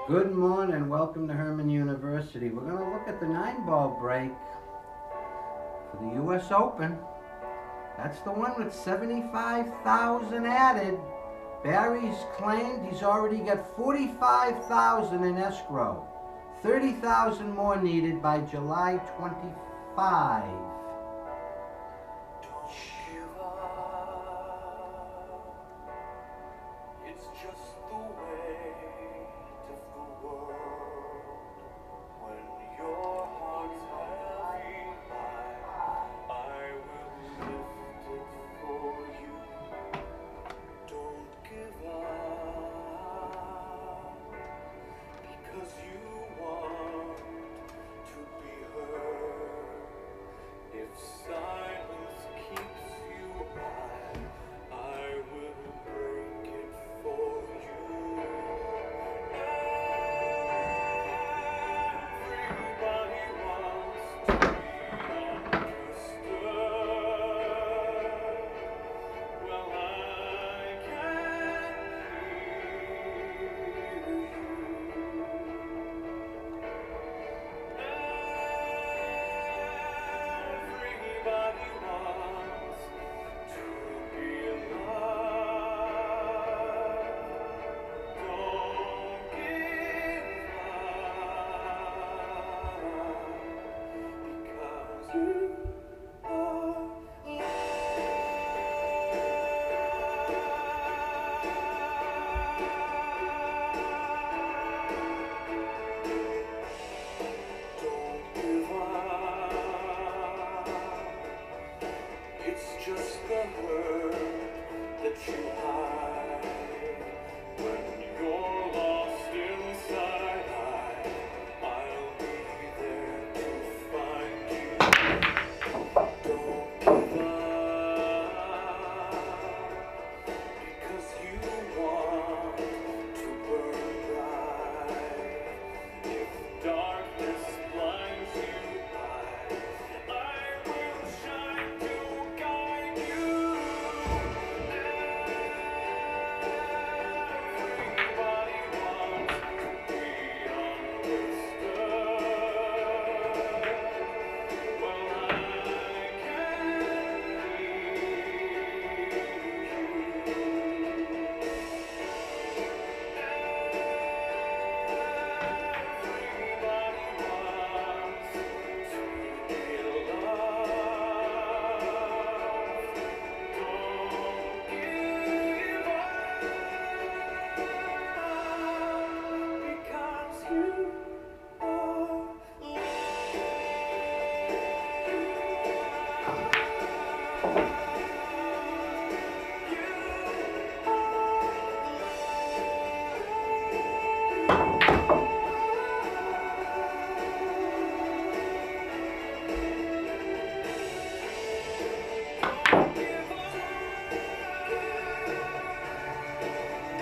Good morning and welcome to Herman University. We're going to look at the 9-ball break for the U.S. Open. That's the one with 75,000 added. Barry's claimed he's already got 45,000 in escrow. 30,000 more needed by July 25. It's just the weight of the world. When your heart's heavy, I will lift it for you. Don't give up, because you want to be heard. If silence keeps you high, I will break it for you. Everybody wants to be understood. Well, I can hear you. Everybody wants to be loved. Don't give up, because you are Don't give up. It's just the hurt that you hide. When you're lost inside, I'll be there to find you. Don't give up, because you want to burn bright. If darkness blinds you, I will shine to guide you. Everybody wants to be understood. Well, I can Everybody wants to be loved. Don't give up, because you are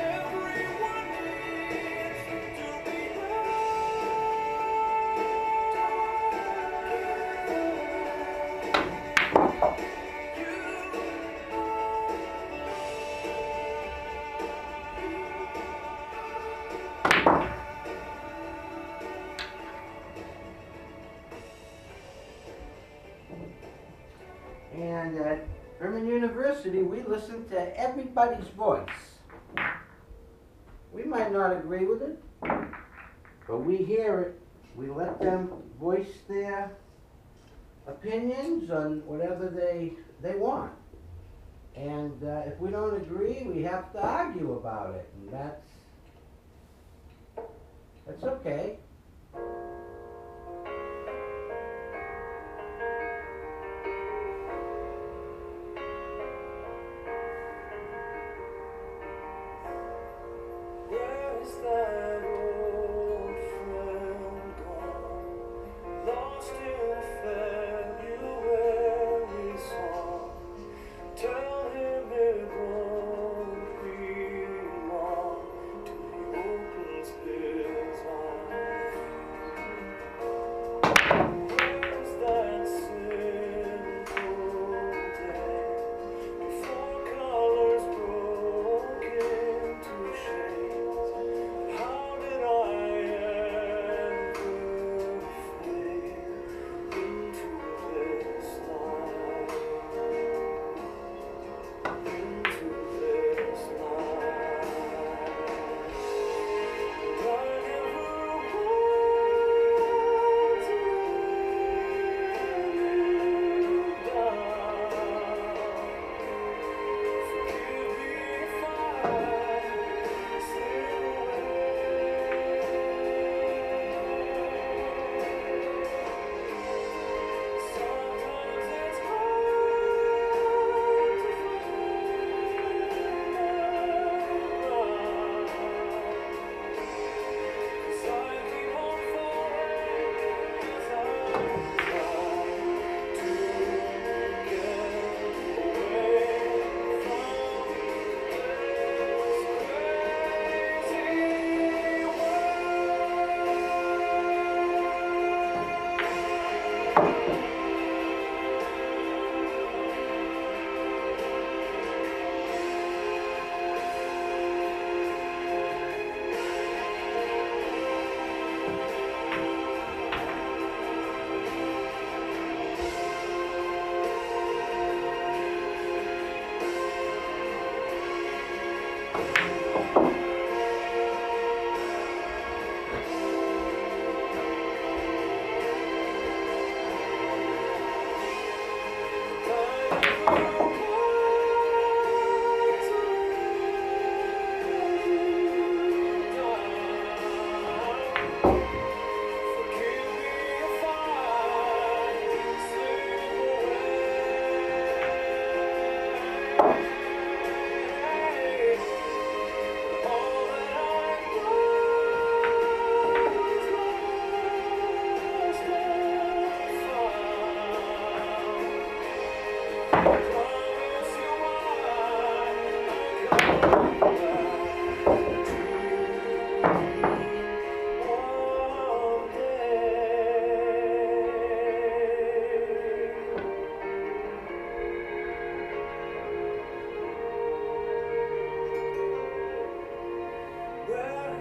Everyone needs to be And at Herman University, we listen to everybody's voice. We might not agree with it, but we hear it. We let them voice their opinions on whatever they want. And if we don't agree, we have to argue about it, and that's okay. Where is that old friend gone? Lost in February song. Tell him it won't be long till he opens his eyes. Where's that simple day before colors broke into shades? How did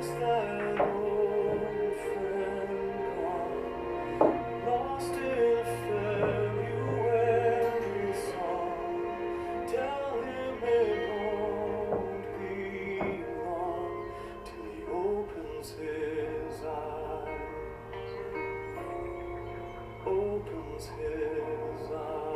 Where's that old friend gone? Lost in a February song. Tell him it won't be long till he opens his eyes. Opens his eyes.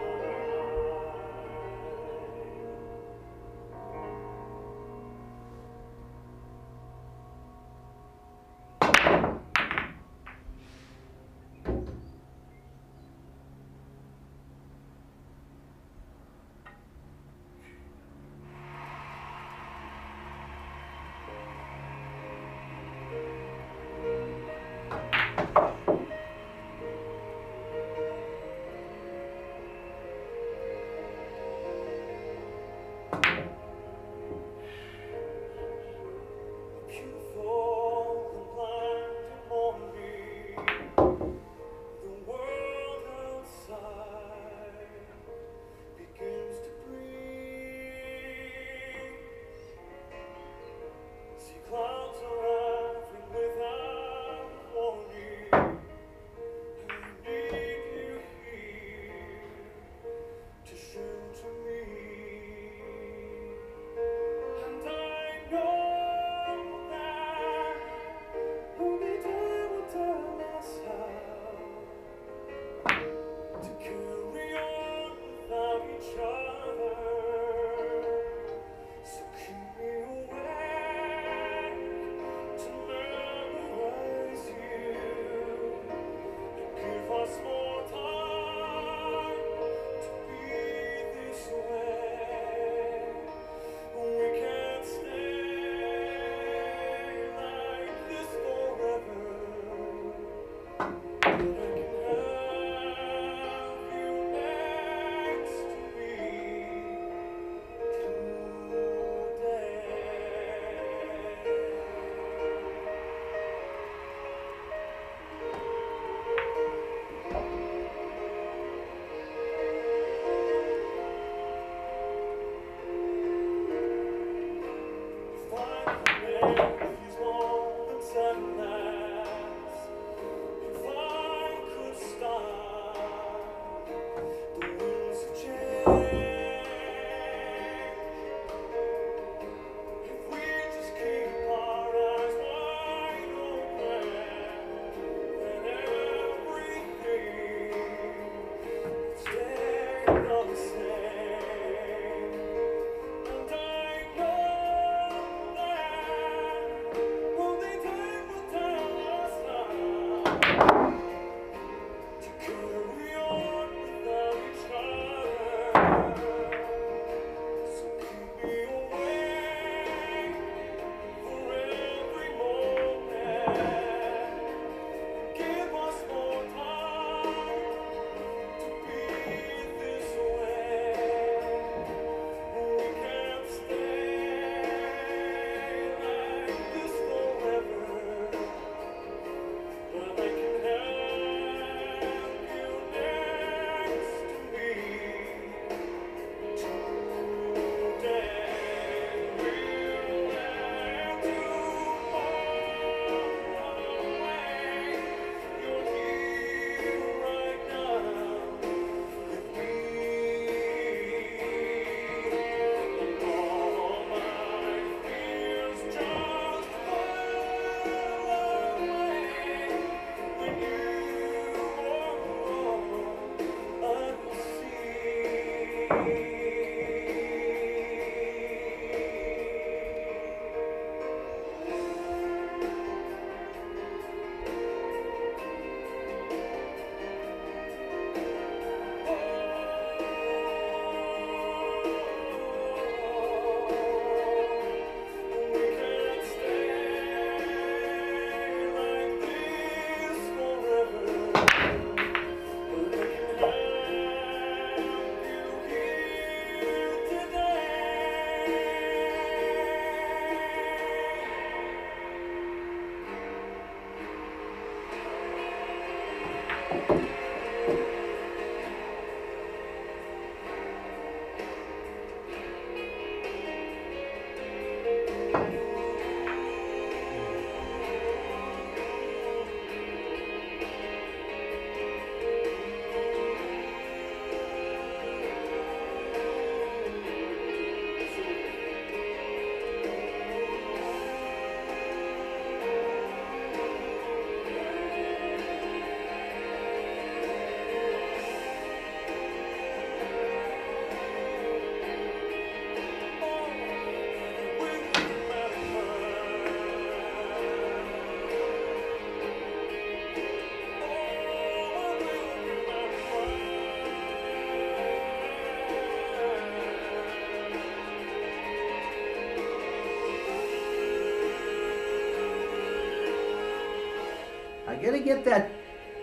I gotta get that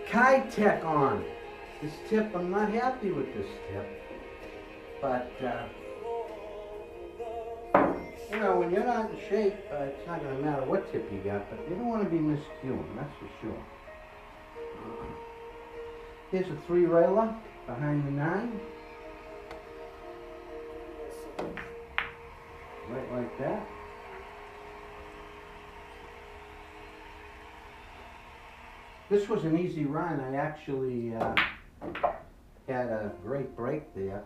Kai Tech on. This tip, I'm not happy with this tip. But, you know, when you're not in shape, it's not gonna matter what tip you got, but you don't want to be miscuing, that's for sure. Here's a 3-railer behind the 9. Right like that. This was an easy run. I actually had a great break there.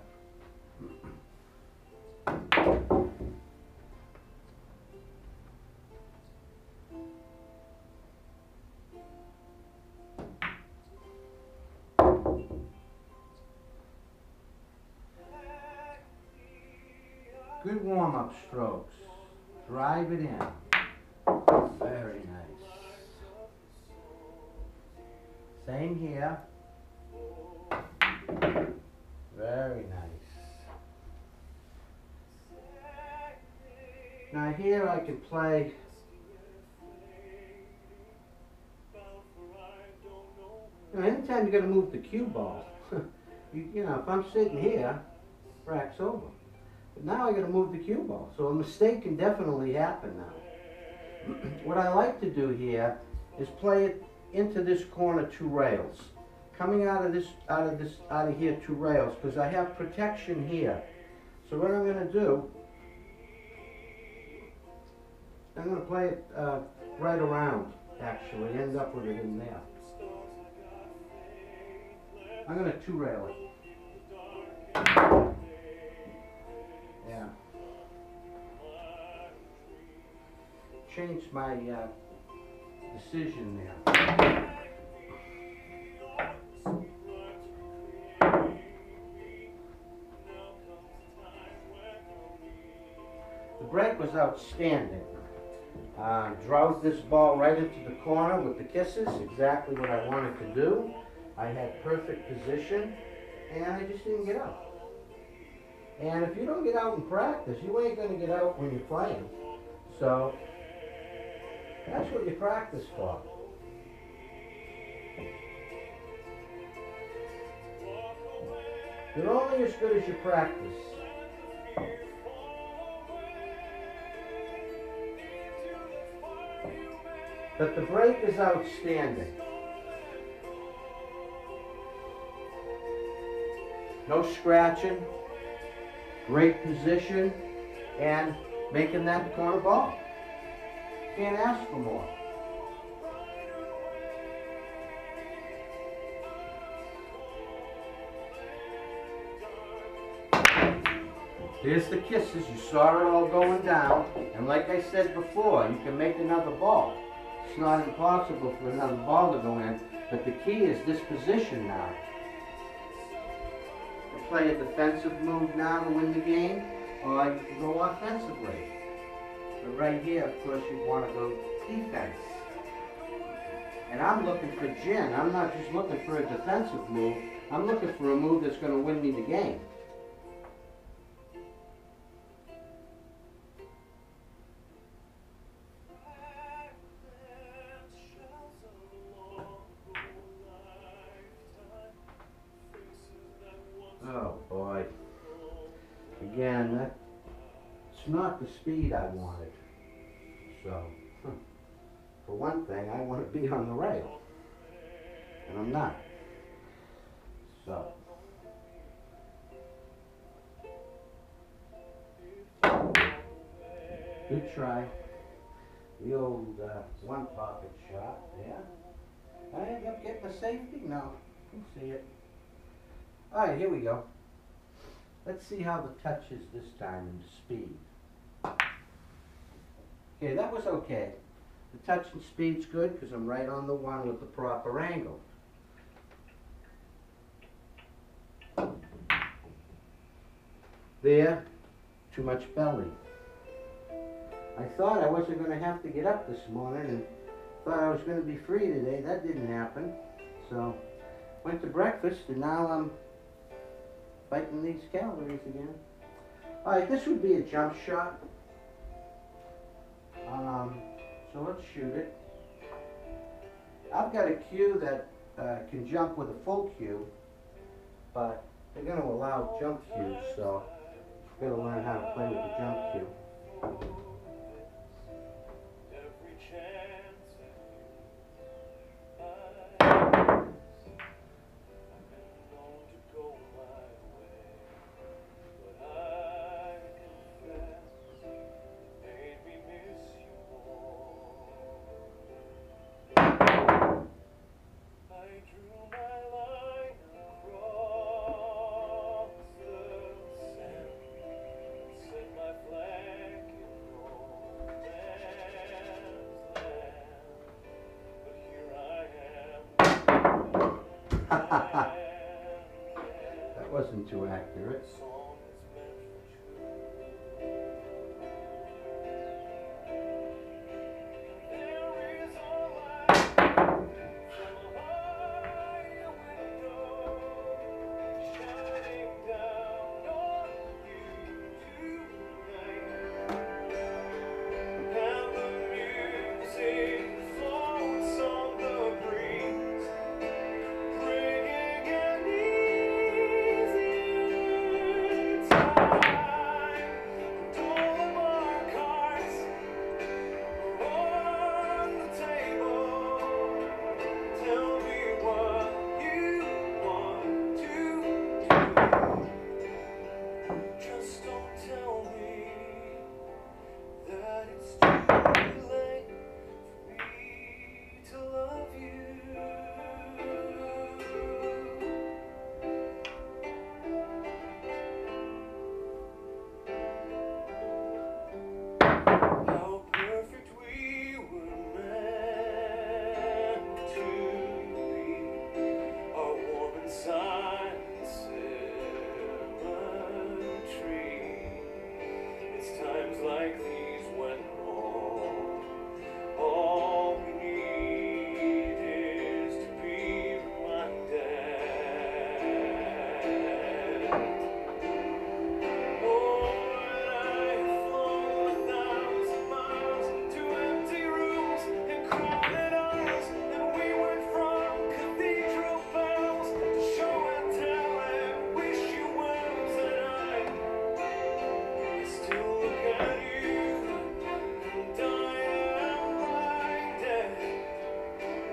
Good warm-up strokes. Drive it in. Very nice. Same here. Very nice. Now here I can play anytime you're going to move the cue ball. you know, if I'm sitting here, rack's over. But now I got to move the cue ball, so a mistake can definitely happen now. What I like to do here is play it into this corner 2 rails, coming out of here 2 rails, because I have protection here. So what I'm going to do, I'm going to play it right around. Actually, end up with it in there. I'm going to 2-rail it. Yeah. Changed my decision there. The break was outstanding. Drove this ball right into the corner with the kisses, exactly what I wanted to do. I had perfect position, and I just didn't get out. And if you don't get out in practice, you ain't going to get out when you're playing. So, that's what you practice for. You're only as good as you practice. But the break is outstanding. No scratching, great position, and making that corner ball. Can't ask for more. Here's the kisses. You saw it all going down. And like I said before, you can make another ball. It's not impossible for another ball to go in, but the key is this position now. You play a defensive move now to win the game, or you can go offensively. But right here, of course, you want to go defense. And I'm looking for gin. I'm not just looking for a defensive move. I'm looking for a move that's going to win me the game. Oh boy. Again, that's not the speed I wanted. So, for one thing, I want to be on the rail. And I'm not. So. Good try. The old one-pocket shot there. I end up getting a safety? No. You can see it. Alright, here we go. Let's see how the touch is this time in speed. Okay, that was okay. The touch and speed's good because I'm right on the one with the proper angle. There, too much belly. I thought I wasn't going to have to get up this morning and thought I was going to be free today. That didn't happen. So, went to breakfast and now I'm fighting these calories again. Alright, this would be a jump shot. So let's shoot it. I've got a cue that can jump with a full cue, but they're going to allow jump cues, so I've got to learn how to play with the jump cue. Every chance I've been known to go my way, but I confess it made me miss you more. I drew my line across the sand, set my flag in no man's land, but here I am. That wasn't too accurate. Song is meant for two. There is a light from a higher window shining down on you tonight, and the music floats on the breeze, bringing an easy time. And all of our cards are on the table. Tell me what you want to do. Just don't tell me that it's too late for me to love you. How perfect we were meant to be, our warm and silent symmetry. It's times like these when all we need is to be reminded. Oh, I've flown 1,000 miles to empty rooms and crowded aisles, and we went from cathedral bells to show and tell and wish you wells, and I still look at you, and I am blinded.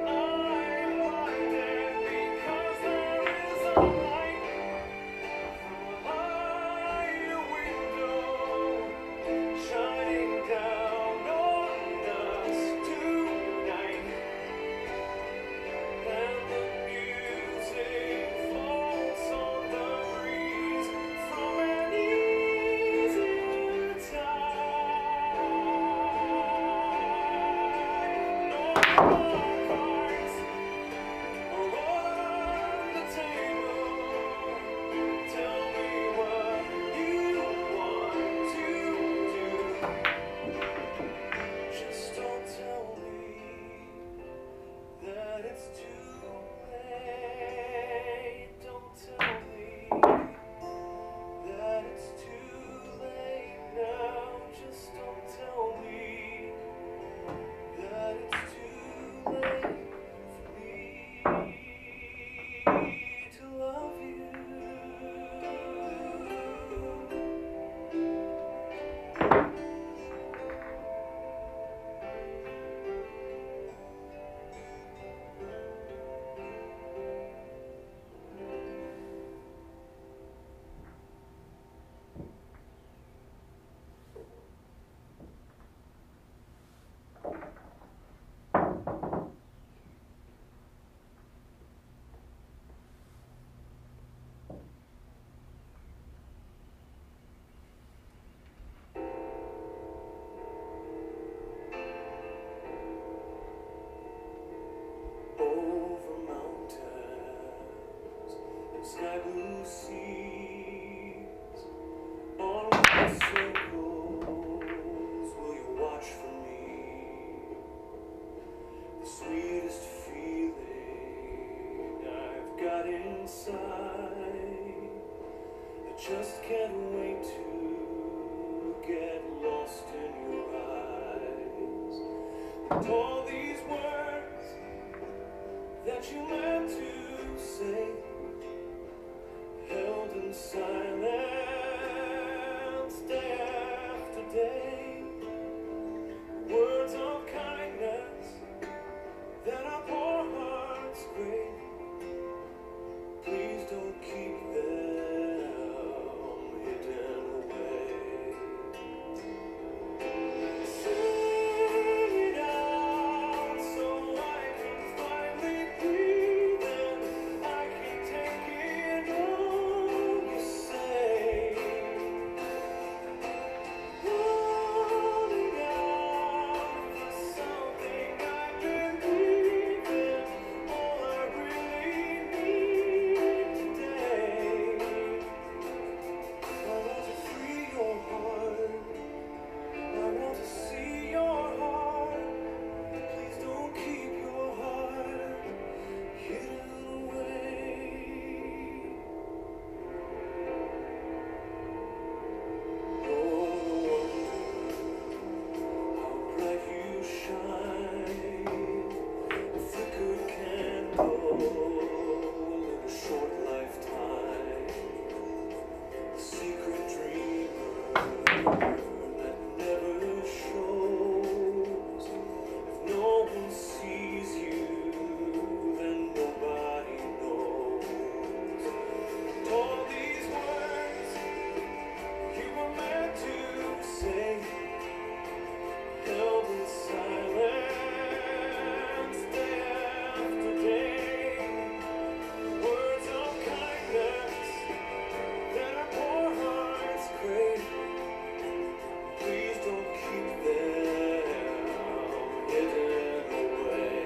I'm blinded because there is a light from a higher window shining down on us tonight, and the music floats on the breeze from an easier time. And all of our cards are on the table. Tell me what you want to do. Just don't tell me that it's too late. Don't tell me that it's too late now. Just don't tell me that it's too late for me to love you. Over mountains and sky blue seas, on white circles will you watch for me? The sweetest feeling I've got inside, I just can't wait to get lost in your eyes. And all these words that you meant to say, held in silence day after day. Words of kindness that our poor hearts crave. Please don't keep them hidden away. Sing it out so I can finally breathe and I can take in all you say. Holding out for something I've been grieving, all I really need today. I want to free your heart. I want to see your heart. Please don't keep your heart hidden away. Oh, how bright you shine, a flickered candle in a short lifetime, a secret dreamer that never shows. If no one sees you, then nobody knows. And all these words you were meant to say, held in silence day after day. Words of kindness that our poor hearts crave. Please don't keep them hidden away.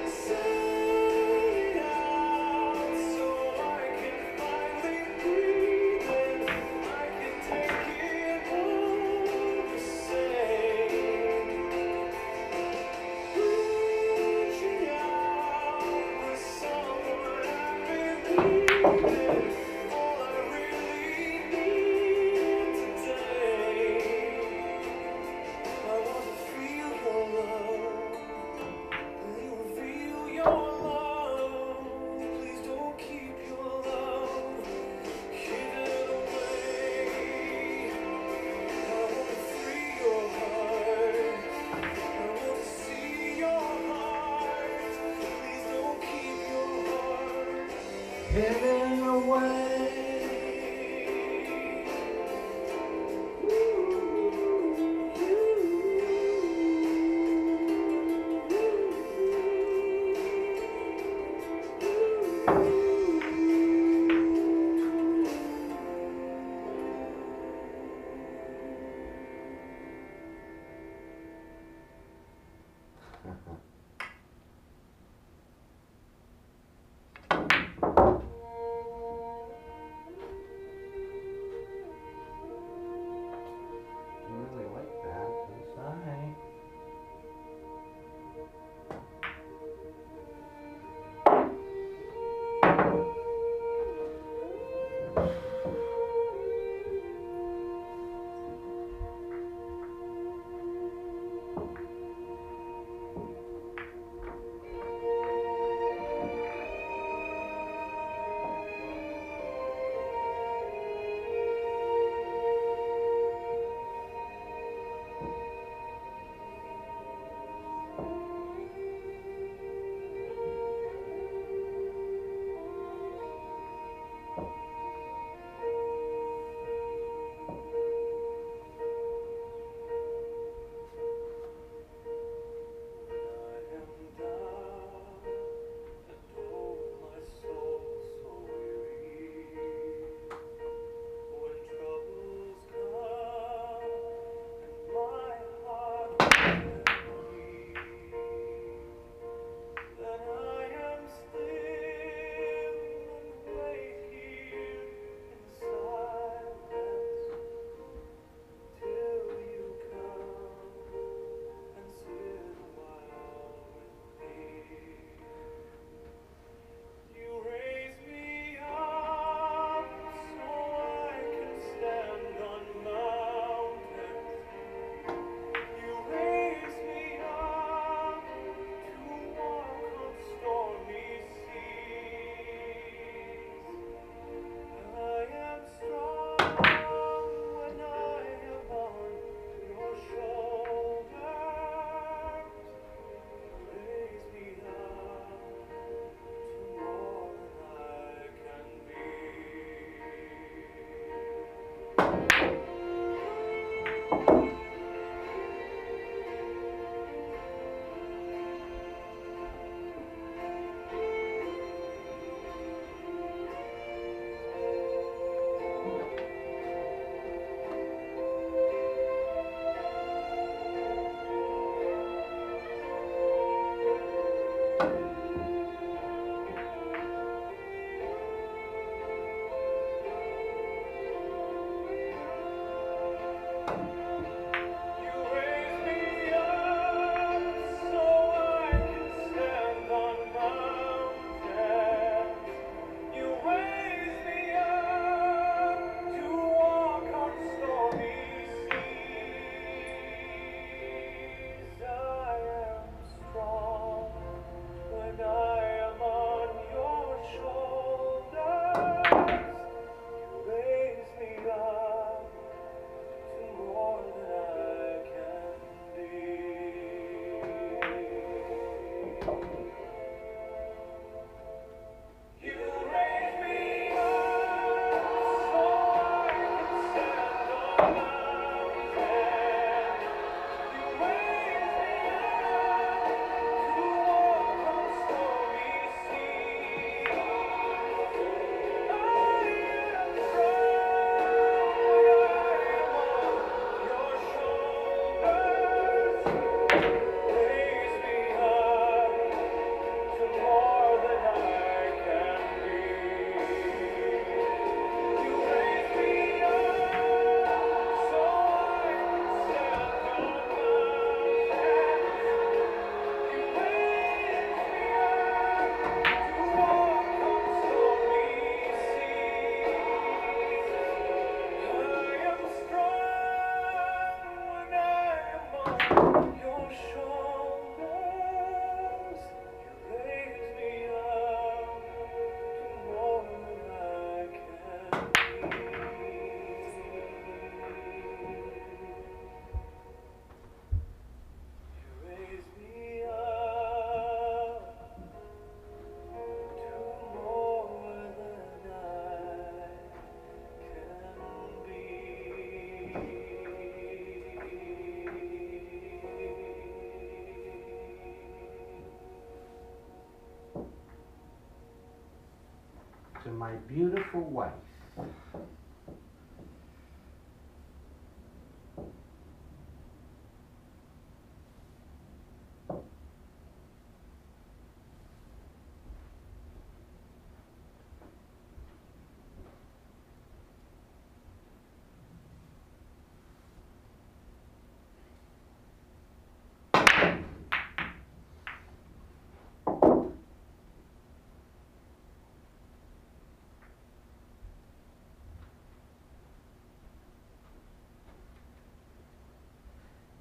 Say it out so I can finally breathe and I can take in all you say. Reaching out for someone I've been needing, all I really need today. I want to feel your love. Will you reveal your love? Please don't keep your love hidden away. I want to free your heart. I want to see your heart. Please don't keep your heart Hidden away. Really like that. It's alright. your shoulders. You raise me up to more than I can be. You raise me up to more than I can be. To my beautiful wife.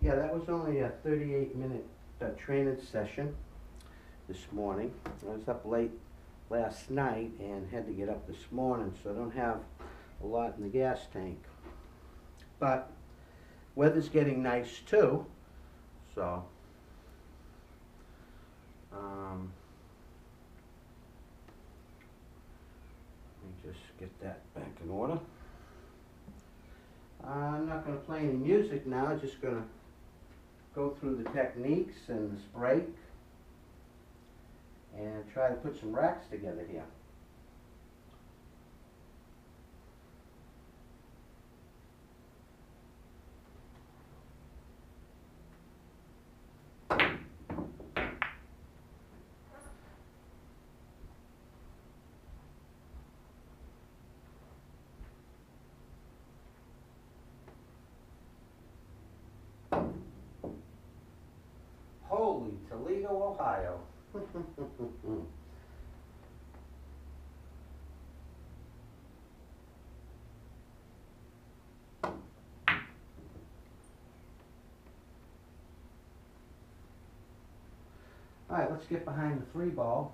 Yeah, that was only a 38-minute training session this morning. I was up late last night and had to get up this morning, so I don't have a lot in the gas tank. But weather's getting nice too, so let me just get that back in order. I'm not going to play any music now, I'm just going to go through the techniques and this break and try to put some racks together here. Holy Toledo, Ohio. All right, let's get behind the 3-ball.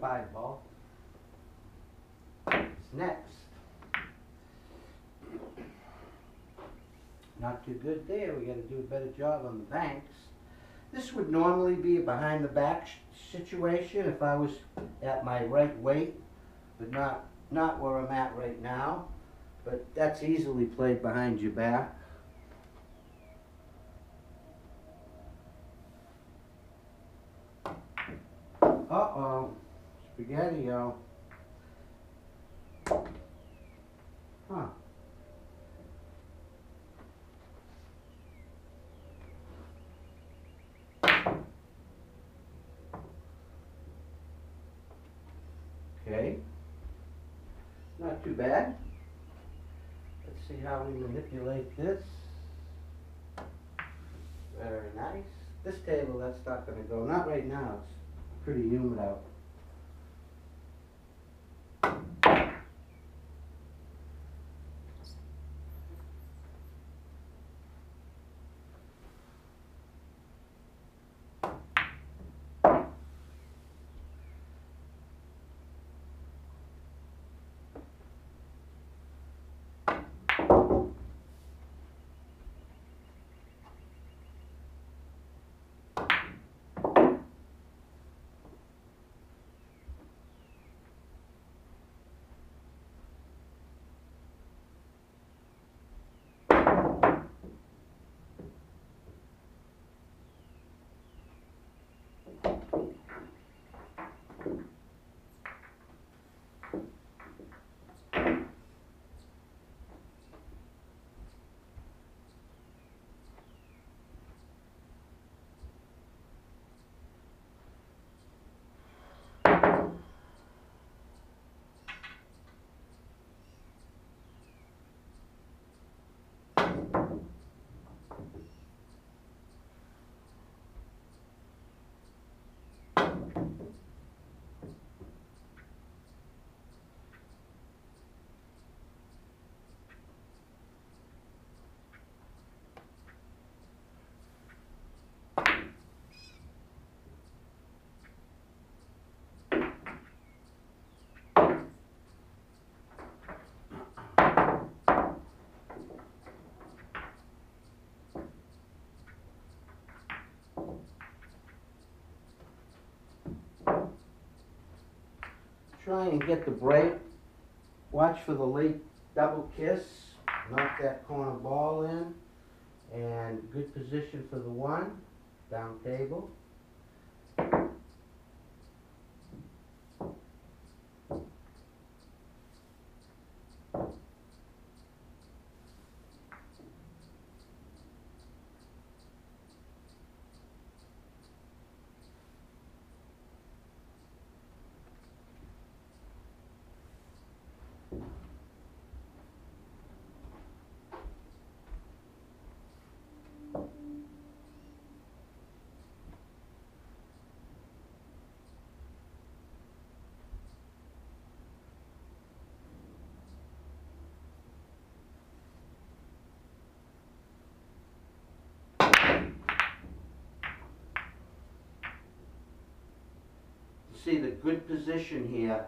Five ball. It's next. Not too good there. We got to do a better job on the banks. This would normally be a behind the back situation if I was at my right weight, but not where I'm at right now. But that's easily played behind your back. Uh-oh. Spaghetti-o. Huh. Okay. Not too bad. Let's see how we manipulate this. Very nice. This table, that's not going to go. Not right now. It's pretty humid out. try and get the break. Watch for the late double kiss. Knock that corner ball in. And good position for the one. Down table. See the good position here.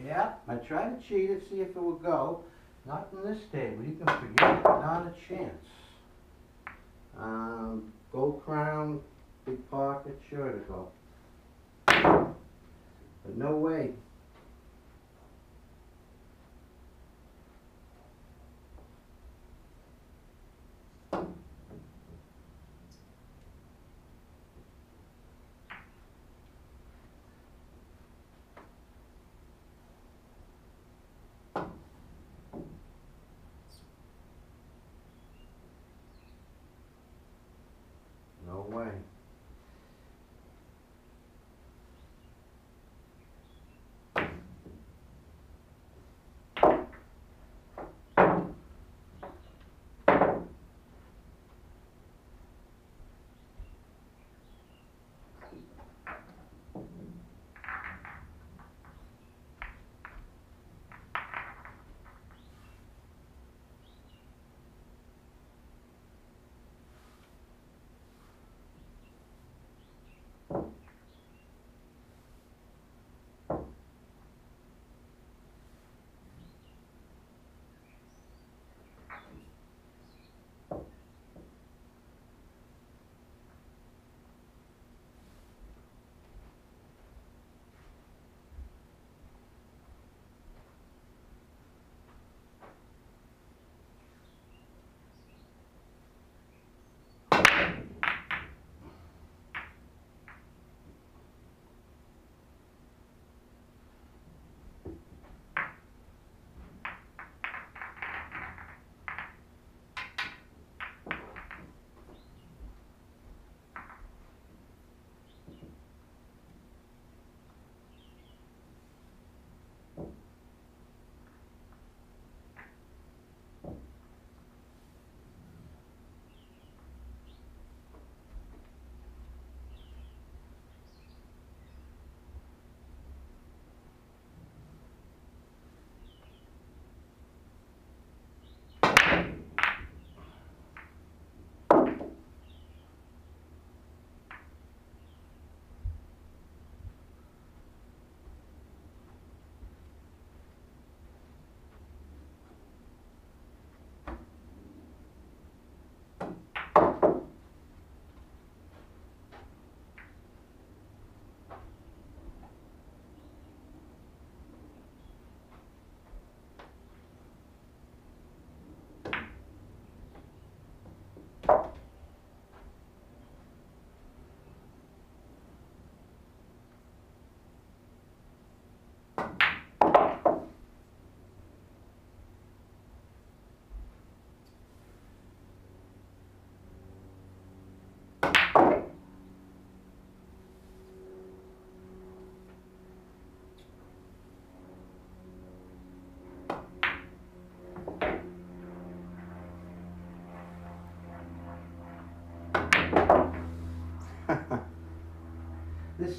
Yeah, I tried to cheat it, see if it would go. Not in this table. You can forget it. Not a chance. Gold crown, big pocket, sure to go. But no way. No way.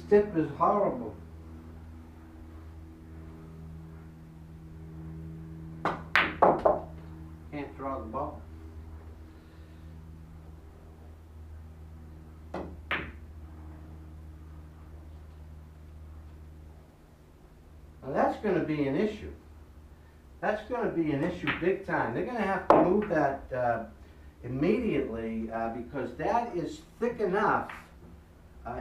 tip is horrible. Can't draw the ball. Now that's going to be an issue. That's going to be an issue big time. They're going to have to move that immediately because that is thick enough.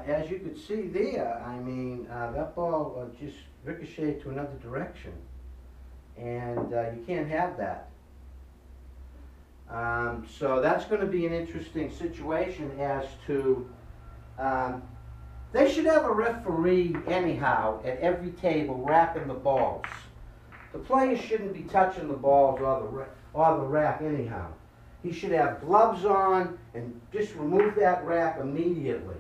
As you could see there, I mean, that ball just ricocheted to another direction. And you can't have that. So that's going to be an interesting situation as to, they should have a referee anyhow at every table racking the balls. The players shouldn't be touching the balls or the rack anyhow. He should have gloves on and just remove that rack immediately,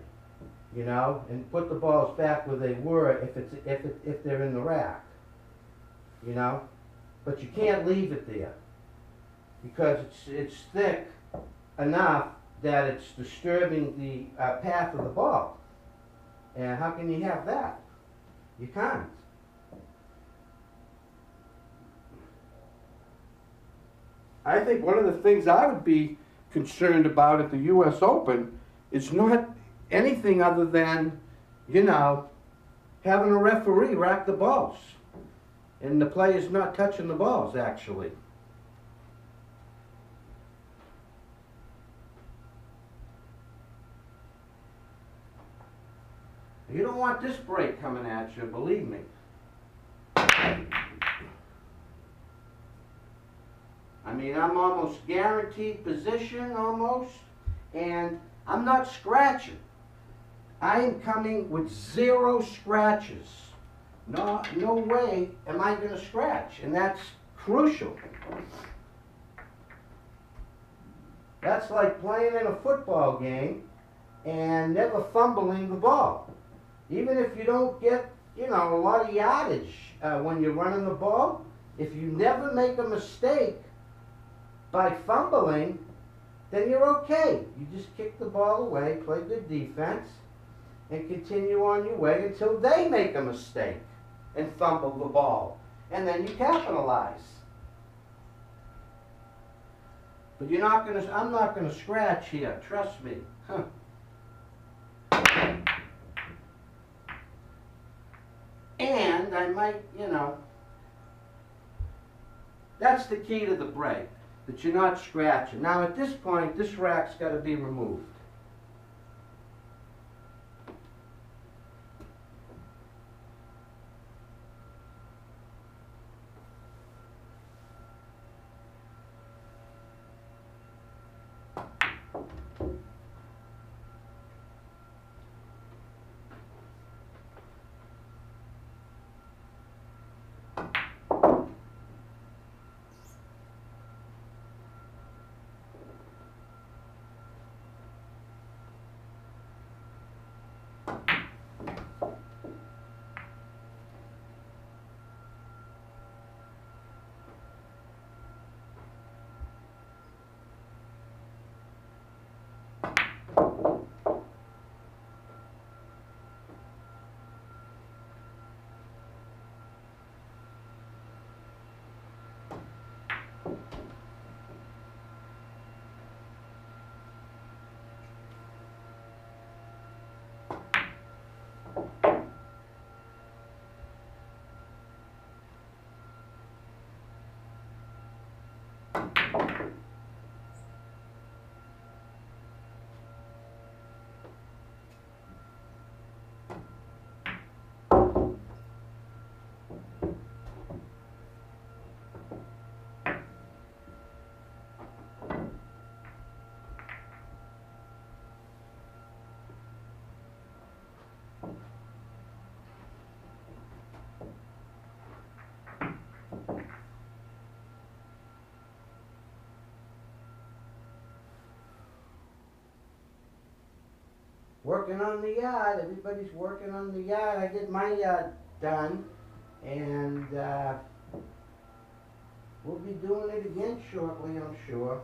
you know, and put the balls back where they were if they're in the rack, you know. But you can't leave it there because it's thick enough that it's disturbing the path of the ball. And how can you have that? You can't. I think one of the things I would be concerned about at the U.S. Open is not anything other than, you know, having a referee rack the balls. And the player's not touching the balls, actually. You don't want this break coming at you, believe me. I mean, I'm almost guaranteed position, almost, and I'm not scratching. I am coming with 0 scratches. No way am I going to scratch, and that's crucial. That's like playing in a football game and never fumbling the ball. Even if you don't get, you know, a lot of yardage when you're running the ball, if you never make a mistake by fumbling, then you're okay. You just kick the ball away, play good defense, and continue on your way until they make a mistake and fumble the ball. And then you capitalize. But you're not gonna, I'm not gonna scratch here, trust me. Huh. And I might, you know, that's the key to the break, that you're not scratching. Now at this point, this rack's got to be removed. Working on the yard. Everybody's working on the yard. I get my yard done, and we'll be doing it again shortly, I'm sure.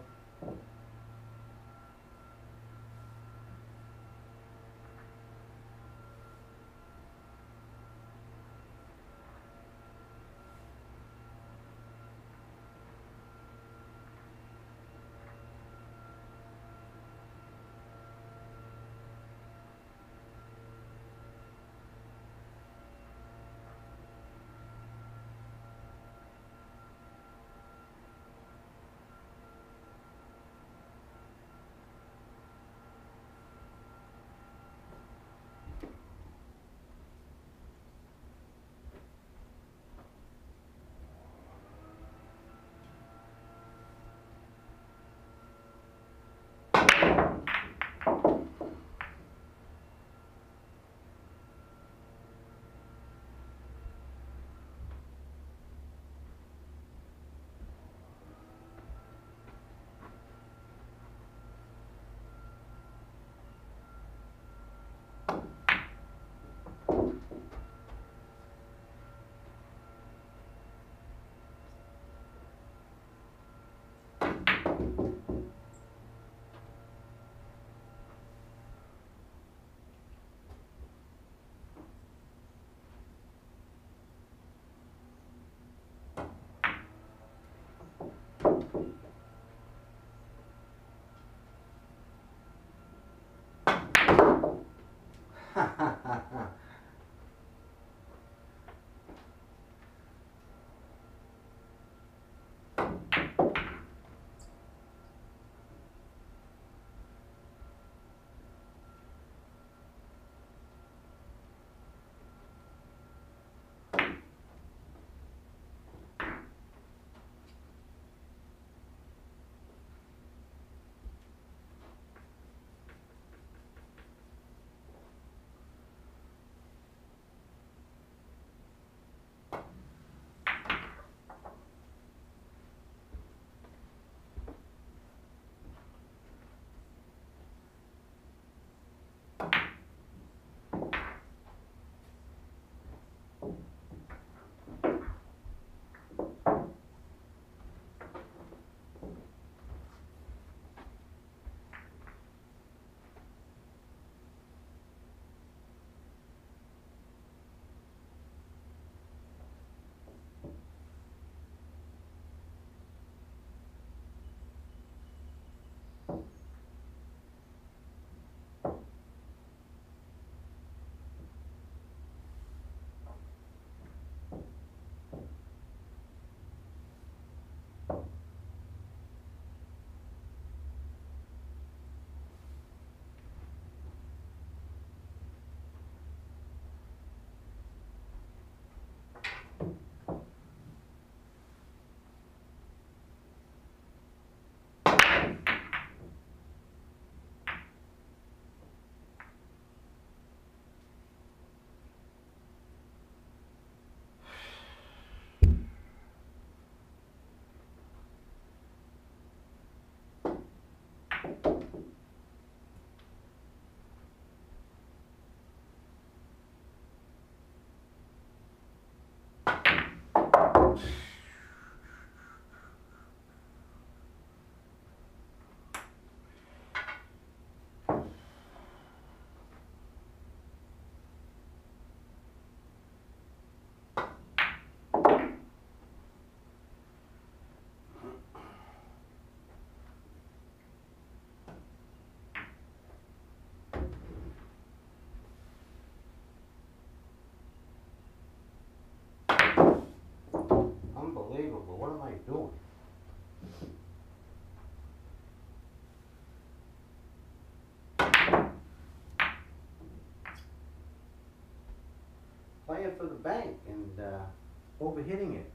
wire for the bank and overhitting it.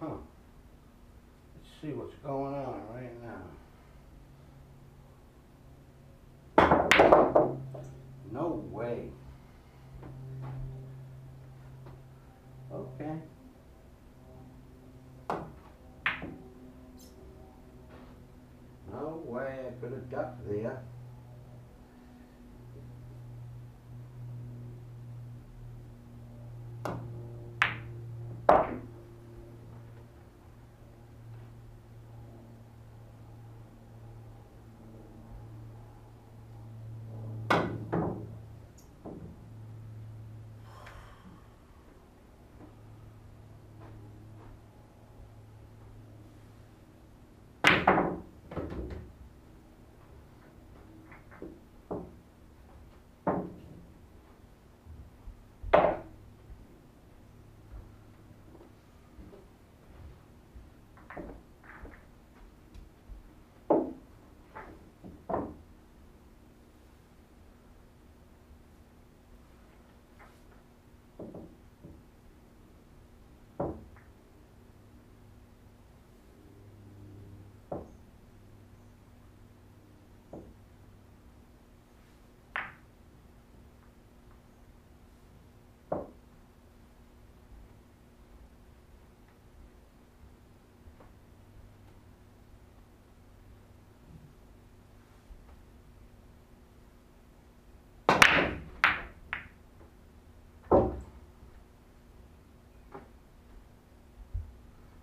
Huh. Let's see what's going on right now. No way. Okay. No way I could have ducked there.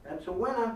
That's a winner.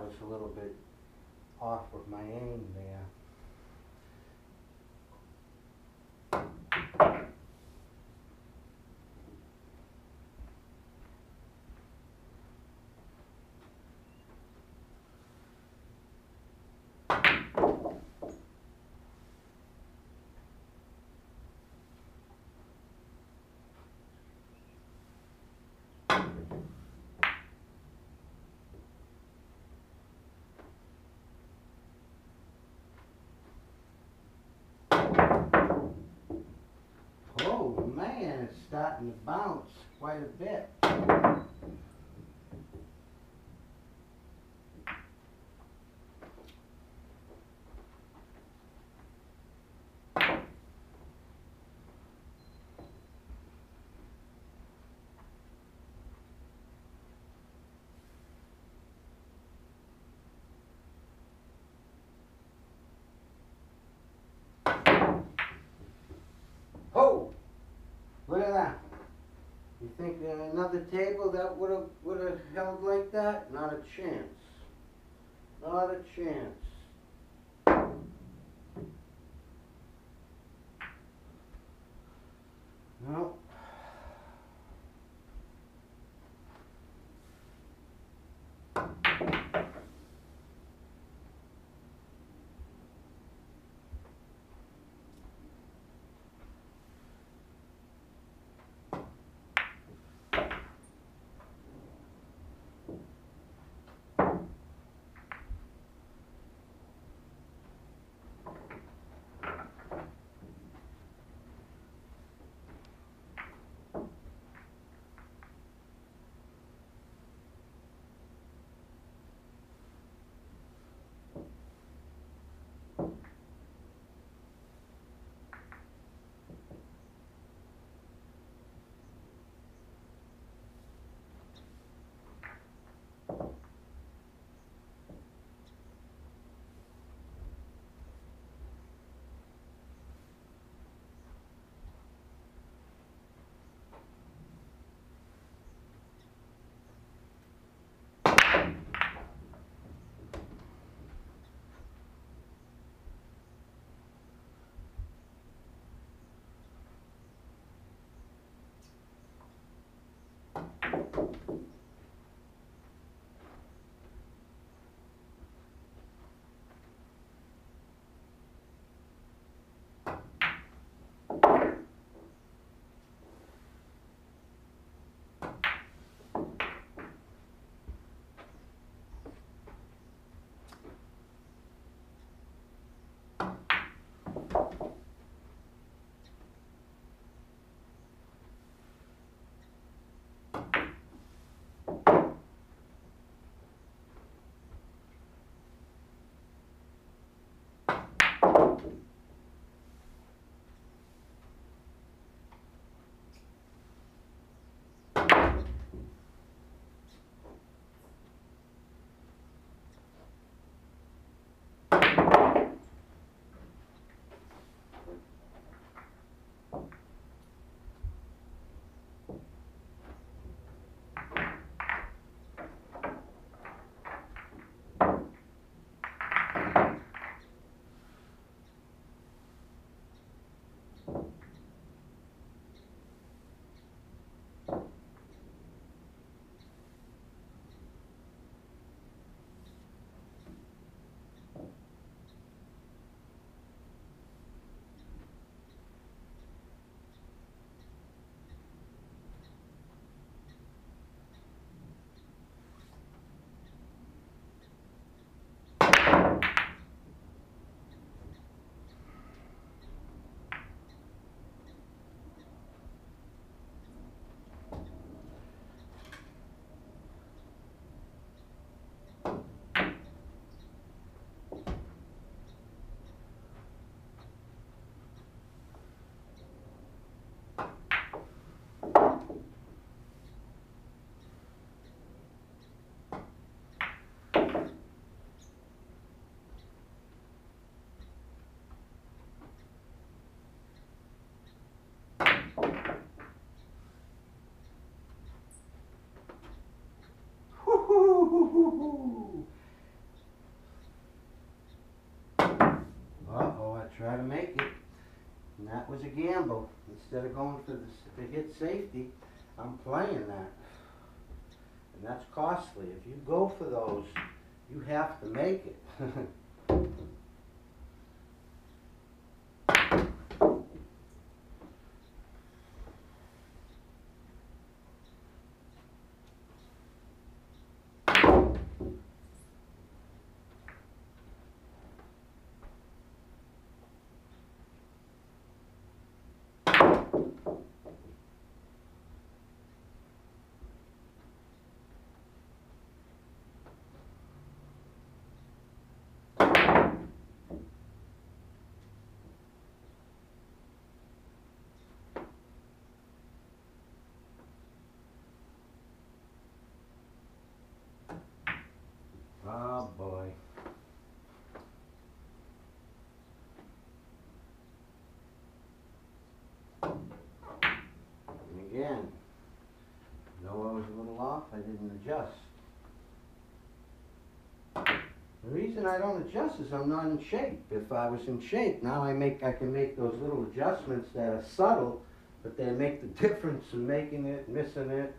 was a little bit off with my aim there. Oh man, it's starting to bounce quite a bit. Oh, look at that. You think another table that would have held like that? Not a chance. Not a chance. No. try to make it. And that was a gamble. Instead of going for the hit safety, I'm playing that. And that's costly. If you go for those, you have to make it. Oh boy. And again, though I was a little off, I didn't adjust. The reason I don't adjust is I'm not in shape. If I was in shape, now I can make those little adjustments that are subtle, but they make the difference in making it, missing it.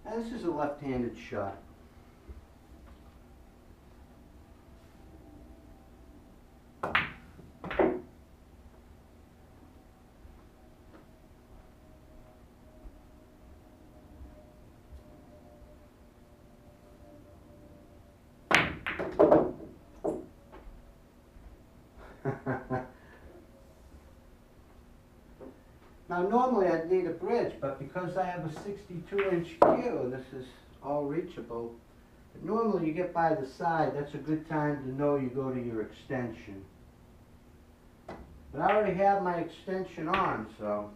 Now this is a left-handed shot. Now normally I'd need a bridge, but because I have a 62-inch cue, this is all reachable. But normally you get by the side, that's a good time to know you go to your extension. But I already have my extension on, so.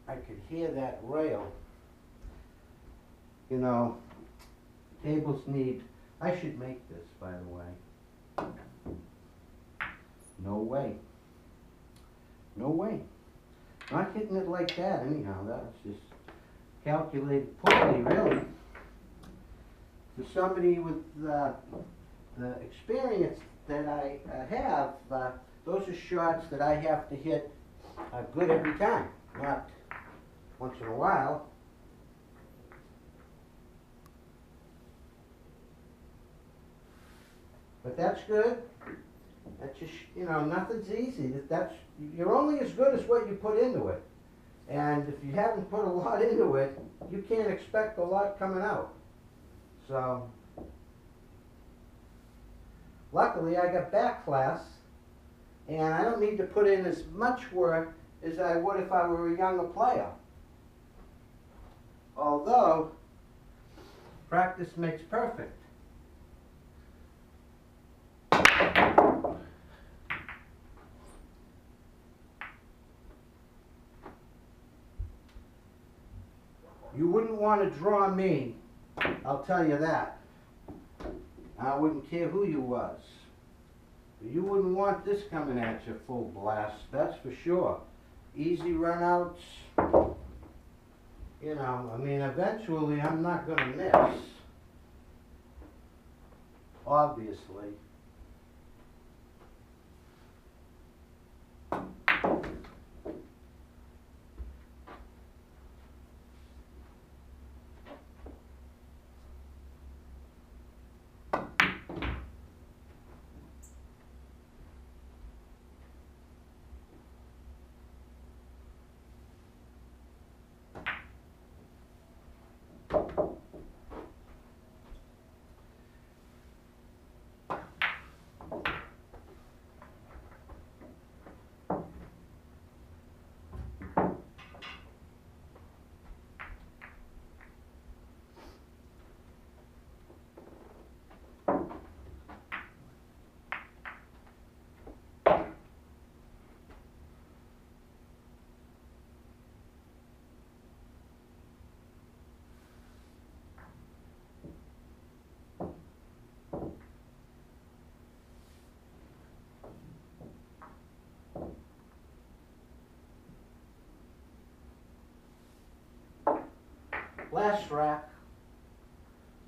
I could hear that rail. You know, tables need, I should make this, by the way. No way. No way. Not hitting it like that anyhow, that was just calculated poorly, really. For somebody with the experience that I have, those are shots that I have to hit good every time, not once in a while. But that's good. That's just, you know, nothing's easy. You're only as good as what you put into it. And if you haven't put a lot into it, you can't expect a lot coming out. So, luckily I got back class, and I don't need to put in as much work as I would if I were a younger player. Although, practice makes perfect. You wouldn't want to draw me, I'll tell you that. I wouldn't care who you was. You wouldn't want this coming at you full blast, that's for sure. Easy runouts. You know, I mean, eventually I'm not going to miss. Obviously. Last rack.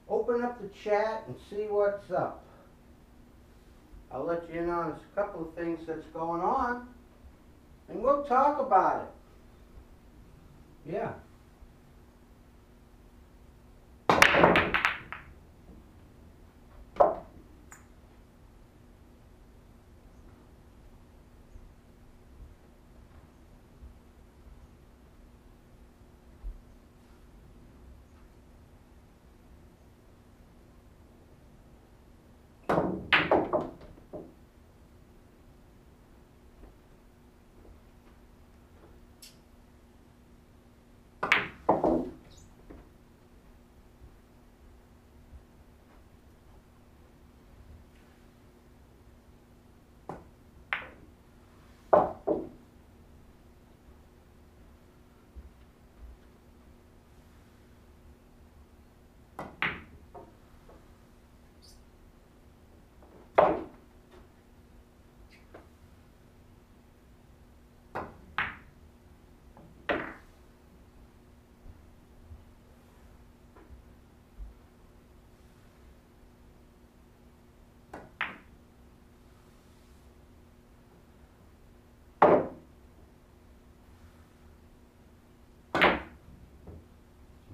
Open up the chat and see what's up. I'll let you in on a couple of things that's going on, and we'll talk about it. Yeah.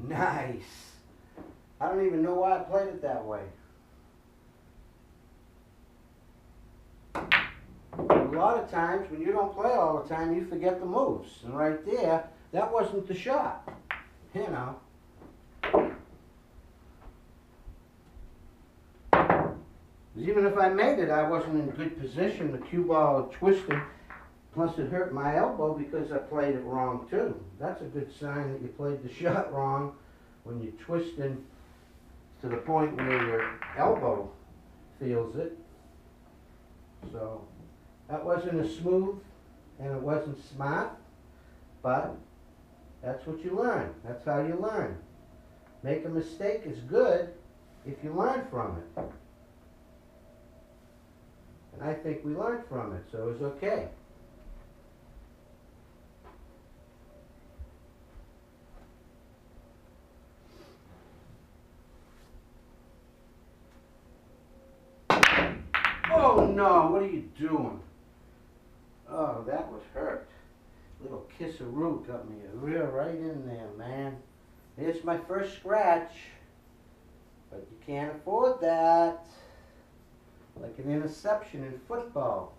Nice. I don't even know why I played it that way. A lot of times when you don't play all the time, you forget the moves. And right there, that wasn't the shot. You know. Even if I made it, I wasn't in good position. The cue ball twisted. Plus it hurt my elbow because I played it wrong too. That's a good sign that you played the shot wrong when you're twisting to the point where your elbow feels it. So that wasn't as smooth and it wasn't smart, but that's what you learn. That's how you learn. Make a mistake is good if you learn from it. And I think we learned from it, so it's okay. Oh no, what are you doing? Oh, that was hurt. Kisseroo got me a real right in there, man. Here's my first scratch, but you can't afford that. Like an interception in football.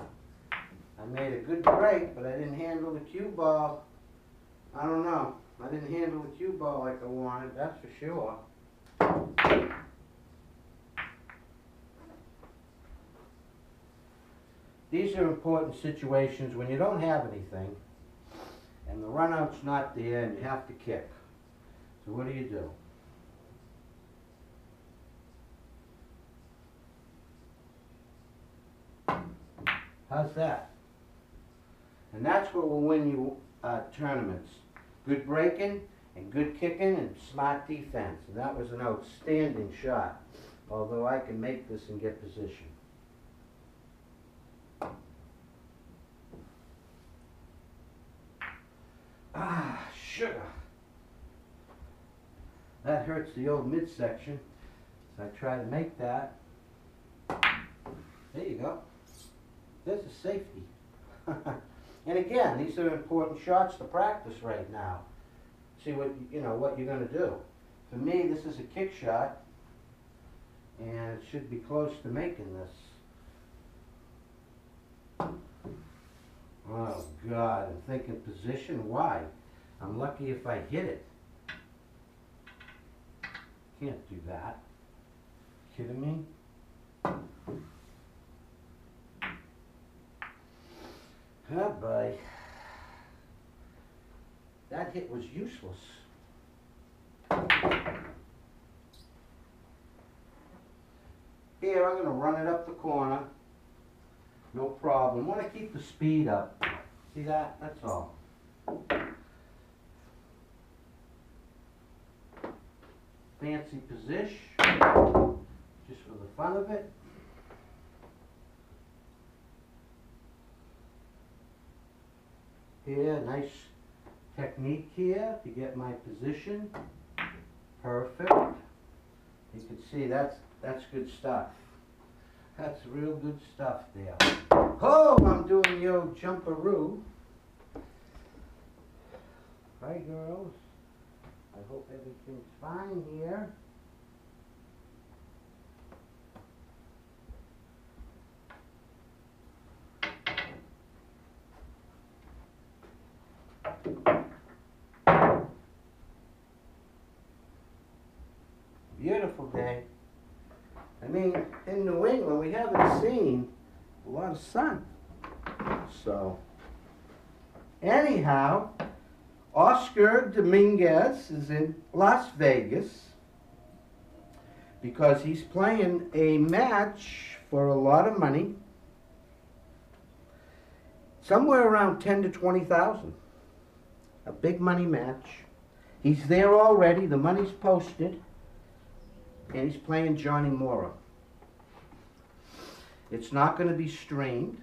I made a good break, but I didn't handle the cue ball. I don't know. I didn't handle the cue ball like I wanted, that's for sure. These are important situations when you don't have anything and the run out's not there and you have to kick. So what do? How's that? And that's what will win you tournaments. Good breaking and good kicking and smart defense. And that was an outstanding shot. Although I can make this and get position. Ah, sugar. That hurts the old midsection. So I try to make that. There you go. There's a safety. And again, these are important shots to practice right now. See what what you're going to do. For me, this is a kick shot, and it should be close to making this. Oh God, I'm thinking position. Why? I'm lucky if I hit it. Can't do that. Kidding me? Oh boy. That hit was useless. Here, I'm going to run it up the corner. No problem. I want to keep the speed up. See that? That's all. Fancy position. Just for the fun of it. Here, nice technique here to get my position. Perfect. You can see that's good stuff. That's real good stuff there. Oh, I'm doing the old jumperoo. Hi, girls. I hope everything's fine here. Beautiful day. I mean, in New England, we haven't seen a lot of sun. So, anyhow, Oscar Dominguez is in Las Vegas because he's playing a match for a lot of money, somewhere around 10 to 20,000. A big money match. He's there already. The money's posted. And he's playing Johnny Mora. It's not going to be streamed,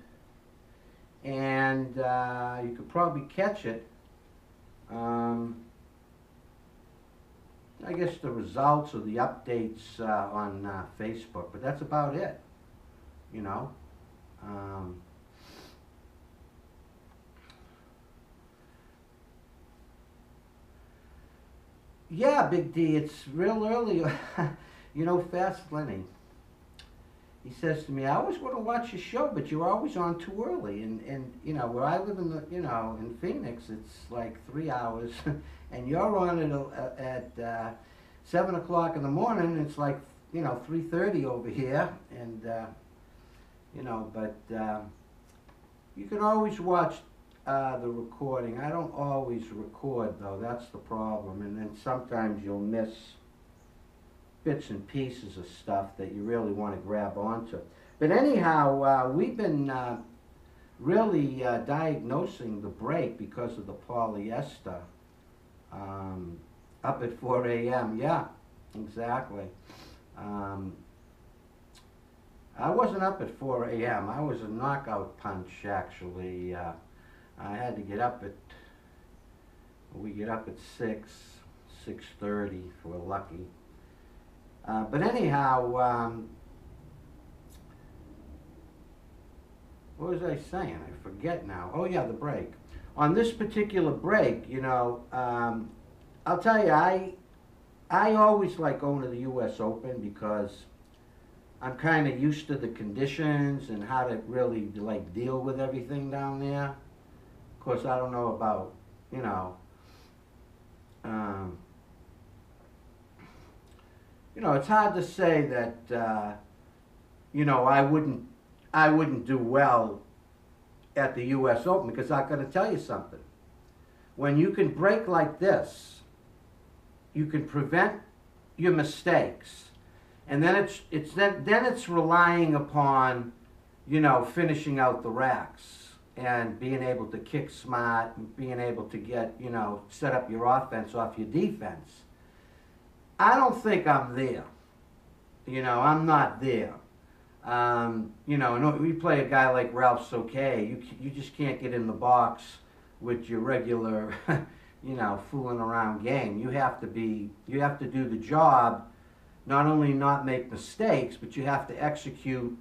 and you could probably catch it. I guess the results or the updates on Facebook, but that's about it. You know. Yeah, Big D, it's real early. You know, Fast Lenny, he says to me, I always want to watch your show, but you're always on too early. And you know, where I live in the, in Phoenix, it's like 3 hours, and you're on it at 7 o'clock in the morning. It's like, 3:30 over here, and but you can always watch the recording. I don't always record though. That's the problem, and then sometimes you'll miss bits and pieces of stuff that you really want to grab onto. But anyhow, we've been really diagnosing the break because of the polyester up at 4 a.m. Yeah, exactly. I wasn't up at 4 a.m. I was a knockout punch, actually. I had to get up at, we get up at 6:30 if we're lucky. But anyhow, what was I saying? I forget now. Oh yeah, the break. on this particular break, you know, I'll tell you, I always like going to the U.S. Open because I'm kind of used to the conditions and how to really like deal with everything down there. Of course, I don't know about, you know, it's hard to say that, you know, I wouldn't do well at the U.S. Open, because I'm going to tell you something. When you can break like this, you can prevent your mistakes, and then it's relying upon, you know, finishing out the racks and being able to kick smart and being able to get, you know, set up your offense off your defense. I don't think I'm there. You know, I'm not there. You know, we play a guy like Ralph Soke, you just can't get in the box with your regular, you know, fooling around game. You have to do the job, not only not make mistakes, but you have to execute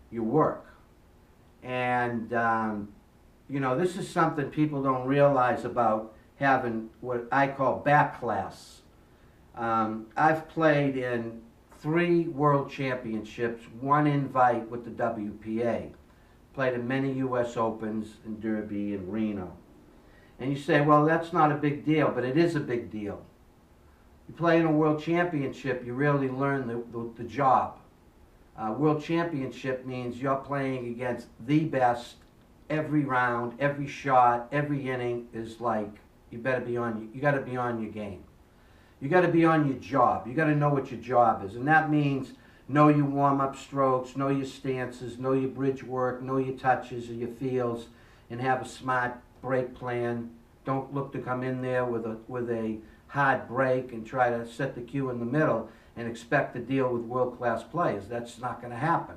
your work. And, you know, this is something people don't realize about having what I call back class. I've played in 3 world championships, 1 invite with the WPA. Played in many U.S. Opens in Derby and Reno. And you say, well, that's not a big deal, but it is a big deal. You play in a world championship, you really learn the job. World championship means you're playing against the best every round, every shot, every inning is like, you got to be on your game. You got to be on your job. You got to know what your job is. And that means know your warm-up strokes, know your stances, know your bridge work, know your touches or your feels, and have a smart break plan. Don't look to come in there with a hard break and try to set the cue in the middle and expect to deal with world-class players. That's not going to happen.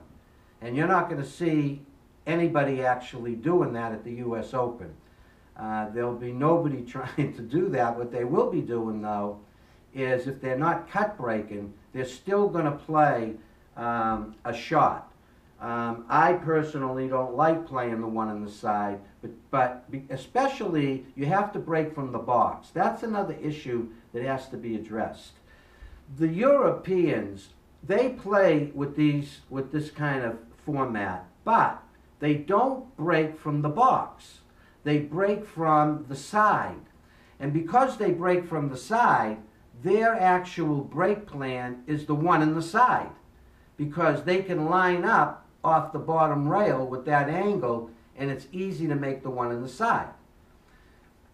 And you're not going to see anybody actually doing that at the U.S. Open. There'll be nobody trying to do that. What they will be doing, though, is if they're not cut breaking, they're still going to play a shot. I personally don't like playing the one on the side, but especially you have to break from the box. That's another issue that has to be addressed. The Europeans, they play with this kind of format, but they don't break from the box. They break from the side. And because they break from the side, their actual break plan is the one in the side, because they can line up off the bottom rail with that angle, and it's easy to make the one in the side.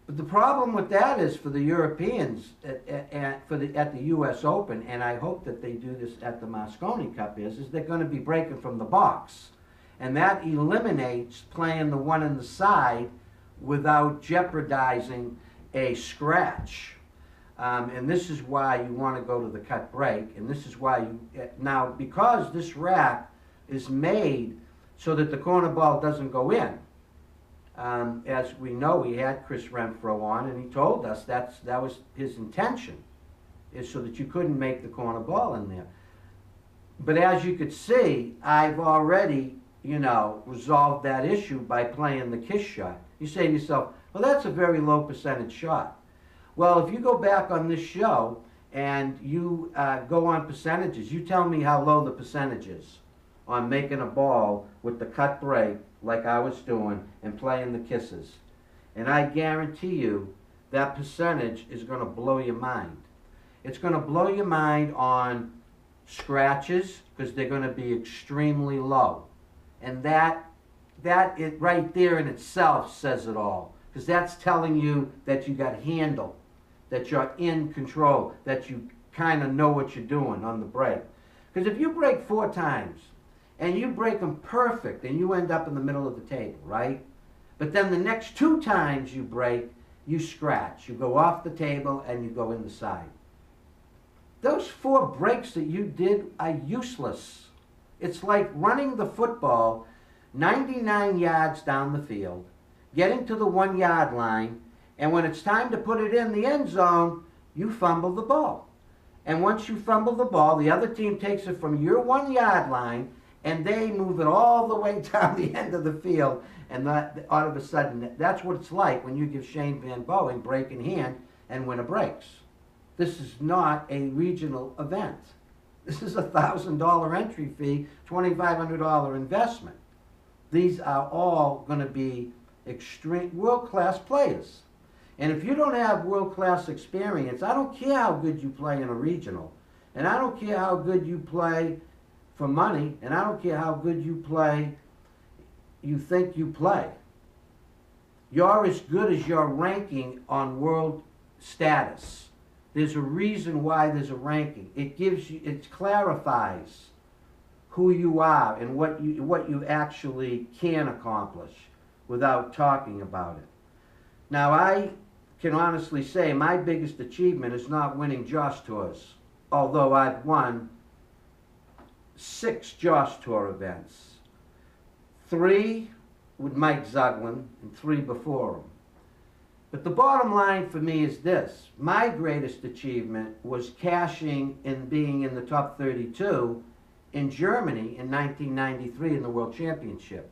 But the problem with that is for the Europeans at the U.S. Open, and I hope that they do this at the Mosconi Cup, is they're going to be breaking from the box. And that eliminates playing the one in the side without jeopardizing a scratch. And this is why you want to go to the cut break, and this is why now, because this rack is made so that the corner ball doesn't go in. As we know, we had Chris Renfro on, and he told us that was his intention, is so that you couldn't make the corner ball in there. But as you could see, I've already, you know, resolved that issue by playing the kiss shot. You say to yourself, well, that's a very low percentage shot. Well, if you go back on this show and you go on percentages, you tell me how low the percentage is on making a ball with the cut break like I was doing and playing the kisses. And I guarantee you that percentage is going to blow your mind. It's going to blow your mind on scratches, because they're going to be extremely low. And that right there in itself says it all, because that's telling you that you got handle, that you're in control, that you kind of know what you're doing on the break. Because if you break 4 times and you break them perfect, and you end up in the middle of the table, right? But then the next 2 times you break, you scratch. You go off the table and you go in the side. Those 4 breaks that you did are useless. It's like running the football 99 yards down the field, getting to the 1-yard line, and when it's time to put it in the end zone, you fumble the ball. And once you fumble the ball, the other team takes it from your 1-yard line and they move it all the way down the end of the field, and that, all of a sudden, that's what it's like when you give Shane Van Boeing break in hand and winner breaks. This is not a regional event. This is a $1,000 entry fee, $2,500 investment. These are all going to be extreme world-class players. And if you don't have world-class experience, I don't care how good you play in a regional, and I don't care how good you play for money, and I don't care how good you play, you think you play. You're as good as your ranking on world status. There's a reason why there's a ranking. It gives you, it clarifies who you are and what you actually can accomplish without talking about it. Now, I can honestly say my biggest achievement is not winning Josh Tours, although I've won 6 Josh Tour events. 3 with Mike Zuglin and 3 before him. But the bottom line for me is this. My greatest achievement was cashing and being in the top 32 in Germany in 1993 in the World Championship,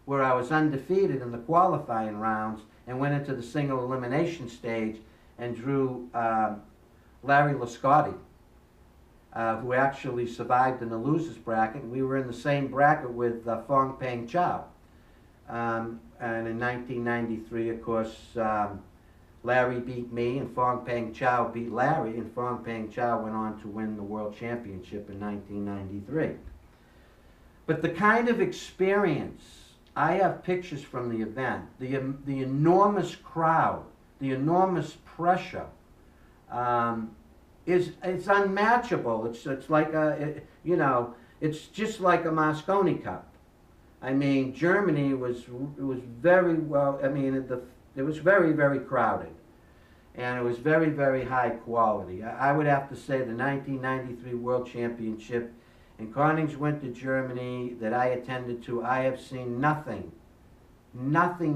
where I was undefeated in the qualifying rounds and went into the single elimination stage and drew Larry Lascotti, who actually survived in the losers bracket. We were in the same bracket with Fong Peng Chao. And in 1993, of course, Larry beat me and Fong Peng Chao beat Larry, and Fong Peng Chao went on to win the World Championship in 1993. But the kind of experience, I have pictures from the event, the enormous crowd, the enormous pressure, it's unmatchable. It's like it's just like a Moscone Cup. I mean, Germany was very well. I mean, it was very, very crowded, and it was very, very high quality. I would have to say the 1993 World Championship in Königswinter, Germany, that I attended to, I have seen nothing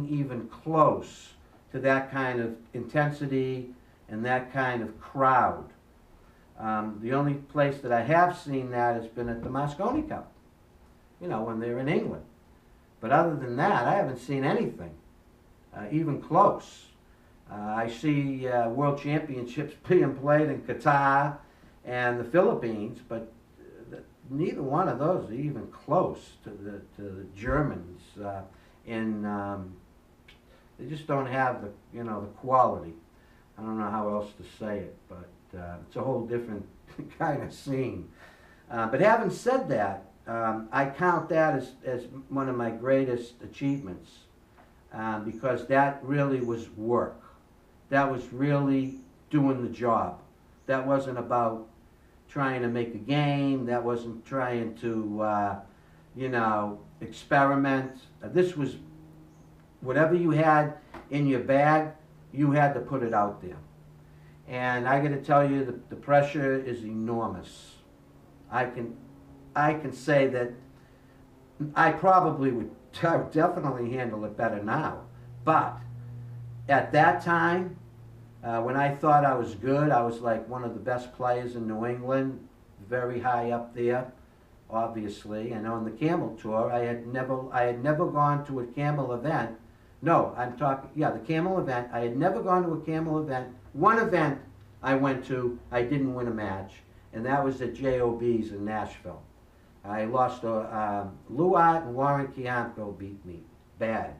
even close to that kind of intensity and that kind of crowd. The only place that I have seen that has been at the Moscone Cup, when they're in England. But other than that, I haven't seen anything even close. I see World Championships being played in Qatar and the Philippines, but neither one of those are even close to the Germans. They just don't have the quality. I don't know how else to say it, but it's a whole different kind of scene. But having said that, I count that as one of my greatest achievements because that really was work. That was really doing the job. That wasn't about trying to make a game. That wasn't trying to, experiment. This was whatever you had in your bag, you had to put it out there. And I got to tell you, the pressure is enormous. I can say that I probably would definitely handle it better now. But at that time, when I thought I was good, I was like one of the best players in New England, very high up there, obviously. And on the Camel Tour, I had never gone to a Camel event. No, the Camel event. I had never gone to a Camel event. One event I went to, I didn't win a match, and that was at JOB's in Nashville. I lost Luat and Warren Chianco beat me bad.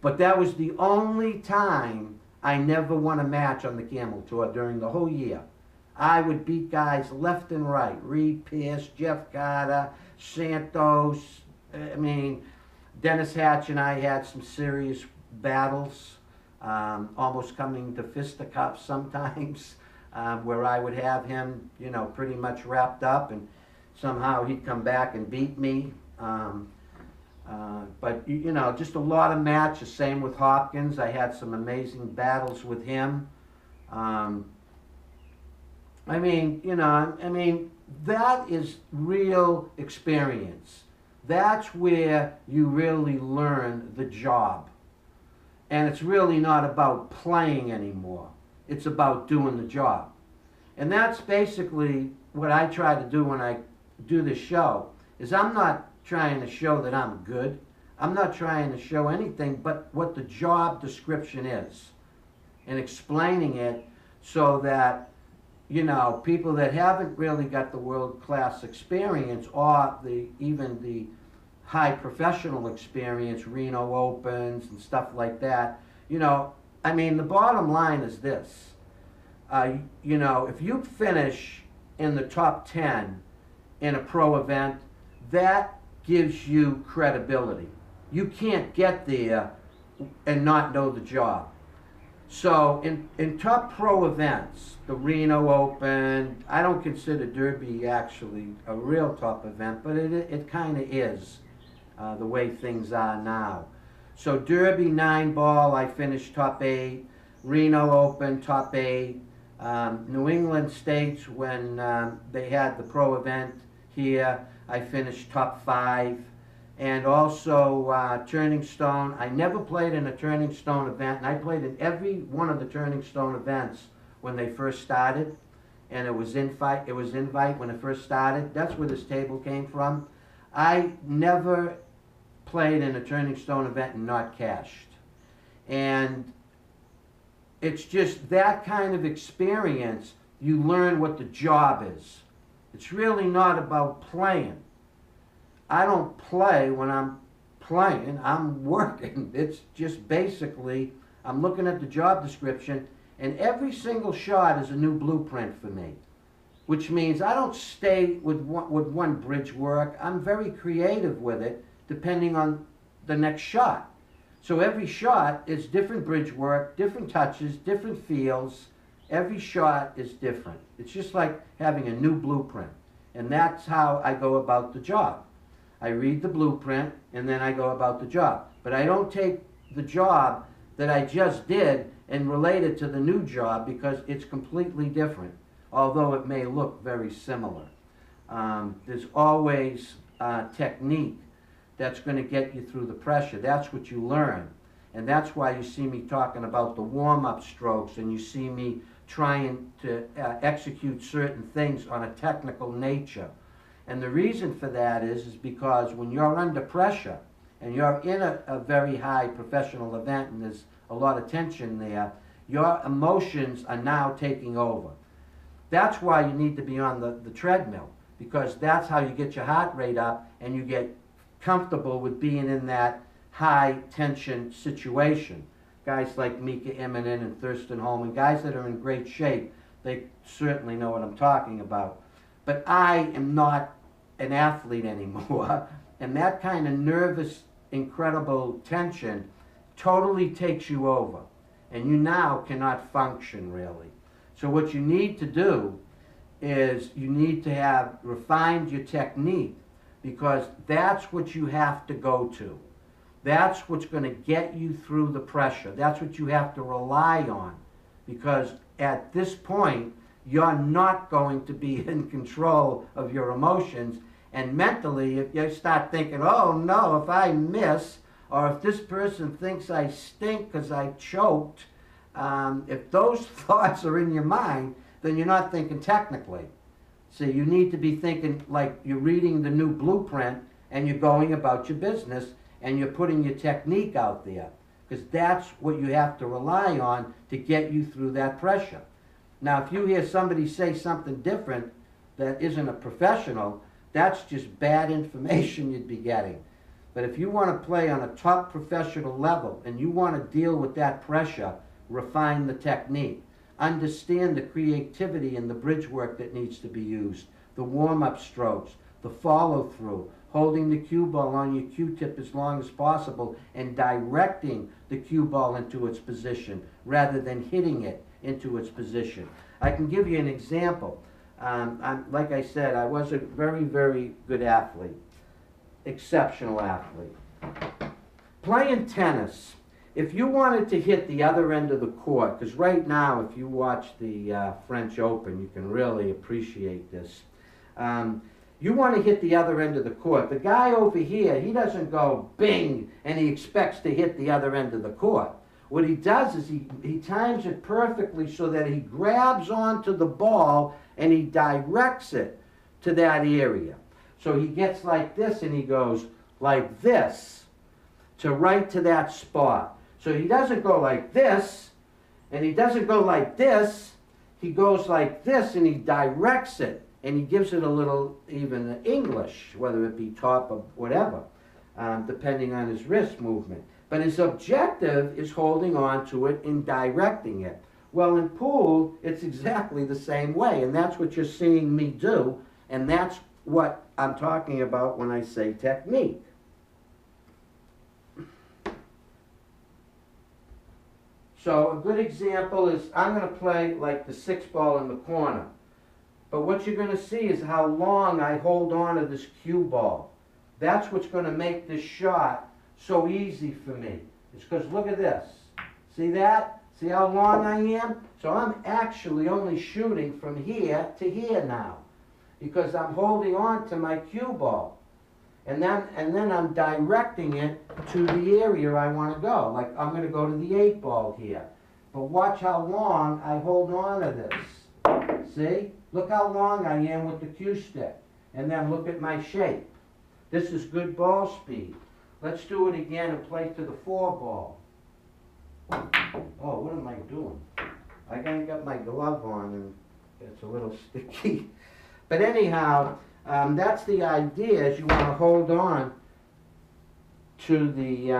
But that was the only time I never won a match on the Camel Tour during the whole year. I would beat guys left and right. Reed Pierce, Jeff Carter, Santos. I mean, Dennis Hatch and I had some serious battles, almost coming to fisticuffs sometimes, where I would have him, pretty much wrapped up, and somehow he'd come back and beat me. But just a lot of matches. Same with Hopkins. I had some amazing battles with him. That is real experience. That's where you really learn the job. And it's really not about playing anymore. It's about doing the job. And that's basically what I try to do when I do this show, is I'm not trying to show that I'm good. I'm not trying to show anything but what the job description is, and explaining it so that, you know, people that haven't really got the world-class experience, or even the high professional experience, Reno Opens and stuff like that, you know, I mean, the bottom line is this. You know, if you finish in the top 10 in a pro event, that gives you credibility. You can't get there and not know the job. So in top pro events, the Reno Open, I don't consider Derby actually a real top event, but it kind of is, the way things are now. So Derby 9-ball, I finished top 8. Reno Open, top 8. New England States, when they had the pro event here, I finished top 5. And also Turning Stone. I never played in a Turning Stone event, and I played in every one of the Turning Stone events when they first started. And it was invite when it first started. That's where this table came from. I never played in a Turning Stone event and not cashed. And it's just that kind of experience, you learn what the job is. It's really not about playing. I don't play when I'm playing, I'm working. It's just basically, I'm looking at the job description, and every single shot is a new blueprint for me. Which means I don't stay with one bridge work. I'm very creative with it, depending on the next shot. So every shot is different bridge work, different touches, different feels. Every shot is different. It's just like having a new blueprint. And that's how I go about the job. I read the blueprint, and then I go about the job. But I don't take the job that I just did and relate it to the new job, because it's completely different, although it may look very similar. There's always technique that's going to get you through the pressure. That's what you learn. And that's why you see me talking about the warm-up strokes, and you see me trying to execute certain things on a technical nature. And the reason for that is because when you're under pressure and you're in a very high professional event and there's a lot of tension there, your emotions are now taking over. That's why you need to be on the treadmill, because that's how you get your heart rate up and you get comfortable with being in that high tension situation. Guys like Mika Immonen and Thurston Holman, guys that are in great shape, they certainly know what I'm talking about. But I am not an athlete anymore, and that kind of nervous, incredible tension totally takes you over, and you now cannot function really. So what you need to do is you need to have refined your technique, because that's what you have to go to. That's what's going to get you through the pressure. That's what you have to rely on, because at this point you're not going to be in control of your emotions. And mentally, if you start thinking, oh no, if I miss, or if this person thinks I stink because I choked, if those thoughts are in your mind, then you're not thinking technically. So you need to be thinking like you're reading the new blueprint and you're going about your business and you're putting your technique out there, because that's what you have to rely on to get you through that pressure. Now, if you hear somebody say something different that isn't a professional, that's just bad information you'd be getting. But if you want to play on a top professional level and you want to deal with that pressure, refine the technique. Understand the creativity and the bridge work that needs to be used, the warm-up strokes, the follow-through, holding the cue ball on your Q-tip as long as possible and directing the cue ball into its position rather than hitting it into its position. I can give you an example. Like I said, I was a very, very good athlete, exceptional athlete. Playing tennis, if you wanted to hit the other end of the court, because right now if you watch the French Open, you can really appreciate this. You want to hit the other end of the court. The guy over here, he doesn't go bing and he expects to hit the other end of the court. What he does is he times it perfectly so that he grabs onto the ball and he directs it to that area. So he gets like this and he goes like this to right to that spot. So he doesn't go like this, and he doesn't go like this. He goes like this and he directs it, and he gives it a little even English, whether it be top or whatever, depending on his wrist movement. But his objective is holding on to it and directing it. Well, in pool, it's exactly the same way, and that's what you're seeing me do, and that's what I'm talking about when I say technique. So a good example is I'm going to play like the 6-ball in the corner. But what you're going to see is how long I hold on to this cue ball. That's what's going to make this shot so easy for me. It's because look at this. See that? See how long I am? So I'm actually only shooting from here to here now, because I'm holding on to my cue ball. And then I'm directing it to the area I want to go. Like I'm going to go to the 8-ball here. But watch how long I hold on to this. See? Look how long I am with the cue stick. And then look at my shape. This is good ball speed. Let's do it again and play to the 4-ball. Oh, what am I doing? I ain't got my glove on and it's a little sticky. But anyhow, that's the idea, is you want to hold on to the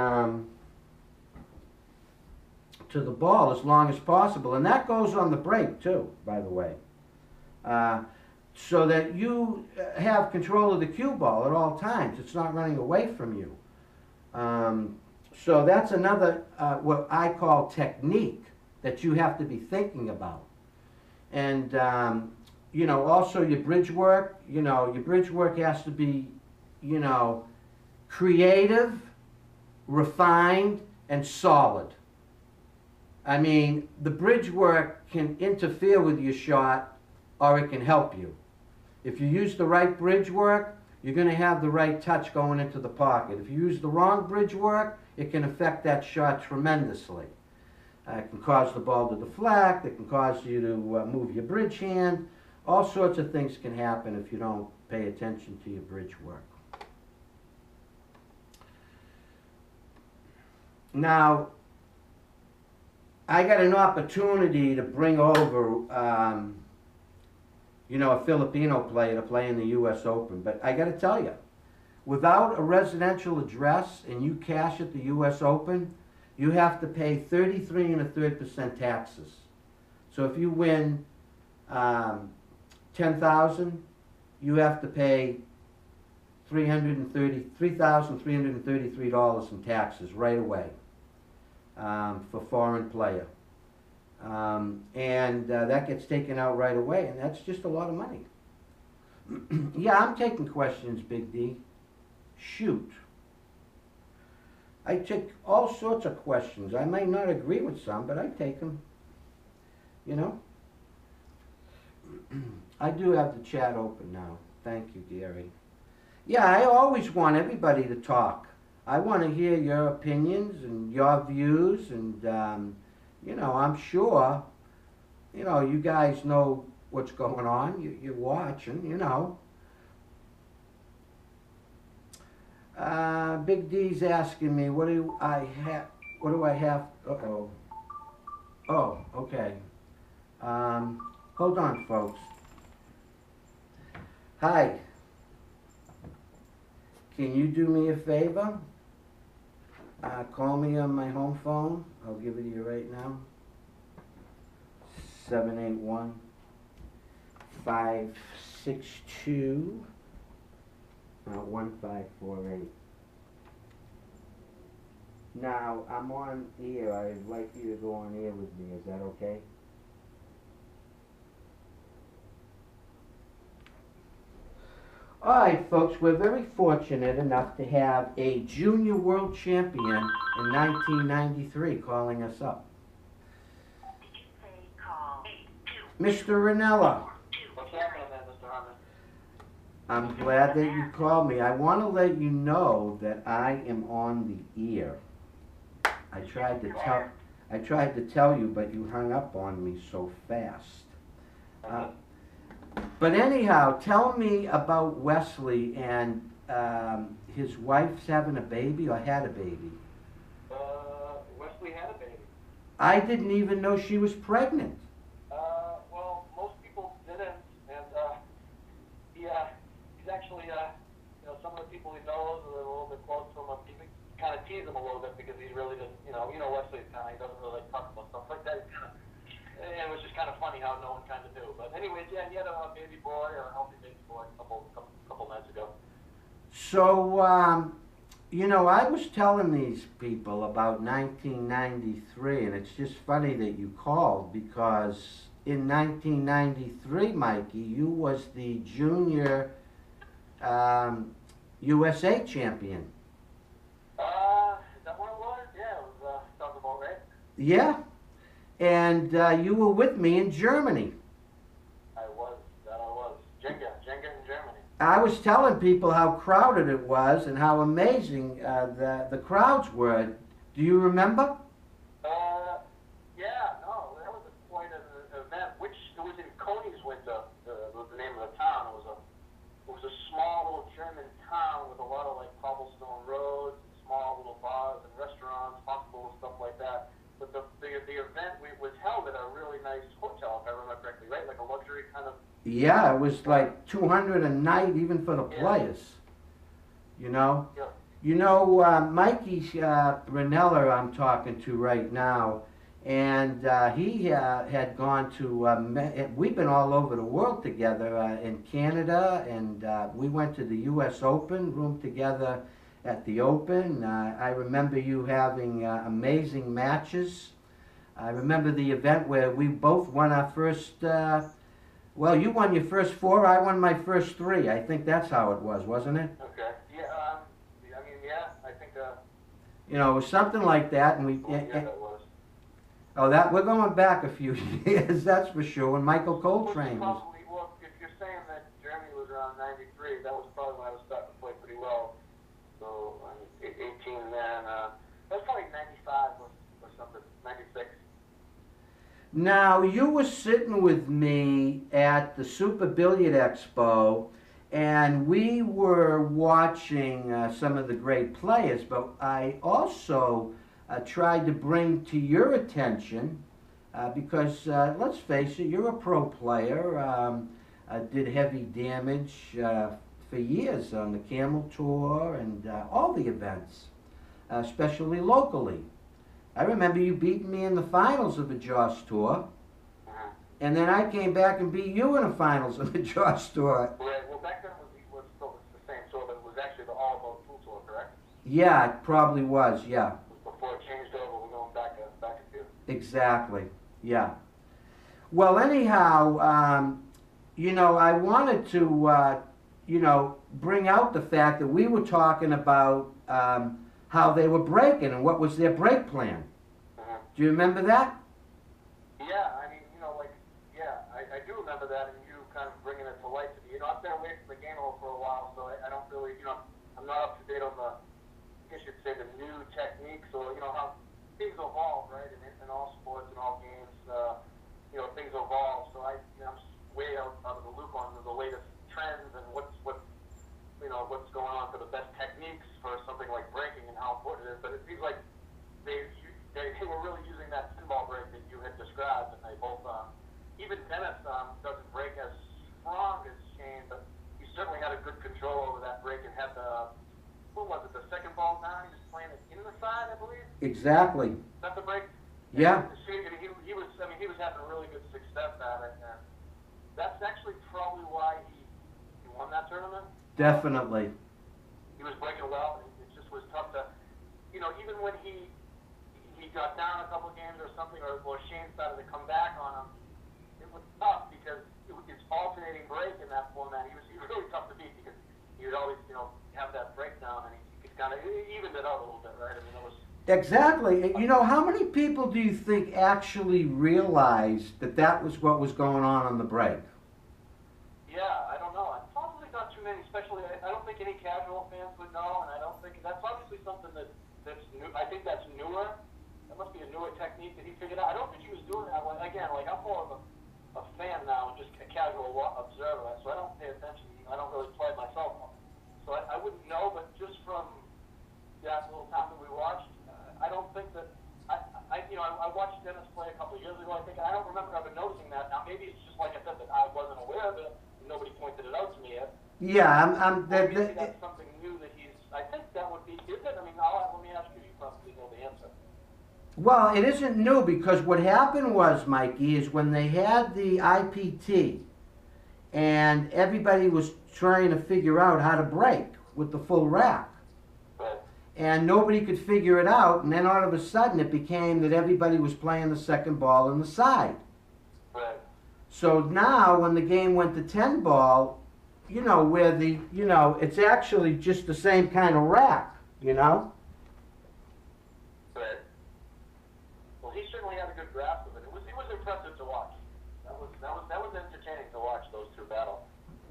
ball as long as possible. And that goes on the break too, by the way. So that you have control of the cue ball at all times. It's not running away from you. So that's another, what I call technique that you have to be thinking about. And, you know, also your bridge work, you know, your bridge work has to be, you know, creative, refined, and solid. I mean, the bridge work can interfere with your shot or it can help you. If you use the right bridge work, you're going to have the right touch going into the pocket. If you use the wrong bridge work, it can affect that shot tremendously. It can cause the ball to deflect, it can cause you to move your bridge hand. All sorts of things can happen if you don't pay attention to your bridge work. Now, I got an opportunity to bring over, you know, a Filipino player to play in the U.S. Open. But I got to tell you, without a residential address and you cash at the U.S. Open, you have to pay 33 1/3% taxes. So if you win $10,000, you have to pay $3,333 in taxes right away for foreign player. That gets taken out right away, and that's just a lot of money. Yeah, I'm taking questions, Big D. Shoot. I take all sorts of questions. I may not agree with some, but I take them. You know? I do have the chat open now. Thank you, Gary. Yeah, I always want everybody to talk. I want to hear your opinions and your views, and you know, I'm sure, you know, you guys know what's going on. You're watching, you know. Big D's asking me, what do I have? Uh-oh. Oh, okay. Hold on, folks. Hi. Can you do me a favor? Call me on my home phone. I'll give it to you right now. 781-562 1548. Now, I'm on air. I'd like you to go on air with me. Is that okay? Alright, folks, we're very fortunate enough to have a junior world champion in 1993 calling us up. Mr. Ranella. What's happening there, Mr. Herman? I'm glad that you called me. I want to let you know that I am on the air. I tried to tell you, but you hung up on me so fast. But anyhow, tell me about Wesley and his wife's having a baby or had a baby. Wesley had a baby. I didn't even know she was pregnant. Well, most people didn't, and he's actually, some of the people he knows are a little bit close to him. He kind of tease him a little bit because he really doesn't, Wesley kind of, he doesn't really like talk about stuff like that. And it was just kind of funny how no one kind of knew. But anyways, yeah, he had a baby boy, or a healthy baby boy, a couple nights ago. So, I was telling these people about 1993, and it's just funny that you called because in 1993, Mikey, you was the junior USA champion. Is that what it was? Yeah, it was, sounds about right. Yeah, and you were with me in Germany. I was. Jenga in Germany. I was telling people how crowded it was and how amazing the crowds were. Do you remember? Yeah, no, that was quite an event. Which it was in Königswinter, was the name of the town. It was a small little German town with a lot of like cobblestone roads, and small little bars and restaurants, hospitals, stuff like that. But the event was held at a really nice hotel, if I remember correctly, right? Like a luxury kind of. Yeah, it was like 200 a night even for the players. Yeah. Mikey Ranella I'm talking to right now, and he had gone to, we've been all over the world together in Canada, and we went to the US Open, roomed together at the Open. I remember you having amazing matches. I remember the event where we both won our first, you won your first 4, I won my first 3. I think that's how it was, wasn't it? Okay. Yeah, I think. It was something like that, and we. That was. Oh, we're going back a few years, that's for sure. When Michael Coltrane was. Probably, well, if you're saying that Germany was around '93, that was probably when I was starting to play pretty well. So, 18 then. That was probably '95 or something, '96. Now, you were sitting with me at the Super Billiard Expo, and we were watching some of the great players, but I also tried to bring to your attention, because let's face it, you're a pro player, did heavy damage for years on the Camel Tour and all the events, especially locally. I remember you beating me in the finals of the Joss Tour, and then I came back and beat you in the finals of the Joss Tour. Right, well, back then it was still the same tour, but it was actually the All-About-Pool Tour, correct? Yeah, it probably was, yeah. Before it changed over, we're going back a few. Exactly, yeah. Well, anyhow, I wanted to, bring out the fact that we were talking about how they were breaking and what was their break plan. Do you remember that? Yeah, I do remember that, and you kind of bringing it to light to me. I've been away from the game for a while, so I don't really, I'm not up to date on I guess you'd say the new techniques or, how things evolve, right, in all sports and all games, things evolve. So I'm way out of the loop on the latest trends and what's going on for the best techniques for something like breaking and how important it is. But it seems like they were really using that pinball break that you had described, and they both, even Dennis doesn't break as strong as Shane, but he certainly had a good control over that break and had the second ball down, he was playing it in the side, I believe? Exactly. Is that the break? Yeah. He was having really good success at it, and that's actually probably why he won that tournament. Definitely. He was breaking well, and it just was tough to, even when he got down a couple games or something, or Shane started to come back on him, it was tough because it's alternating break in that format. He was really tough to beat because he would always, have that breakdown, and he could kind of even it out a little bit, right? I mean, it was. Exactly. How many people do you think actually realized that was what was going on the break? Yeah, I don't know. Probably not too many, especially, I don't think any casual fans would know, and I don't think, that's obviously something that's new. I think that's newer. That must be a newer technique that he figured out. I don't think he was doing that. Again, I'm more of a a fan now and just a casual observer, so I don't pay attention. I don't really play myself. So I wouldn't know, but just from that little time that we watched, I don't think that I watched Dennis play a couple of years ago. I think I don't remember ever noticing that. Now maybe it's just like I said that I wasn't aware of it. And nobody pointed it out to me yet. Yeah, Maybe that's something new that he's. I think that would be. Is it? I mean, let me ask you. You probably know the answer. well, it isn't new because what happened was, Mikey, is when they had the IPT and everybody was trying to figure out how to break with the full rack. Right. And nobody could figure it out, and then all of a sudden it became that everybody was playing the second ball on the side. Right. So now when the game went to 10 ball, you know, where the, you know, it's actually just the same kind of rack, you know? Right. Well, he certainly had a good grasp of it. It was impressive to watch. That was entertaining to watch those two battle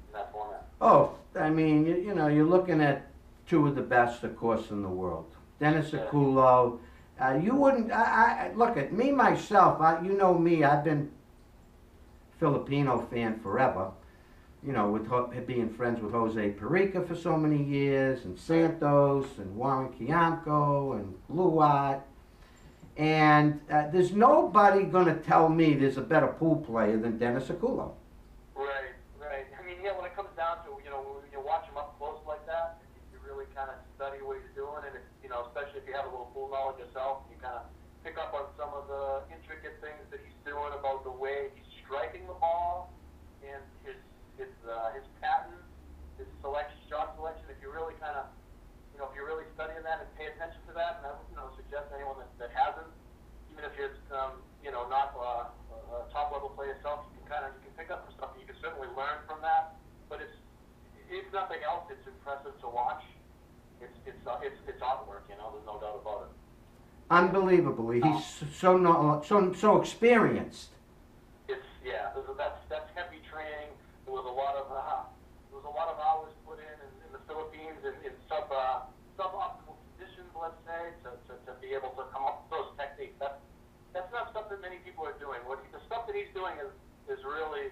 in that format. Oh, I mean, you know, you're looking at two of the best, of course, in the world. Edu.Pool. You wouldn't, look at me, myself, you know me, I've been Filipino fan forever. You know, with being friends with Jose Perica for so many years, and Santos, and Warren Kianco, and Luat. And there's nobody going to tell me there's a better pool player than Edu.Pool. Right, right. I mean, yeah, when it comes down to, you know, when you watch him up close like that, you really kind of study what he's doing, and, you know, especially if you have a little pool knowledge yourself, you kind of pick up on some of the intricate things that he's doing about the way he's striking the ball, and his pattern, his shot selection. If you really kind of, you know, if you're really studying that and pay attention to that, and I would, you know, suggest anyone that hasn't, even if you're, you know, not a top level player yourself, you can pick up some stuff. You can certainly learn from that. But if nothing else, it's impressive to watch. It's artwork, you know. There's no doubt about it. Unbelievable. He's so experienced. That's heavy training. There was a lot of hours put in the Philippines in suboptimal conditions, let's say, to be able to come up with those techniques. That's not stuff that many people are doing. The stuff that he's doing is really,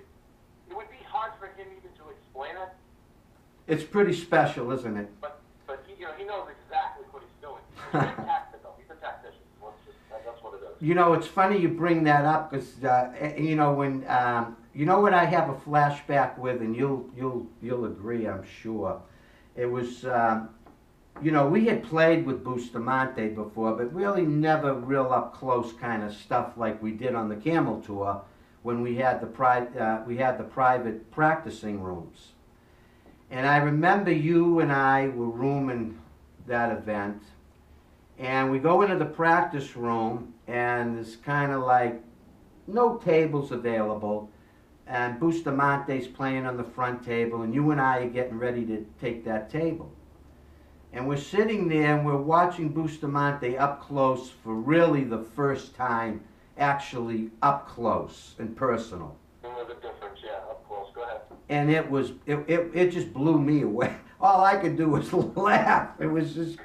it would be hard for him even to explain it. It's pretty special, isn't it? But he, you know, he knows exactly what he's doing. He's very tactical. He's a tactician. That's what it is. You know, it's funny you bring that up because you know when you know what I have a flashback with, and you'll agree, I'm sure. It was you know, we had played with Bustamante before, but really never real up close kind of stuff like we did on the Camel Tour when we had the private practicing rooms. And I remember you and I were rooming that event. And we go into the practice room, and there's kind of like no tables available. And Bustamante's playing on the front table, and you and I are getting ready to take that table. And we're sitting there, and we're watching Bustamante up close for really the first time, actually up close and personal. The difference, yeah, up close. Go ahead. And it just blew me away. All I could do was laugh. It was just...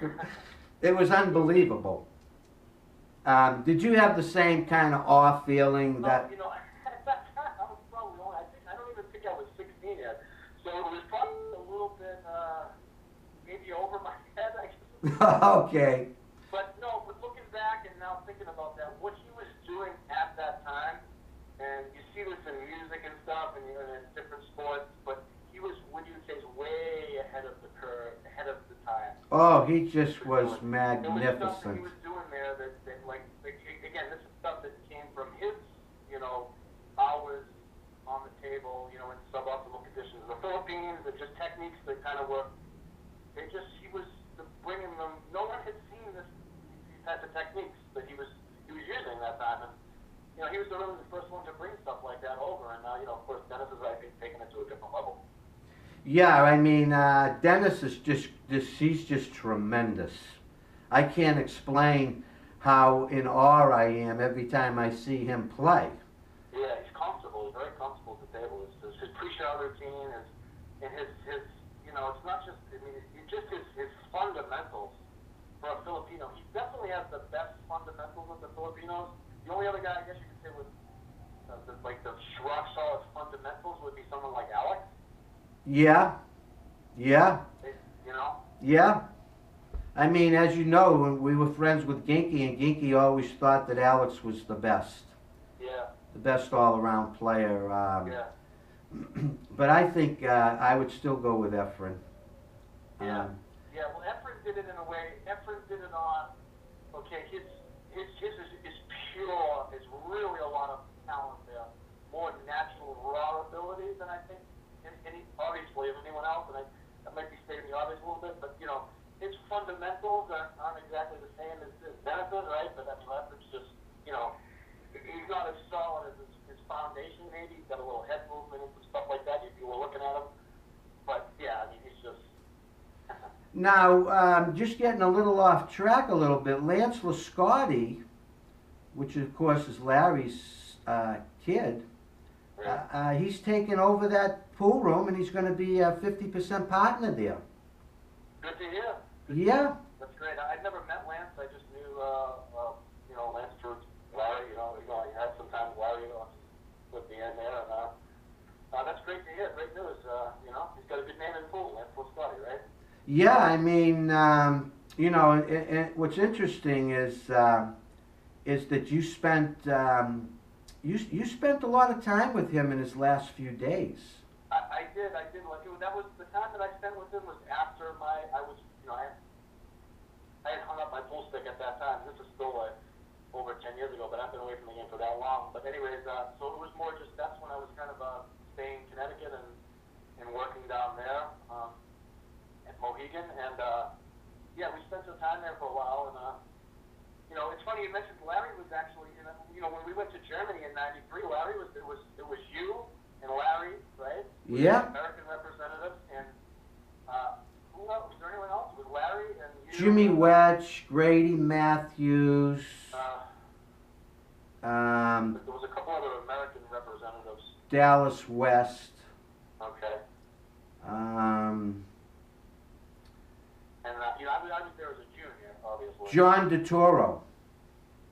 It was unbelievable. Did you have the same kind of awe feeling that? You know, at that time, I was probably only, I don't even think I was 16 yet. So it was probably a little bit, maybe over my head, I guess. Okay. But no, but looking back and now thinking about that, what he was doing at that time, and you see this in music and stuff, and, you know, in different sports, but he was, what you would say, is way ahead of the curve, ahead of the time. Oh, he just was magnificent. There was stuff that he was doing there that like, again, this is stuff that came from his, you know, hours on the table, you know, in suboptimal conditions. The Philippines, and just techniques that kind of were, he was bringing them, no one had seen these types of techniques that he was using that time. And, you know, he was really the first one to bring stuff like that over. And now, you know, of course, Dennis is, I think, taking it to a different level. Yeah, I mean, Dennis is he's just tremendous. I can't explain how in awe I am every time I see him play. Yeah, he's comfortable. He's very comfortable at the table. His pre-shot routine, his, you know, it's not just, I mean, it's just his fundamentals for a Filipino. He definitely has the best fundamentals of the Filipinos. The only other guy, I guess you could say, with like the rock solid fundamentals would be someone like Alex. Yeah, yeah, You know? yeah. I mean, as you know, when we were friends with Ginky, and Ginky always thought that Alex was the best all-around player. But I think I would still go with Efren. Yeah. Well, Efren did it in a way. Efren did it on. Okay, his is pure. Is really a lot of talent there. More natural, raw ability than I think obviously of anyone else. And that might be stating the obvious a little bit, but his fundamentals aren't exactly the same as Benefit, right? But I mean, Efren's just he's not as solid as his foundation. Maybe he's got a little head movement and some stuff like that. If you were looking at him, but yeah, I mean, he's just. Now, just getting a little off track a little bit, Lance Lascotti, which of course is Larry's kid, he's taken over that pool room and he's going to be a 50% partner there. Good to hear. Yeah. That's great. I'd never met Lance. I just knew, Lance through Larry. I had some time with Larry with the end there, and that's great to hear. Great news. He's got a good name in pool, Lance Lascotti, right? Yeah, I mean, and what's interesting is that you spent you spent a lot of time with him in his last few days. I did. Like, that was the time that I spent with him was after I had hung up my pool stick at that time. This is still over 10 years ago, but I've been away from the game for that long. But anyways, so it was more just that's when I was kind of staying in Connecticut and working down there at Mohegan, and we spent some time there for a while. And it's funny you mentioned Larry was actually when we went to Germany in '93, Larry was it was you and Larry, right? Yeah. American representatives, and who else? Was there anyone else? Was Larry and you? Jimmy Welch, Grady Matthews. There was a couple other American representatives. Dallas West. Okay. And I was there as a junior, obviously. John DeToro.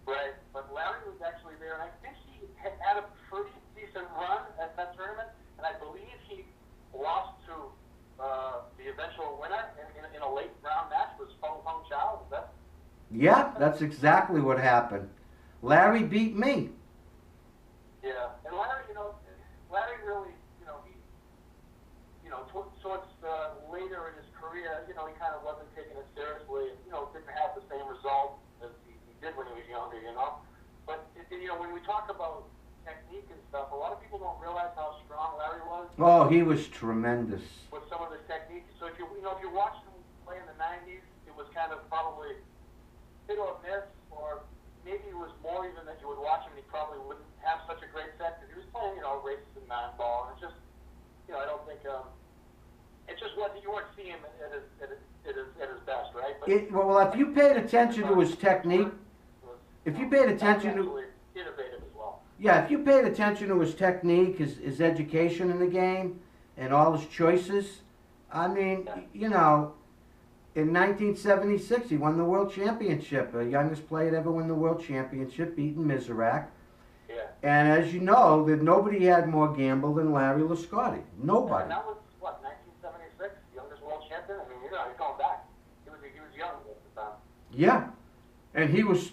Right, but Larry was actually there, and I think he had a pretty decent run at that tournament, and I believe he lost to the eventual winner in a late round match was Feng Feng Chao. Is that? Yeah, that's exactly what happened. Larry beat me. Yeah, and Larry, Larry really, towards later in his career, he kind of wasn't taking it seriously, and didn't have the same result as he did when he was younger, But when we talk about technique and stuff, a lot of people don't realize how strong Larry was. Oh, he was tremendous. With some of his techniques. So if you watched him play in the '90s, it was kind of probably hit or miss, or maybe it was more even that you would watch him and he probably wouldn't have such a great set because he was playing, races and nine-ball, and it's just, I don't think it's just what you weren't seeing him at his best, right? But well, if you paid attention to his technique, if you paid attention to innovative as well. Yeah, if you paid attention to his technique, his education in the game, and all his choices, I mean, in 1976 he won the World Championship, the youngest player to ever win the World Championship, beating Mizrak. Yeah. And as you know, that nobody had more gamble than Larry Lascotti. Nobody. And that was, 1976, youngest world champion? I mean, he's going back. He was young at the time. Yeah. And he was,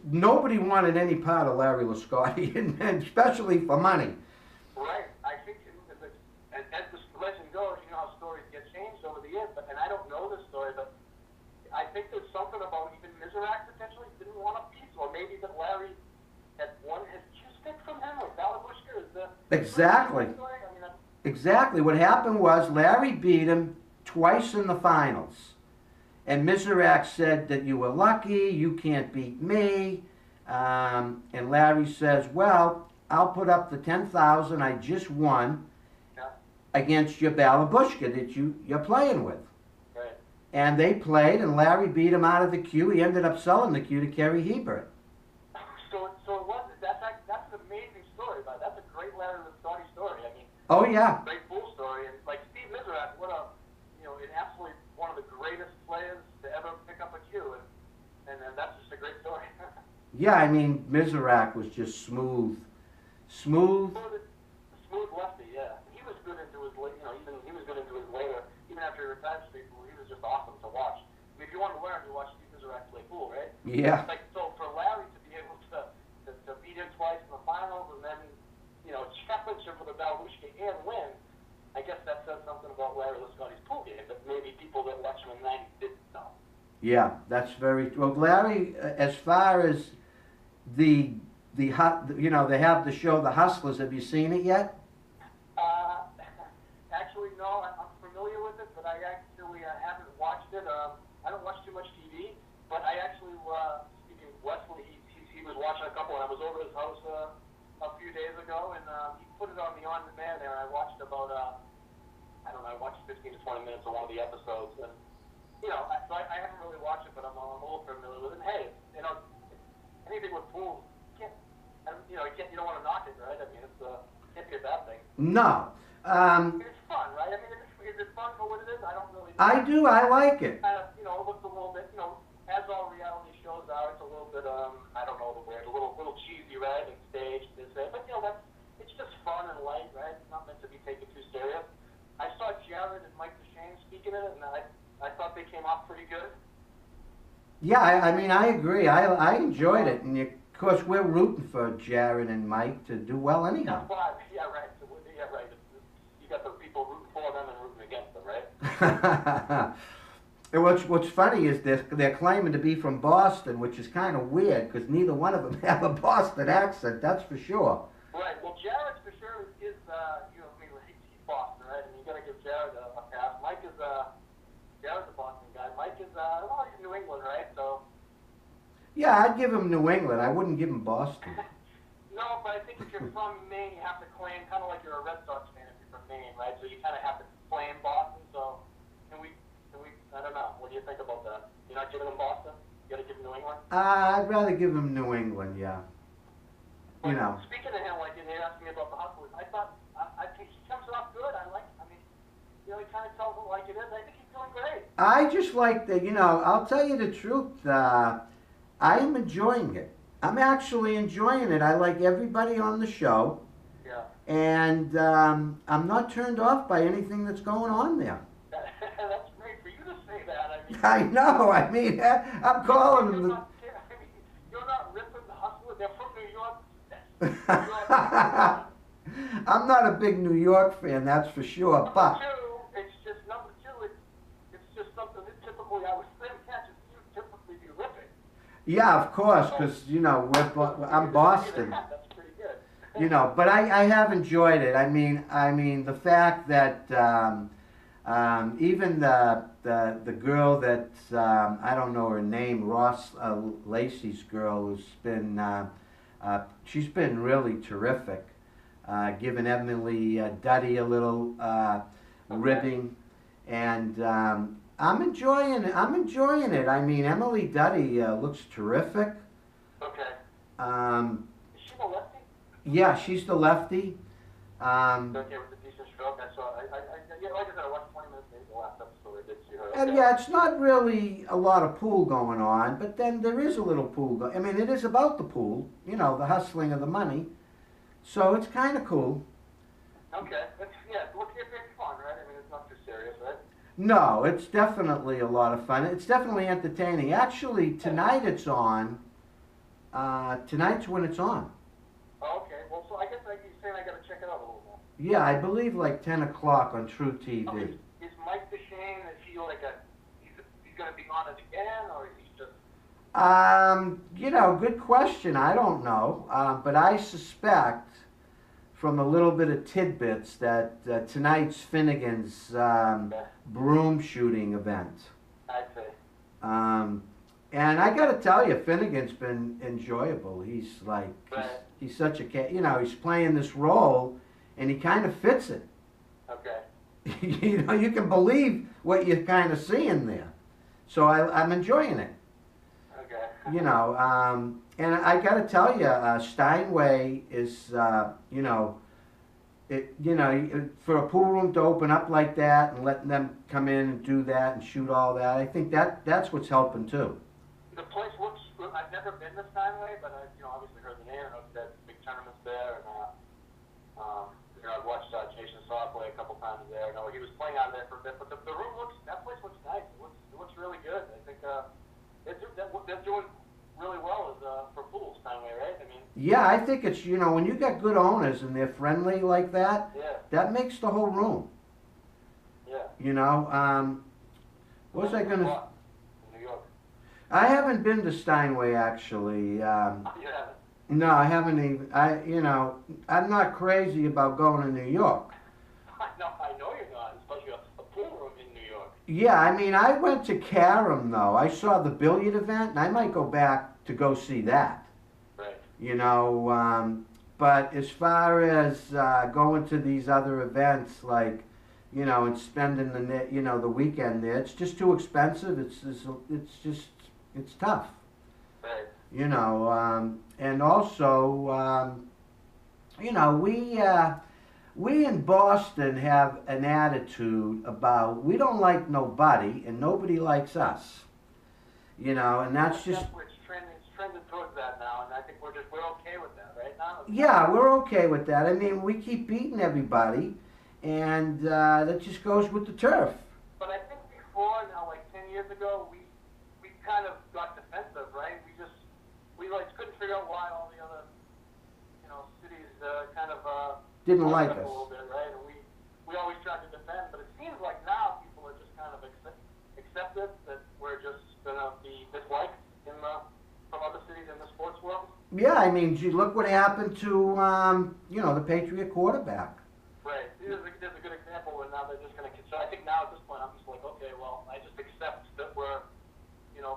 nobody wanted any part of Larry Lascotti, and especially for money. Right. I think, as the legend goes, how stories get changed over the years, and I don't know this story, but I think there's something about even Mizrak potentially didn't want a piece, or maybe that Larry had won his cue stick from him, like Balabushka. Is the Exactly. Exactly. What happened was Larry beat him twice in the finals. And Mizrak said that you were lucky, you can't beat me. And Larry says, well, I'll put up the 10,000 I just won against your Balabushka that you're playing with. Right. And they played, and Larry beat him out of the queue. He ended up selling the queue to Kerry Hebert. So it was, that's an amazing story, but that's a great Larry Lascotti story. I mean, Oh, yeah. great pool story, and like Steve Mizrak, what an absolutely one of the greatest players to ever pick up a cue, and that's just a great story. Yeah, I mean, Mizrak was just smooth. Smooth. after he retired, he was just awesome to watch. I mean, if you want to learn, you watch Steve Mizrak play pool, right? Yeah. Like, so for Larry to be able to beat him twice in the finals and then, you know, challenge him for the Balushka and win, I guess that says something about Larry Lascotti's pool game that maybe people that watch him in the 90s didn't know. Yeah, that's very well. Larry, as far as they have the show The Hustlers. Have you seen it yet? Actually, no. I'm familiar with it, but I actually haven't watched it. I don't watch too much TV, but I actually, speaking of Wesley, he was watching a couple, and I was over his house a few days ago, and he put it on the on-demand there, and I watched about, I don't know, I watched 15 to 20 minutes of one of the episodes, and, you know, so I haven't really watched it, but I'm a little familiar with it. And hey, you know, anything with pools, you don't want to knock it, right? I mean, it can't be a bad thing. No. It's fun, right? I mean, is it fun for what it is? I don't really know. I do. I like it. You know, it looks a little bit, you know, as all reality shows are, it's a little bit, I don't know the word, a little cheesy, right? And staged, but, you know, it's just fun and light, right? It's not meant to be taken too serious. I saw Jared and Mike DeShane speaking in it, and I thought they came off pretty good. Yeah, I mean, I agree. I enjoyed it, and of course, we're rooting for Jared and Mike to do well anyhow. Yeah, right. Yeah, right. You got the people rooting for them and rooting against them, right? And what's funny is they're claiming to be from Boston, which is kind of weird because neither one of them have a Boston accent. That's for sure. Right. Well, Jared for sure is he's Boston, right? And you got to give Jared a pass. Mike is Jared's a Boston guy. Mike is he's New England, right? So. Yeah, I'd give him New England. I wouldn't give him Boston. No, but I think if you're from Maine, you have to claim, kind of like you're a Red Sox fan if you're from Maine, right? So you kind of have to claim Boston. So can we? I don't know. What do you think about that? You're not giving him Boston? You got to give him New England? I'd rather give him New England. Yeah. But speaking of him, like, and they asked me about the Hustlers, I thought I think he comes off good. I mean, you know, he kind of tells it like it is. I think he's doing great. I just like the, I'll tell you the truth. I'm enjoying it. I'm actually enjoying it. I like everybody on the show. Yeah. And I'm not turned off by anything that's going on there. That's great for you to say that. I know. I mean, I'm calling them. You're not ripping the Hustlers. They're from New York. I'm not a big New York fan, that's for sure. But number two. It's just something that typically I would think catches you typically be ripping. Yeah, of course, because I'm Boston. That's pretty good. But I have enjoyed it. I mean the fact that even the girl that I don't know her name, Ross Lacey's girl, who's been she's been really terrific, giving Emily Duddy a little ribbing, and I'm enjoying it. I mean, Emily Duddy looks terrific. Okay. Is she the lefty? Yeah, she's the lefty. Okay, with a decent stroke. I saw. Like I said, I watched 20 minutes of the last episode. I did see her. And yeah, it's not really a lot of pool going on, but then there is a little pool. I mean, it is about the pool, the hustling of the money. So it's kind of cool. Okay. Look, it's fun, right? I mean, it's not too serious, right? No, it's definitely a lot of fun. It's definitely entertaining. Actually, tonight it's on. Tonight's when it's on. Oh, okay. Well, so I guess you're saying I got to check it out a little more. Yeah, I believe like 10 o'clock on True TV. Okay. Is Mike DeShane, is he like he's going to be on it again, or is he just... Good question. I don't know. But I suspect from a little bit of tidbits that tonight's Finnegan's broom shooting event. I see. And I got to tell you, Finnegan's been enjoyable. He's he's such a cat. He's playing this role, and he kind of fits it. Okay. You can believe what you're kind of seeing there. So I'm enjoying it. Okay. And I got to tell you, Steinway is, for a pool room to open up like that and letting them come in and do that and shoot all that, I think that's what's helping too. The place looks. I've never been to Steinway, but I've obviously heard the name. I know that big tournaments there, and I've watched Jason Saw play a couple times there. No, he was playing out of there for a bit, but the room Yeah, I think it's, when you got good owners and they're friendly like that, Yeah, that makes the whole room. yeah. What was I gonna? In New York. I haven't been to Steinway actually. You haven't? No, I haven't even. I'm not crazy about going to New York. I know you're not, especially a pool room in New York. Yeah, I mean, I went to Carom though. I saw the billiard event, and I might go back to go see that. Right. But as far as going to these other events, like, and spending the weekend there, it's just too expensive. It's tough. Right. And also, we in Boston have an attitude about we don't like nobody and nobody likes us. And that's just. It's trending towards that now, and I think we're okay with that right now. Yeah, we're okay with that. I mean, we keep beating everybody, and that just goes with the turf. But I think before now, like 10 years ago, we kind of got defensive, right? We couldn't figure out why all the other cities kind of Didn't like us a us. little bit, right? And we always tried to defend, but it seems like now people are just kind of accepted that we're just gonna be disliked from other cities in the sports world. Yeah, I mean, gee, look what happened to the Patriot quarterback. Right. There's a good example where now they're just going to. So I think now at this point I'm just like, okay, well, I just accept that we're,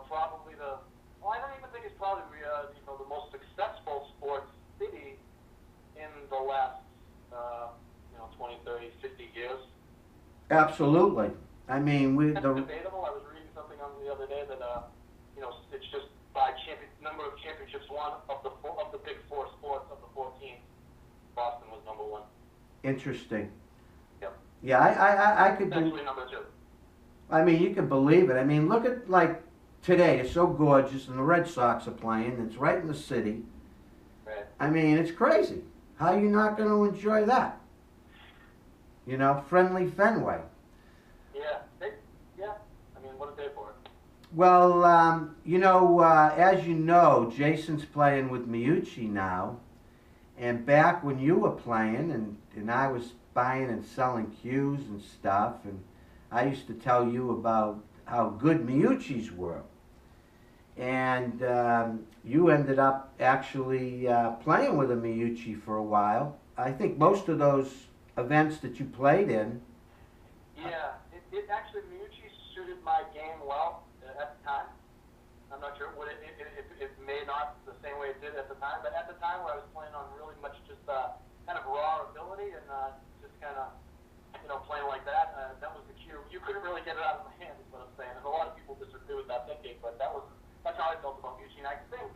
probably the. Well, I don't even think it's probably the most successful sports city in the last 20, 30, 50 years. Absolutely. I mean, That's debatable. I was reading something on the other day that it's just by number of championships won of the big four sports of the 14. Boston was number one. Interesting. Yep. Yeah, I could. Actually, number two. I mean, you can believe it. I mean, look at like today. It's so gorgeous, and the Red Sox are playing. It's right in the city. Right. I mean, it's crazy. How are you not going to enjoy that? Friendly Fenway. Yeah. I mean, what a day for it. Well, as you know, Jason's playing with Miyuchi now. And back when you were playing, and I was buying and selling cues and stuff, and I used to tell you about how good Miyuchi's were. And you ended up actually playing with a Miyuchi for a while. I think most of those events that you played in. Yeah, it actually, Miyuchi suited my game well at the time. I'm not sure what it may not the same way it did at the time, but at the time where I was playing on really much just kind of raw ability and just kind of playing like that, that was the cue. You couldn't really get it out of my hand, is what I'm saying. And a lot of people disagree with that thinking, but that's how I felt about Miyuchi. And I think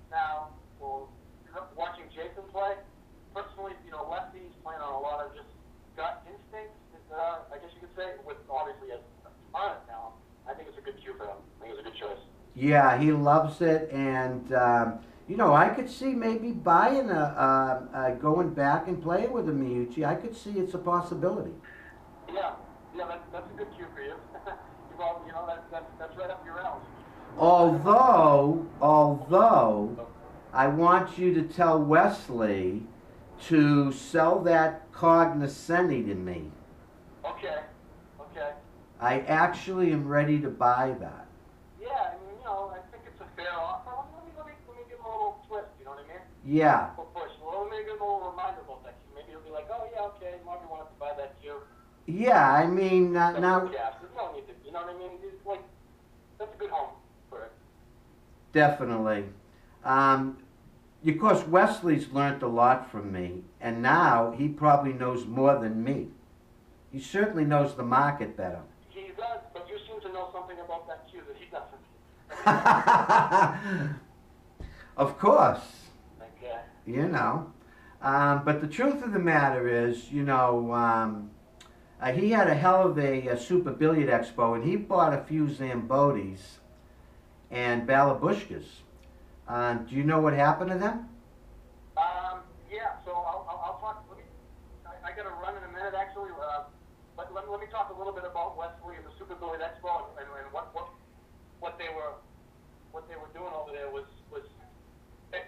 now, watching Jason play, personally, lefties playing on a lot of just gut instincts. I guess you could say, with obviously a ton of talent. I think it's a good cue for him. I think it's a good choice. Yeah, he loves it, and I could see maybe buying going back and playing with a Miyuchi. I could see it's a possibility. Yeah, that's a good cue for you. That's right up your alley. Although, I want you to tell Wesley to sell that Cognoscenti to me. Okay. I actually am ready to buy that. Yeah, I mean, I think it's a fair offer. Let me give him a little twist, you know what I mean? Yeah. Or push. Well, let me give him a little reminder about that cue. Maybe he'll be like, oh, yeah, okay, Marty wanted to buy that cue. Yeah, I mean, now... There's no need to, you know what I mean? It's like, that's a good home for it. Definitely. Of course, Wesley's learned a lot from me, and now he probably knows more than me. He certainly knows the market better. He does, but you seem to know something about that cue that he doesn't. Of course. Okay. But the truth of the matter is, he had a hell of a Super Billiard Expo, and he bought a few Zambotis and Balabushkas. Do you know what happened to them? Yeah, so I'll talk. I got to run in a minute, actually. But let me talk a little bit about Wesley and the Super Billiard Expo and what they were doing over there was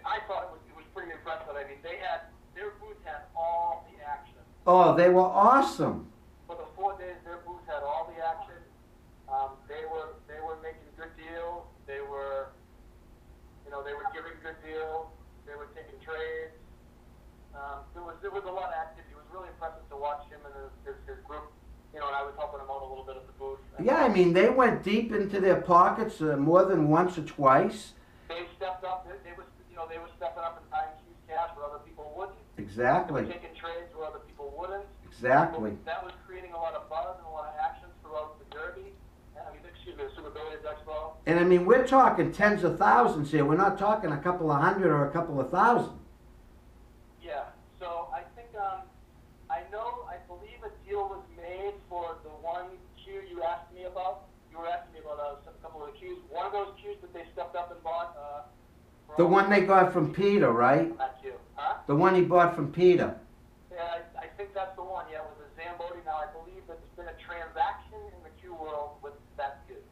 I thought it was pretty pretty impressed with it. I mean, their booth had all the action. Oh, they were awesome. For the 4 days, their booth had all the action. They were making good deals. They were giving good deals. They were taking trades. There was a lot of activity. It was really impressive to watch him and his group. And I was helping him out a little bit at the booth. Yeah, I mean, they went deep into their pockets more than once or twice. They stepped up. They were stepping up and buying huge cash where other people wouldn't. Exactly. They were taking trades where other people wouldn't. Exactly. That was creating a lot of buzz and a lot of action throughout the Derby. The Super Billiards Expo. And I mean, we're talking tens of thousands here. We're not talking a couple of hundred or a couple of thousand. Yeah. So I think I believe a deal was made for the one queue you asked me about. You were asking me about a couple of the queues. One of those queues that they stepped up and bought. The one they got from Peter, right? That queue, huh? The one he bought from Peter. Yeah, I think that's the one. Yeah, it was a Zamboni. Now I believe that there's been a transaction in the queue world with that queue.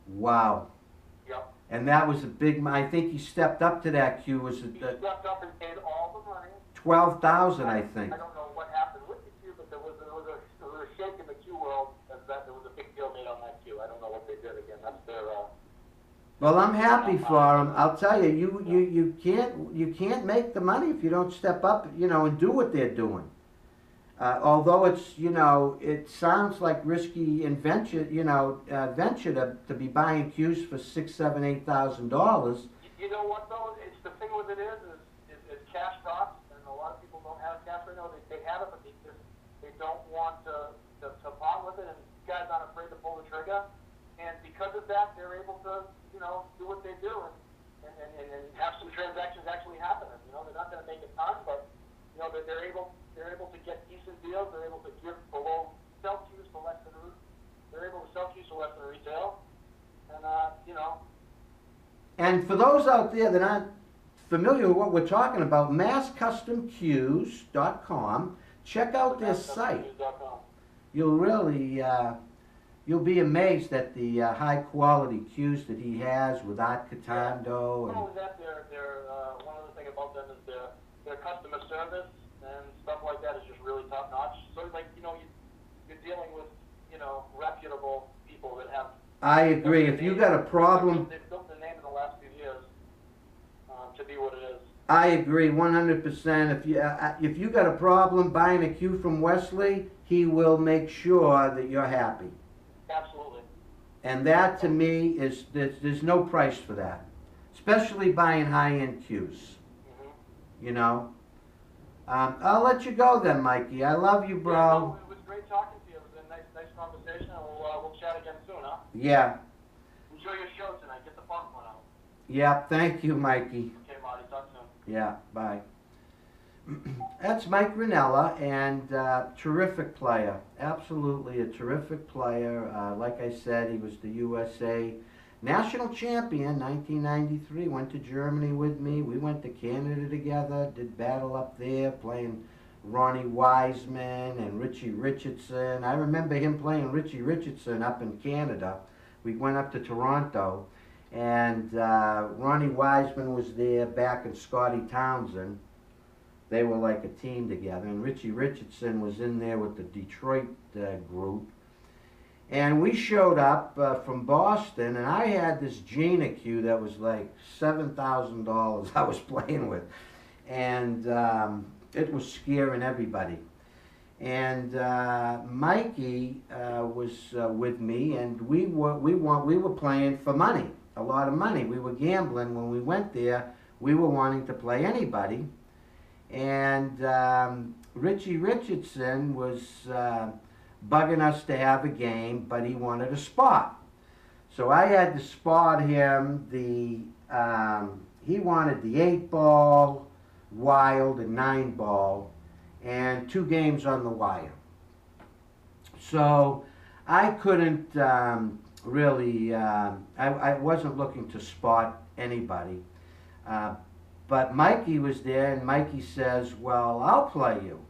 Wow. Yep. And that was a big. I think he stepped up to that queue. Was He stepped up and paid all the money. 12,000, I think. I don't know what happened with the queue, but there was a shake in the queue world as that there was a big deal made on that queue. I don't know what they did again. That's their. Well, I'm happy for him. I'll tell you, you can't make the money if you don't step up, and do what they're doing. Although it's, it sounds like risky venture to be buying cues for $6,000, $7,000, $8,000. You know what though? It's the thing with it is cash drops, and a lot of people don't have cash right now. They have it, but they don't want to part with it, and guys aren't afraid to pull the trigger. And because of that, they're able to, do what they do and have some transactions actually happen. They're not going to make a ton, but they're able to get decent deals. They're able to give sell cues for less than they're able to sell cues for less than retail, and And for those out there that aren't familiar with what we're talking about, masscustomcues.com. Check out their site. You'll really you'll be amazed at the high quality cues that he has with Art Catando. Not only that, one other thing about them is their customer service and stuff like that is just really top notch. So it's like you're dealing with reputable people that have. I agree. If you got a problem, they've built their name in the last few years to be what it is. I agree 100%. If you got a problem buying a cue from Wesley, he will make sure that you're happy. Absolutely. And that to me is there's no price for that, especially buying high-end cues. Mm-hmm. I'll let you go then, Mikey. I love you, bro. Yeah, no, it was great talking to you. It was a nice conversation, and we'll chat again soon, huh? Yeah. Enjoy your show tonight. Get the funk one out. Yeah. Thank you, Mikey. Okay, Marty. Talk soon. Yeah. Bye. That's Mike Ranella, and terrific player. Absolutely a terrific player. Like I said, he was the USA national champion, 1993. Went to Germany with me. We went to Canada together, did battle up there, playing Ronnie Wiseman and Richie Richardson. I remember him playing Richie Richardson up in Canada. We went up to Toronto, and Ronnie Wiseman was there, back in Scotty Townsend. They were like a team together, and Richie Richardson was in there with the Detroit group. And we showed up from Boston, and I had this Gina cue that was like $7,000 I was playing with. And it was scaring everybody. And Mikey was with me, and we were playing for money, a lot of money. We were gambling when we went there. We were wanting to play anybody. And Richie Richardson was bugging us to have a game, but he wanted a spot. So I had to spot him. He wanted the 8-ball, wild, and 9-ball, and 2 games on the wire. So I couldn't really, I wasn't looking to spot anybody. But Mikey was there, and Mikey says, well, I'll play you.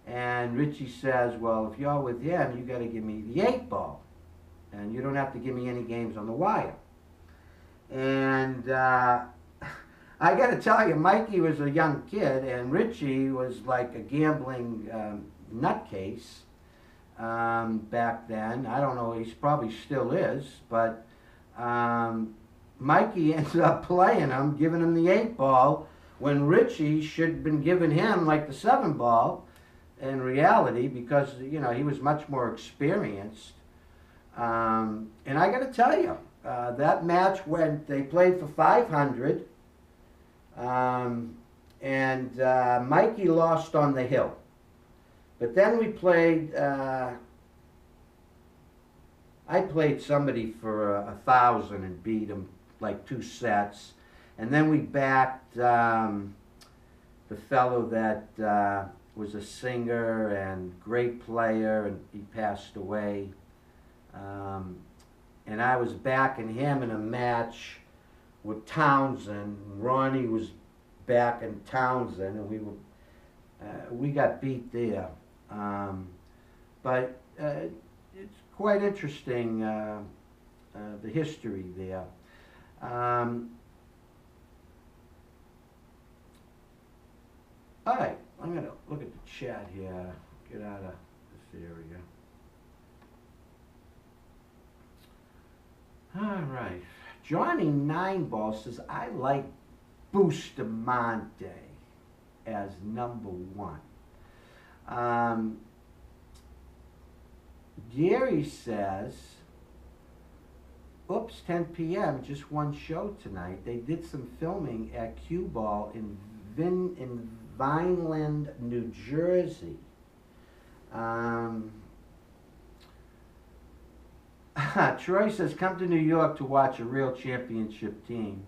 And Richie says, well, if you're with him, you got to give me the 8-ball. And you don't have to give me any games on the wire. And I got to tell you, Mikey was a young kid, and Richie was like a gambling nutcase back then. I don't know, he's probably still is, but Mikey ended up playing him, giving him the 8-ball, when Richie should have been giving him like the 7-ball in reality, because, you know, he was much more experienced. And I got to tell you, that match when they played for 500, and Mikey lost on the hill. But then we played, I played somebody for 1,000 and beat him like 2 sets. And then we backed the fellow that was a singer and great player, and he passed away. And I was backing him in a match with Townsend. Ronnie was backing Townsend, and we got beat there. But it's quite interesting, the history there. All right, I'm going to look at the chat here, get out of this area. All right, Johnny Nineball says, I like Bustamante as #1. Gary says, oops, 10 p.m., just one show tonight. They did some filming at Cue Ball in Vineland, New Jersey. Troy says, come to New York to watch a real championship team.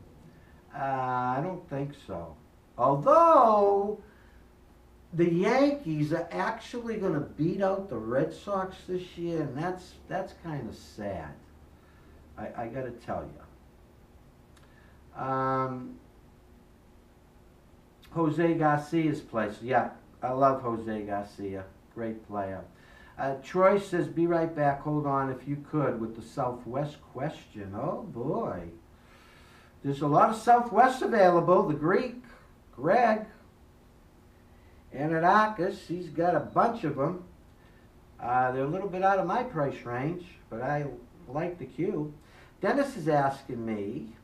I don't think so. Although, the Yankees are actually going to beat out the Red Sox this year, and that's kind of sad. I got to tell you. Jose Garcia's place. Yeah, I love Jose Garcia. Great player. Troy says, be right back. Hold on, if you could, with the Southwest question. Oh, boy. There's a lot of Southwest available. The Greek, Greg, Anadakis, he's got a bunch of them. They're a little bit out of my price range, but I like the cue. Dennis is asking me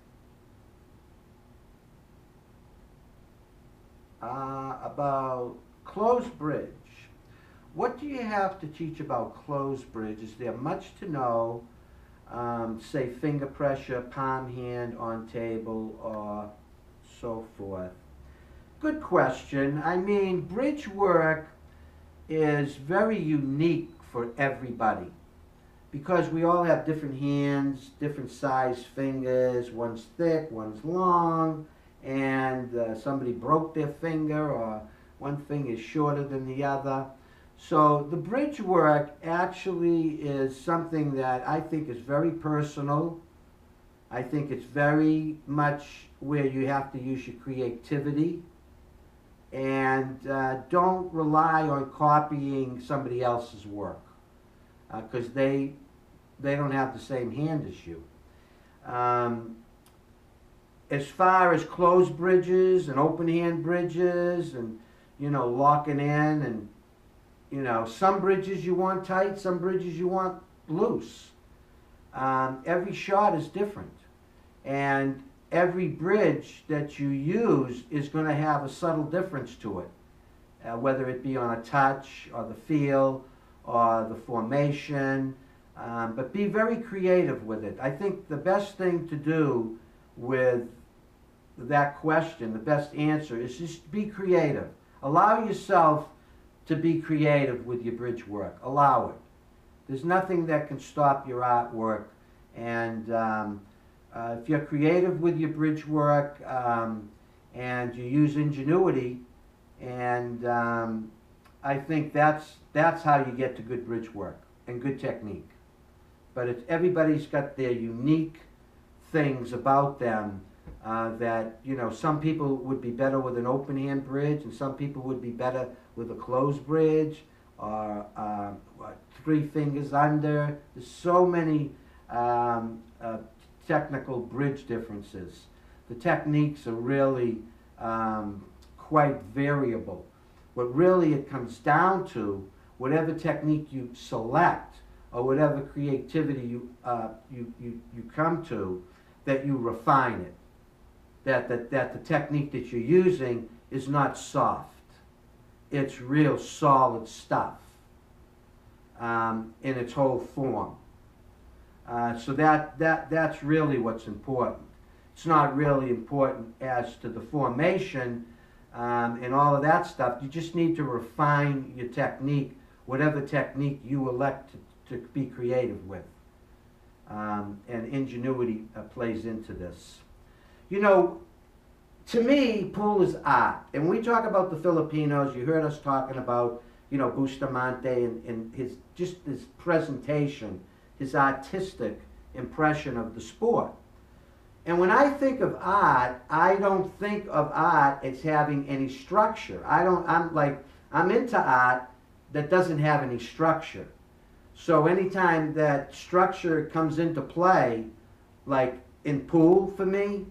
about closed bridge. What do you have to teach about closed bridge? Is there much to know? Say finger pressure, palm hand on table, or so forth. Good question. I mean, bridge work is very unique for everybody because we all have different hands, different size fingers. One's thick, one's long, and somebody broke their finger, or one finger is shorter than the other. So the bridge work actually is something that I think is very personal. I think it's very much where you have to use your creativity, and don't rely on copying somebody else's work because they don't have the same hand as you. As far as closed bridges and open hand bridges and, you know, locking in, and, you know, some bridges you want tight, some bridges you want loose. Every shot is different, and every bridge that you use is going to have a subtle difference to it, whether it be on a touch or the feel or the formation, but be very creative with it. I think the best thing to do with that question, the best answer, is just be creative. Allow yourself to be creative with your bridge work. Allow it. There's nothing that can stop your artwork, and if you're creative with your bridge work and you use ingenuity, and I think that's how you get to good bridge work and good technique. But everybody's got their unique things about them that, you know, some people would be better with an open hand bridge, and some people would be better with a closed bridge, or 3 fingers under. There's so many technical bridge differences The techniques are really quite variable. What really it comes down to, whatever technique you select or whatever creativity you come to, that you refine it. That the technique that you're using is not soft. It's real solid stuff in its whole form. So that's really what's important. It's not really important as to the formation and all of that stuff. You just need to refine your technique, whatever technique you elect to be creative with. And ingenuity plays into this. You know, to me, pool is art. And when we talk about the Filipinos, you heard us talking about, you know, Bustamante and his presentation, his artistic impression of the sport. And when I think of art, I don't think of art as having any structure. I'm into art that doesn't have any structure. So anytime that structure comes into play, like in pool for me,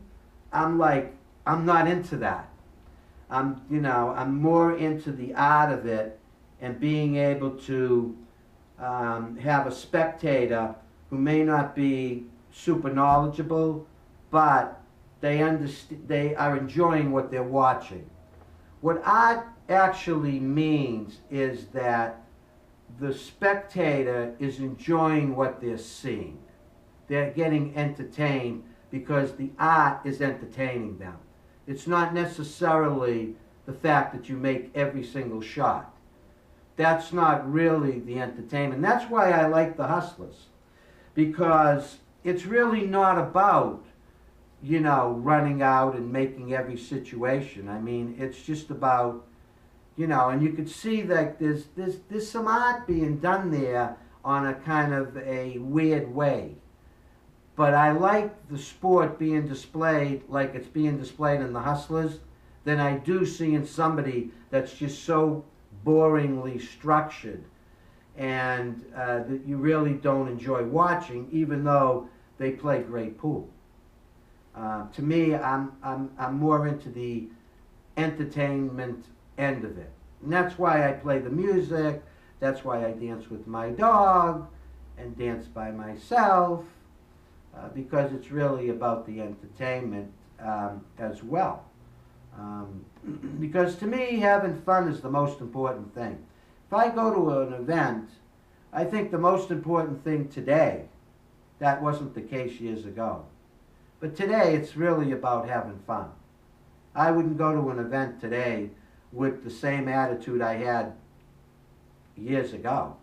I'm not into that. I'm more into the art of it and being able to have a spectator who may not be super knowledgeable, but they are enjoying what they're watching. What art actually means is that the spectator is enjoying what they're seeing. They're getting entertained because the art is entertaining them. It's not necessarily the fact that you make every single shot. That's not really the entertainment. That's why I like the Hustlers, because it's really not about, you know, running out and making every situation. I mean, it's just about, you know, and you could see that there's some art being done there on a kind of a weird way. But I like the sport being displayed like it's being displayed in the Hustlers than I do seeing somebody that's just so boringly structured and that you really don't enjoy watching, even though they play great pool. To me, I'm more into the entertainment end of it. And that's why I play the music, that's why I dance with my dog and dance by myself, because it's really about the entertainment as well. Because to me, having fun is the most important thing. If I go to an event, I think the most important thing today, that wasn't the case years ago. But today, it's really about having fun. I wouldn't go to an event today with the same attitude I had years ago.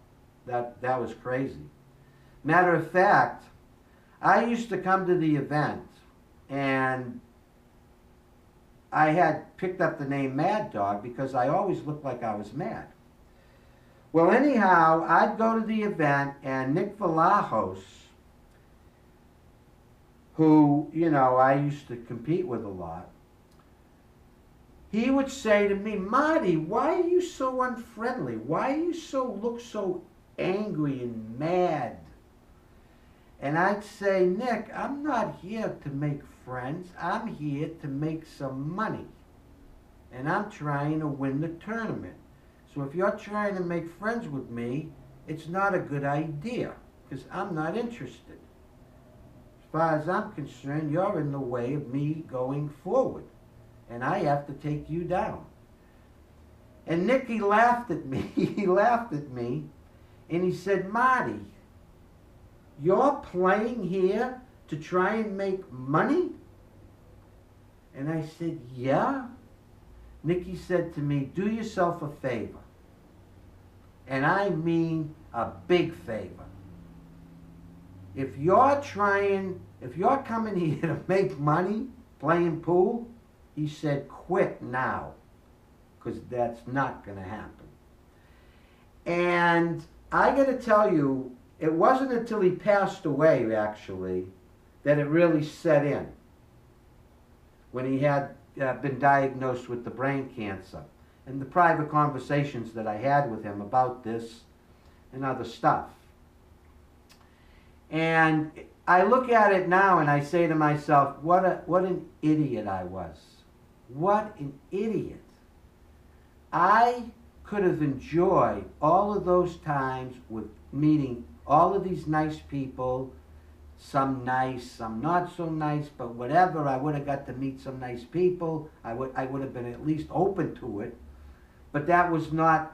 That was crazy. Matter of fact, I used to come to the event and I had picked up the name Mad Dog because I always looked like I was mad. Well, anyhow, I'd go to the event and Nick Vallajos, who, you know, I used to compete with a lot, he would say to me, Marty, why are you so unfriendly? Why do you look so angry and mad? And I'd say, Nick, I'm not here to make friends. I'm here to make some money. And I'm trying to win the tournament. So if you're trying to make friends with me, it's not a good idea, because I'm not interested. As far as I'm concerned, you're in the way of me going forward. And I have to take you down. And Nick, he laughed at me. He laughed at me. And he said, Marty, you're playing here to try and make money? And I said, yeah. Nicky said to me, do yourself a favor. And I mean a big favor. If you're coming here to make money playing pool, he said, quit now, because that's not going to happen. And I got to tell you, it wasn't until he passed away, actually, that it really set in. When he had been diagnosed with the brain cancer. And the private conversations that I had with him about this and other stuff. And I look at it now and I say to myself, what an idiot I was. What an idiot. I could have enjoyed all of those times with meeting all of these nice people, some nice, some not so nice, but whatever. I would have got to meet some nice people. I would have been at least open to it. But that was not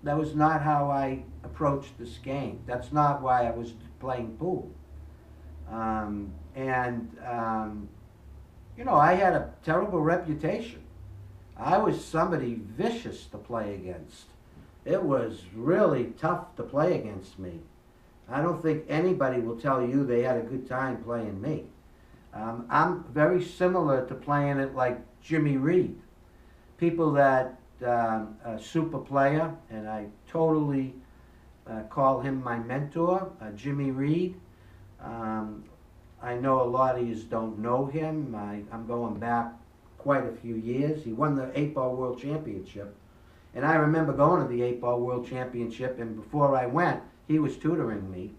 how I approached this game. That's not why I was playing pool. You know, I had a terrible reputation. I was somebody vicious to play against. It was really tough to play against me. I don't think anybody will tell you they had a good time playing me. I'm very similar to playing it like Jimmy Reed. People that a super player, and I totally call him my mentor, Jimmy Reed. I know a lot of you don't know him. I'm going back quite a few years. He won the 8-Ball World Championship. And I remember going to the 8-Ball World Championship, and before I went, he was tutoring me.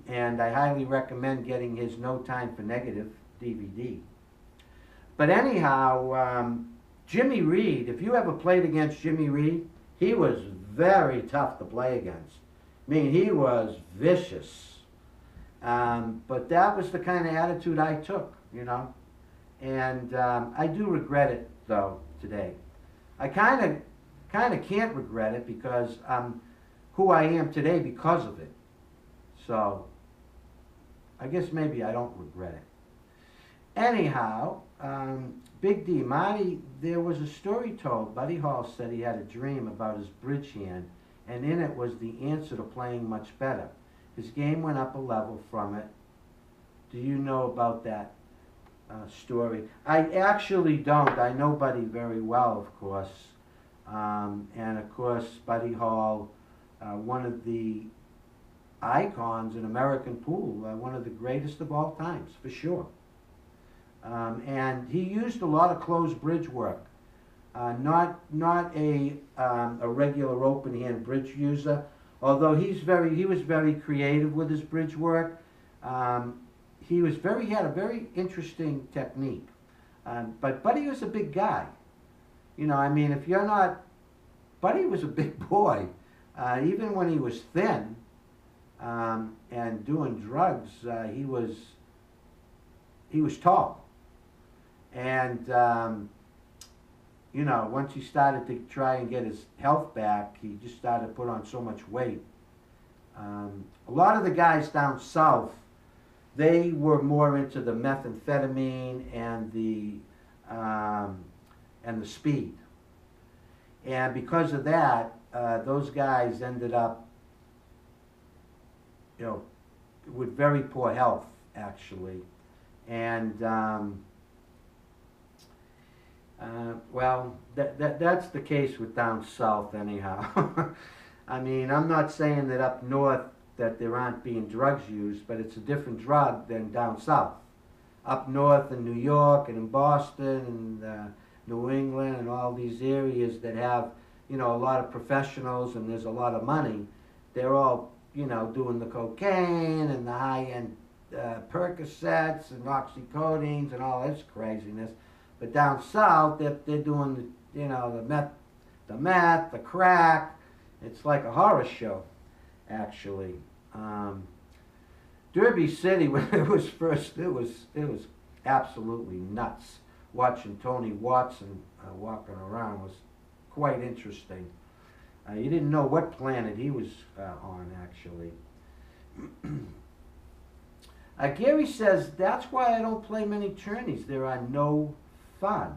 And I highly recommend getting his No Time for Negative DVD. But anyhow, Jimmy Reed, if you ever played against Jimmy Reed, he was very tough to play against. I mean, he was vicious. But that was the kind of attitude I took, you know. And I do regret it, though, today. I kind of can't regret it because I'm who I am today because of it. So I guess maybe I don't regret it. Anyhow, Big D, Marty, there was a story told. Buddy Hall said he had a dream about his bridge hand, and in it was the answer to playing much better. His game went up a level from it. Do you know about that story? I actually don't. I know Buddy very well, of course. And of course, Buddy Hall, one of the icons in American pool, one of the greatest of all times, for sure. And he used a lot of closed bridge work. Not a regular open hand bridge user, although he was very creative with his bridge work. He had a very interesting technique. But Buddy was a big guy. You know, I mean, if you're not, Buddy was a big boy. Even when he was thin and doing drugs, he was tall. And, you know, once he started to try and get his health back, he just started to put on so much weight. A lot of the guys down south, they were more into the methamphetamine and the speed. And because of that, those guys ended up, you know, with very poor health, actually. And, well, that's the case with down south, anyhow. I mean, I'm not saying that up north that there aren't being drugs used, but it's a different drug than down south. Up north in New York and in Boston and New England and all these areas that have, you know, a lot of professionals and there's a lot of money, they're all, you know, doing the cocaine and the high-end Percocets and oxycodines and all this craziness. But down south, they're doing, you know, the meth, the crack. It's like a horror show, actually. Derby City, when it was first, it was absolutely nuts. Watching Tony Watson walking around was quite interesting. You didn't know what planet he was on, actually. Gary says, that's why I don't play many tourneys. There are no fun.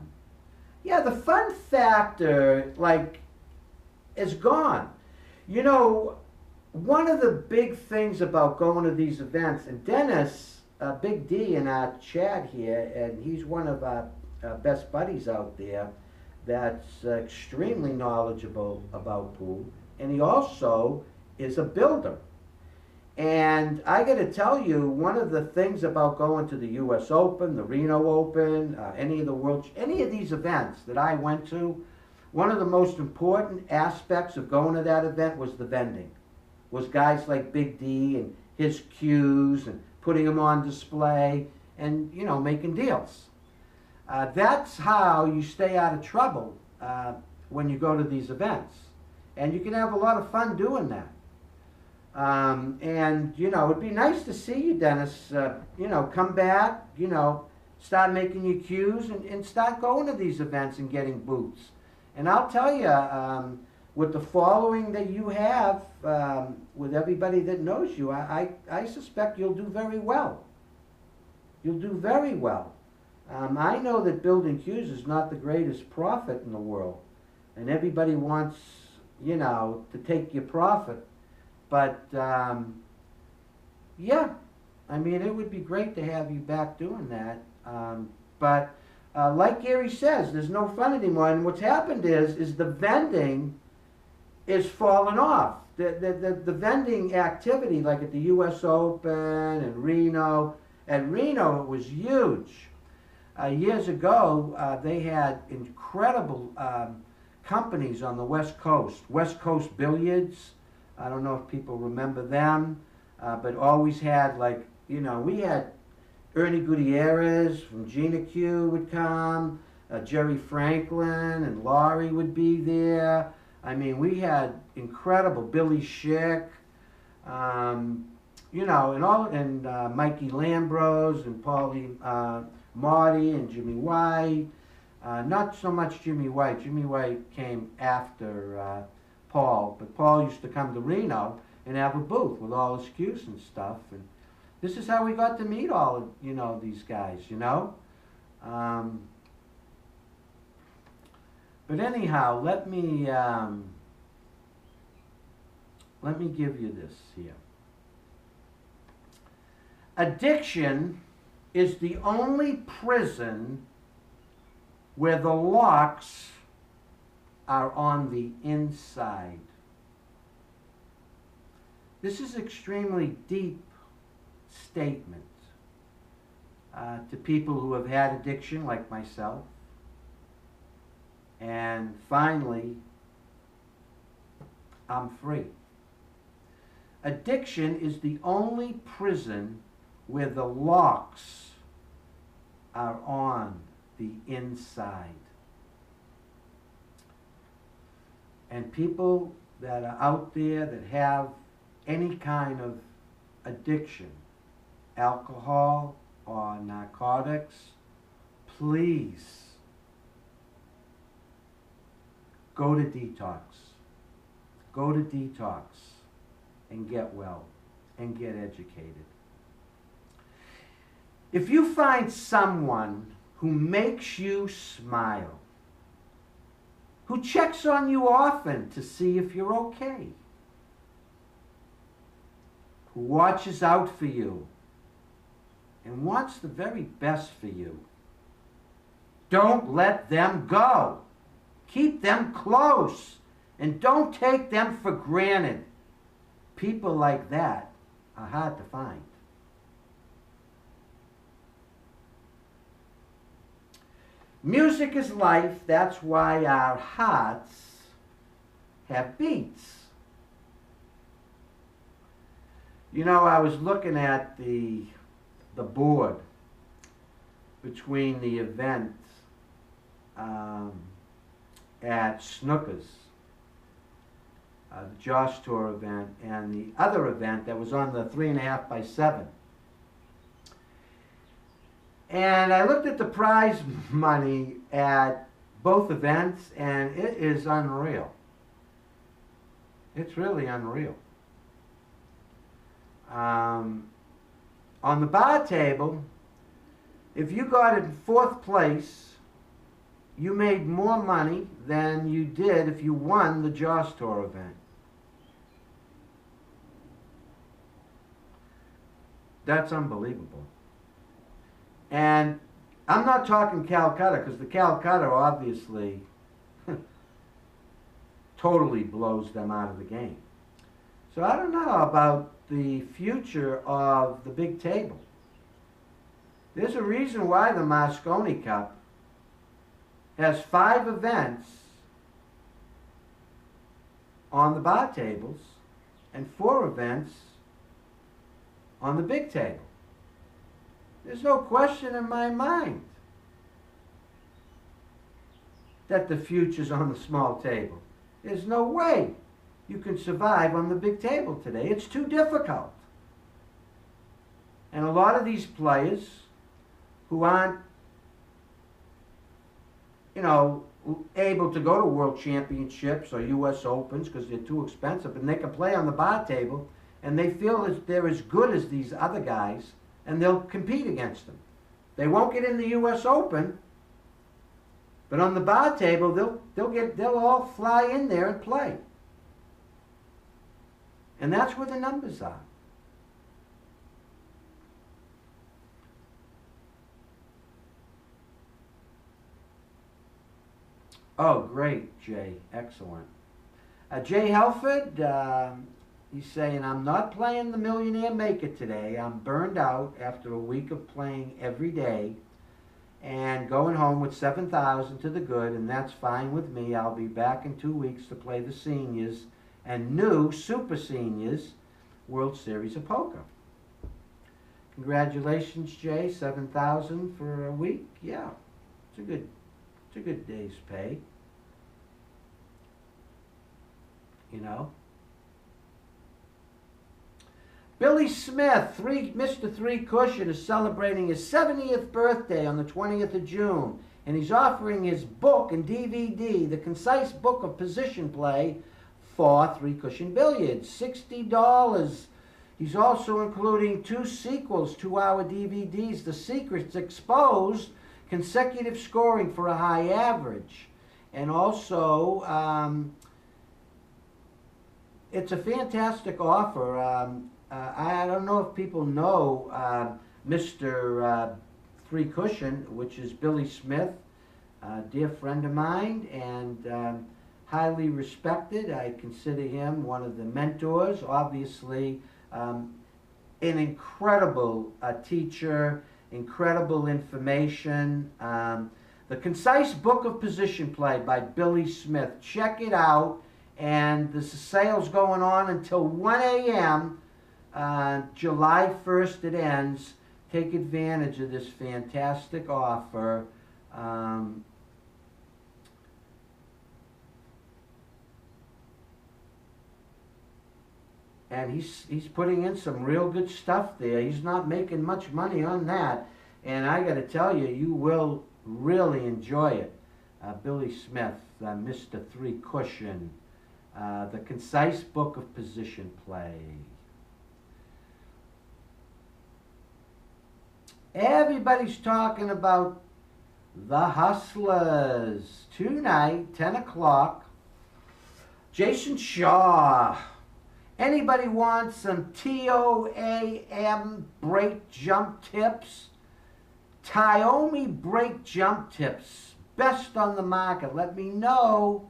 Yeah, the fun factor, like, is gone. You know, one of the big things about going to these events, and Dennis, Big D in our chat here, and he's one of our best buddies out there that's extremely knowledgeable about pool, and he also is a builder. And I got to tell you, one of the things about going to the U.S. Open, the Reno Open, any of these events that I went to, one of the most important aspects of going to that event was the vending. Was guys like Big D his cues and putting them on display and, you know, making deals. That's how you stay out of trouble when you go to these events. And you can have a lot of fun doing that. And, you know, it'd be nice to see you, Dennis, you know, come back, you know, start making your cues and start going to these events and getting booths. And I'll tell you, with the following that you have, with everybody that knows you, I suspect you'll do very well. You'll do very well. I know that building cues is not the greatest profit in the world. And everybody wants, you know, to take your profit. But, yeah, I mean, it would be great to have you back doing that. But like Gary says, there's no fun anymore. And what's happened is the vending is falling off. The vending activity, like at the U.S. Open and Reno, at Reno it was huge. Years ago, they had incredible companies on the West Coast Billiards. I don't know if people remember them, but always had, like, you know, we had Ernie Gutierrez from Gina Q would come, Jerry Franklin and Laurie would be there. I mean, we had incredible Billy Schick, you know, and Mikey Lambros and Paulie Marty and Jimmy White. Not so much Jimmy White. Jimmy White came after Paul, but Paul used to come to Reno and have a booth with all his cues and stuff. And this is how we got to meet all of, you know, these guys, you know. But anyhow, let me give you this here. Addiction is the only prison where the locks are on the inside. This is extremely deep statement to people who have had addiction like myself. And finally, I'm free. Addiction is the only prison where the locks are on the inside. And people that are out there that have any kind of addiction, alcohol or narcotics, please go to detox. Go to detox and get well and get educated. If you find someone who makes you smile, who checks on you often to see if you're okay, who watches out for you and wants the very best for you, don't let them go. Keep them close and don't take them for granted. People like that are hard to find. Music is life. That's why our hearts have beats. You know, I was looking at the board between the event at Snookers, the Josh Tour event, and the other event that was on the 3.5 by 7. And I looked at the prize money at both events, and it is unreal. It's really unreal. On the bar table, if you got in 4th place, you made more money than you did if you won the Josh Tour event. That's unbelievable. And I'm not talking Calcutta, because the Calcutta obviously totally blows them out of the game. So I don't know about the future of the big table. There's a reason why the Moscone Cup has 5 events on the bar tables and 4 events on the big table. There's no question in my mind that the future's on the small table. There's no way you can survive on the big table today. It's too difficult. And a lot of these players who aren't, able to go to World Championships or U.S. Opens because they're too expensive, and they can play on the bar table, and they feel that they're as good as these other guys, and they'll compete against them. They won't get in the U.S. Open, but on the bar table, they'll all fly in there and play. And that's where the numbers are. Oh, great, Jay. Excellent. Jay Helford, he's saying, I'm not playing the Millionaire Maker today. I'm burned out after a week of playing every day and going home with 7,000 to the good, and that's fine with me. I'll be back in 2 weeks to play the seniors and new Super Seniors World Series of Poker. Congratulations, Jay. 7,000 for a week. Yeah, it's a good day's pay. Billy Smith, Mr. Three Cushion, is celebrating his 70th birthday on the 20th of June, and he's offering his book and DVD, The Concise Book of Position Play, for Three Cushion Billiards, $60. He's also including 2 sequels to our DVDs, The Secrets Exposed, Consecutive Scoring for a High Average. And also, it's a fantastic offer. I don't know if people know Mr. Three Cushion, which is Billy Smith, a dear friend of mine, and highly respected. I consider him one of the mentors, obviously an incredible teacher, incredible information. The Concise Book of Position Play by Billy Smith. Check it out. And the sale's going on until 1 a.m. July 1st it ends. Take advantage of this fantastic offer. And he's putting in some real good stuff there. He's not making much money on that. And I got to tell you, you will really enjoy it. Billy Smith, Mr. Three Cushion, The Concise Book of Position Play. Everybody's talking about the Hustlers. Tonight, 10 o'clock, Jason Shaw. Anybody want some TOAM break jump tips? Taomi break jump tips. Best on the market. Let me know.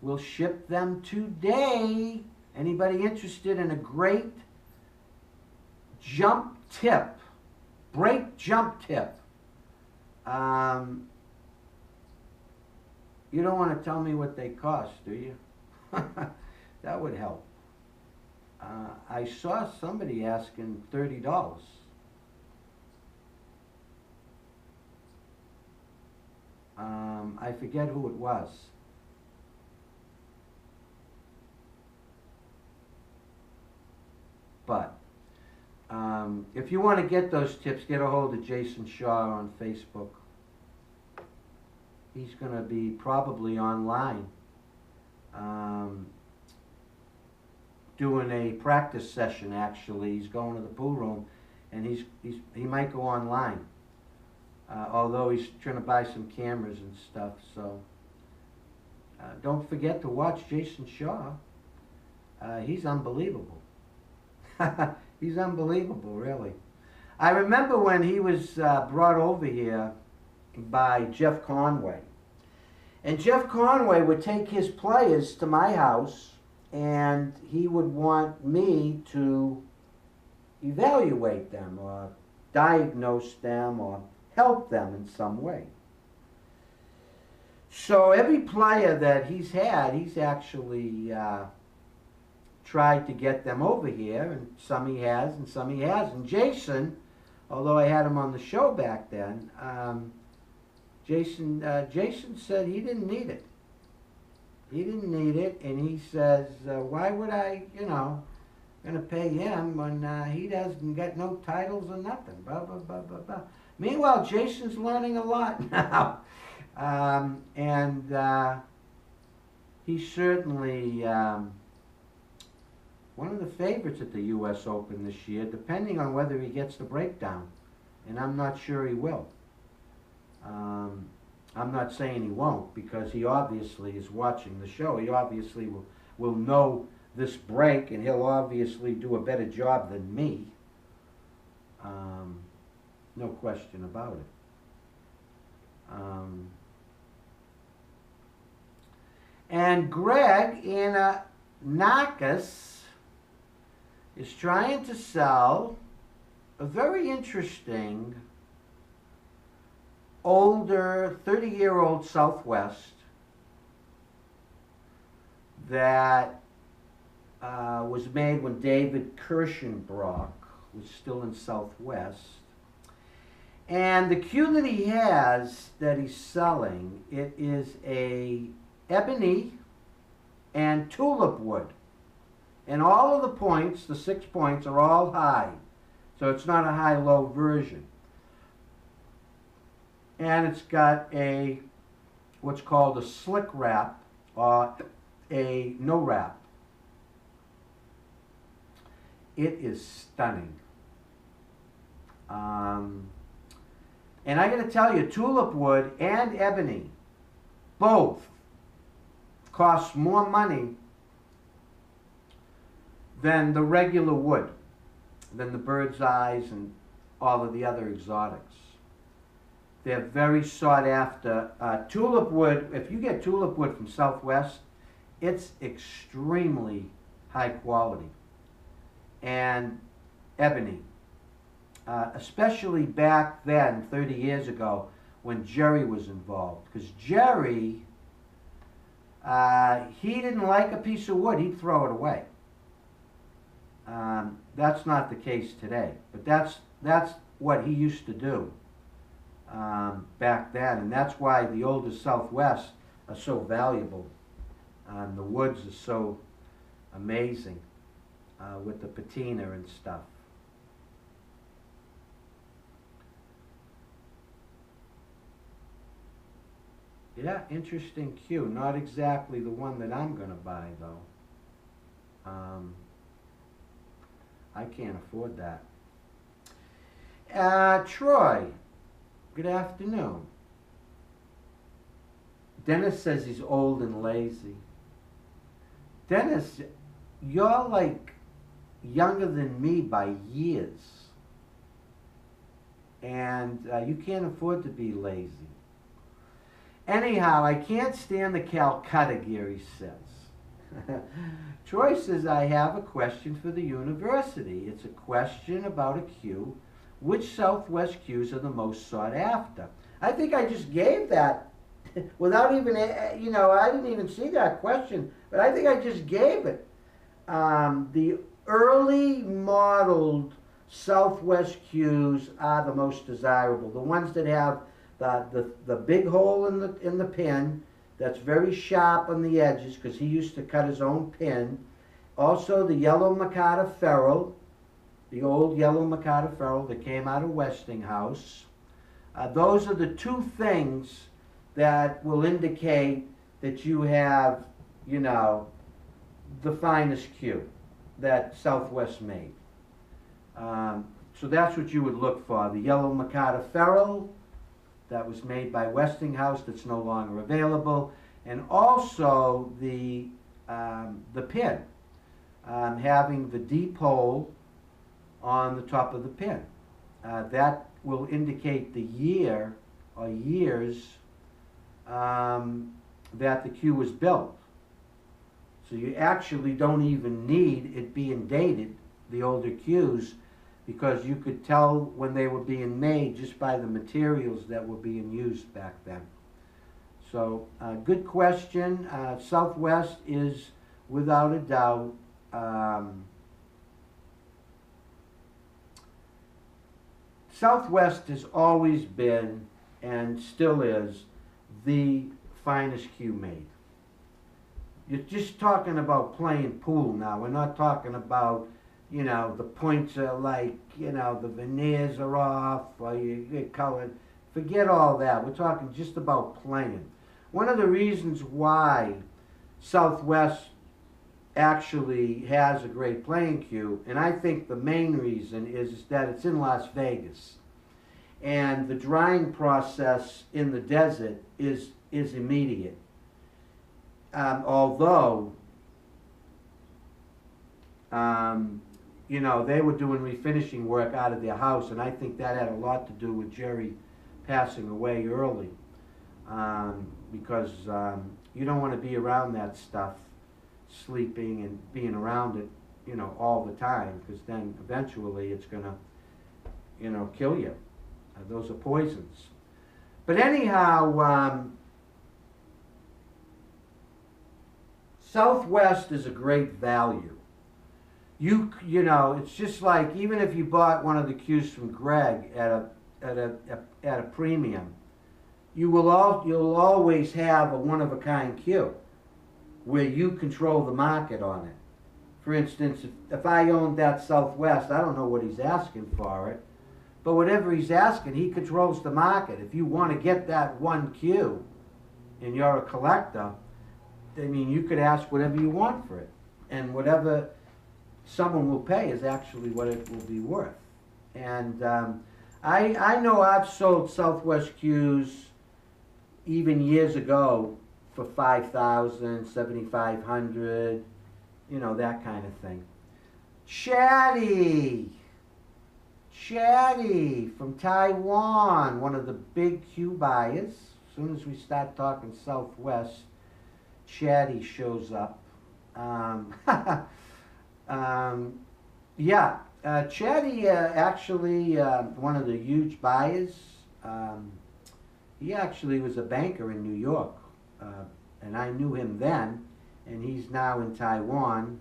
We'll ship them today. Anybody interested in a great jump tip? Break jump tip. You don't want to tell me what they cost, do you? That would help. I saw somebody asking $30. I forget who it was. But if you want to get those tips, get a hold of Jason Shaw on Facebook. He's going to be probably online doing a practice session. Actually, he's going to the pool room, and he might go online. Although he's trying to buy some cameras and stuff, so don't forget to watch Jason Shaw. He's unbelievable. He's unbelievable, really. I remember when he was brought over here by Jeff Conway. And Jeff Conway would take his players to my house, and he would want me to evaluate them or diagnose them or help them in some way. So every player that he's had, he's actually tried to get them over here, and some he has and some he hasn't. Jason, although I had him on the show back then, Jason said he didn't need it. He didn't need it, and he says, why would I, gonna pay him when he doesn't get no titles or nothing, blah, blah, blah, blah, blah. Meanwhile, Jason's learning a lot now. He's certainly one of the favorites at the U.S. Open this year, depending on whether he gets the breakdown. And I'm not sure he will. I'm not saying he won't, because he obviously is watching the show. He obviously will know this break, and he'll obviously do a better job than me. No question about it. And Greg in Narcus is trying to sell a very interesting older 30-year-old Southwest that was made when David Kirschenbrock was still in Southwest. And the cue that he has that he's selling, it is a ebony and tulip wood. And all of the points, the 6 points, are all high. So it's not a high-low version. And it's got a, what's called a slick wrap, or a no wrap. It is stunning. And I gotta tell you, tulip wood and ebony, both cost more money than the regular wood, than the bird's eyes and all of the other exotics. They're very sought after. Tulip wood, if you get tulip wood from Southwest, it's extremely high quality. And ebony, especially back then, 30 years ago, when Jerry was involved. Because Jerry, he didn't like a piece of wood, he'd throw it away. That's not the case today, but that's what he used to do back then, and that's why the older Southwest are so valuable. The woods are so amazing with the patina and stuff. Yeah, interesting cue. Not exactly the one that I'm going to buy, though. I can't afford that. Troy, good afternoon. Dennis says he's old and lazy. Dennis, you're like younger than me by years. And you can't afford to be lazy. Anyhow, I can't stand the Calcutta gear, he says. Troy says, I have a question for the university. It's a question about a cue. Which Southwest cues are the most sought after? I think I just gave that without even, I didn't even see that question, but I think I just gave it. The early modeled Southwest cues are the most desirable. The ones that have the big hole in the pin that's very sharp on the edges, because he used to cut his own pin. Also the yellow micarta ferrule, the old yellow micarta ferrule that came out of Westinghouse. Those are the two things that will indicate that you have, the finest cue that Southwest made. So that's what you would look for. The yellow micarta ferrule that was made by Westinghouse that's no longer available, and also the pin, having the deep hole on the top of the pin. That will indicate the year or years that the cue was built. So you actually don't even need it being dated, the older cues, because you could tell when they were being made just by the materials that were being used back then. So, good question. Southwest is, without a doubt, Southwest has always been, and still is, the finest cue made. You're just talking about playing pool now. We're not talking about, you know, the points are like, you know, the veneers are off, or you get colored. Forget all that. We're talking just about playing. One of the reasons why Southwest actually has a great playing cue, and I think the main reason is that it's in Las Vegas. And the drying process in the desert is immediate. Although, you know, they were doing refinishing work out of their house, and I think that had a lot to do with Jerry passing away early. Because you don't want to be around that stuff, sleeping and being around it, you know, all the time, because then eventually it's going to, you know, kill you. Those are poisons. But anyhow, Southwest is a great value. You know, it's just like, even if you bought one of the cues from Greg at a premium, you'll always have a one-of-a-kind cue where you control the market on it. For instance, if I owned that Southwest, I don't know what he's asking for it, but whatever he's asking, he controls the market. If you want to get that one cue and you're a collector, I mean, you could ask whatever you want for it, and whatever someone will pay is actually what it will be worth. And I know I've sold Southwest cues even years ago for $5,000, $7,500, you know, that kind of thing. Chatty from Taiwan, one of the big cue buyers. As soon as we start talking Southwest, Chatty shows up. Yeah, Chatty actually one of the huge buyers. He actually was a banker in New York, and I knew him then, and he's now in Taiwan,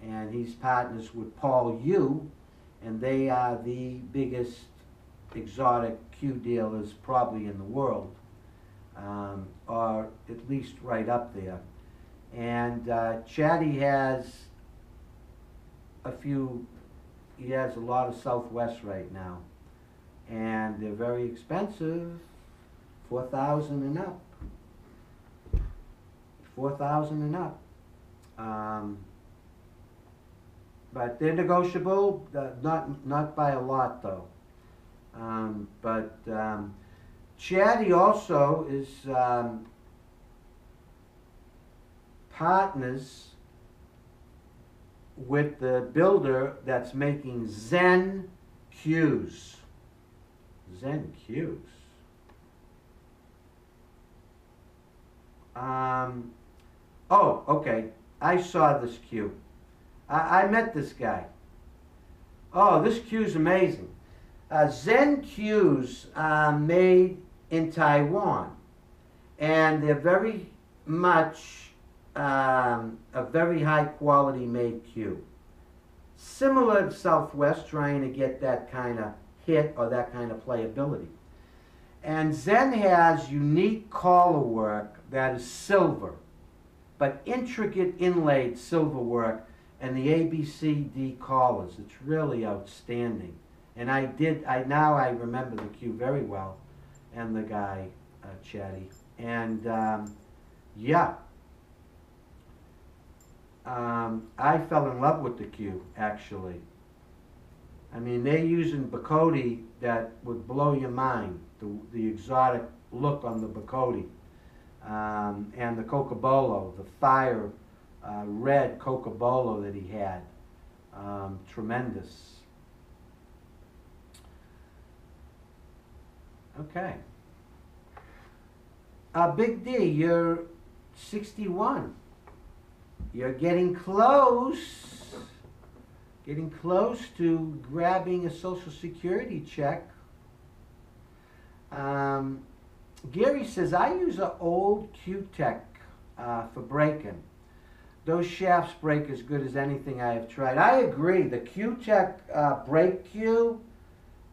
and he's partners with Paul Yu, and they are the biggest exotic cue dealers probably in the world, or at least right up there. And Chatty has he has a lot of Southwest right now, and they're very expensive, $4,000 and up. 4,000 and up. But they're negotiable, not by a lot though. Chatty also is partners with the builder that's making Zen cues. Zen cues. Oh, okay. I saw this cue. I met this guy. Oh, this cue's amazing. Zen cues are made in Taiwan, and they're very much a very high quality made cue. Similar to Southwest, trying to get that kind of hit or that kind of playability. And Zen has unique collar work that is silver, but intricate inlaid silver work, and the ABCD collars. It's really outstanding. And now I remember the cue very well, and the guy, Chatty. And yeah, I fell in love with the cue, actually. I mean, they're using Bacote that would blow your mind, the exotic look on the Bacote. And the Cocobolo, the fire red Cocobolo that he had. Tremendous. Okay. Big D, you're 61. You're getting close. Getting close to grabbing a Social Security check. Gary says, I use an old Q-Tech for breaking. those shafts break as good as anything I have tried. I agree. The Q-Tech brake cue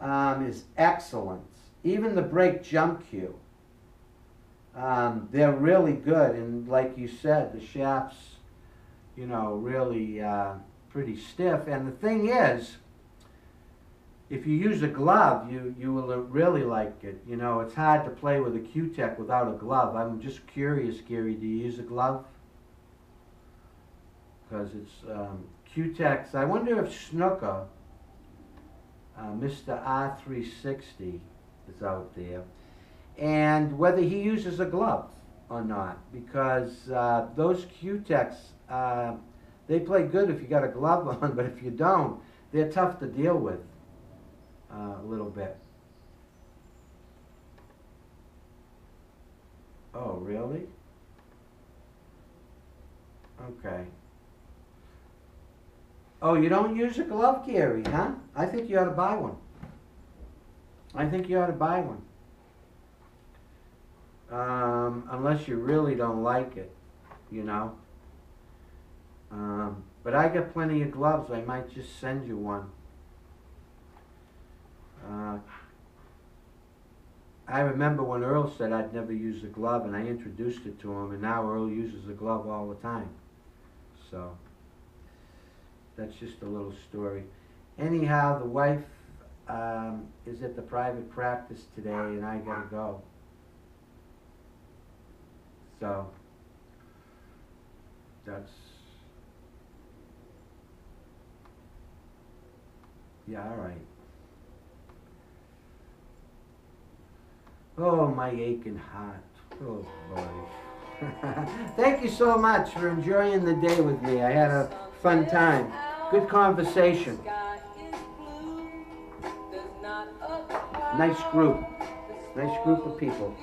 is excellent. Even the brake jump cue. They're really good. And like you said, the shafts, you know, really pretty stiff. And the thing is, if you use a glove, you will really like it. You know, it's hard to play with a Q-Tech without a glove. I'm just curious, Gary, do you use a glove? Because it's Q-Techs. I wonder if Snooker, Mr. R360 is out there, and whether he uses a glove or not. Because those Q-Techs, they play good if you got a glove on, but if you don't, they're tough to deal with. A little bit. Oh, really? Okay. Oh, you don't use a glove, Gary, huh? I think you ought to buy one. I think you ought to buy one. Unless you really don't like it, you know. But I got plenty of gloves. I might just send you one. I remember when Earl said I'd never use a glove, and I introduced it to him, and now Earl uses a glove all the time. So, that's just a little story. Anyhow, the wife is at the private practice today, and I gotta go. So, that's... Yeah, all right. Oh, my aching heart. Oh, boy. Thank you so much for enjoying the day with me. I had a fun time. Good conversation. Nice group. Nice group of people.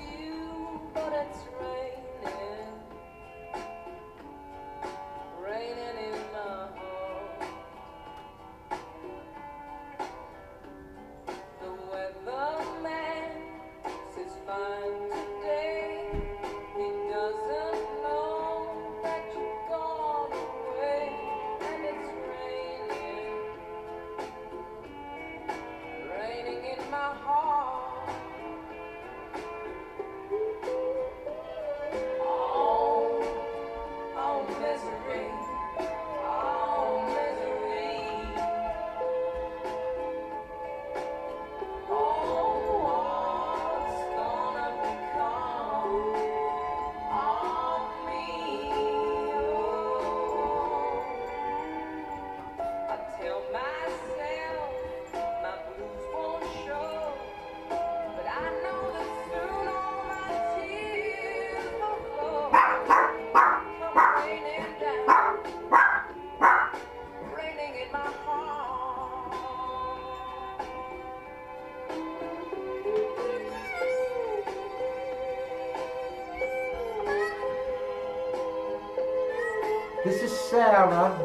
This is Sarah.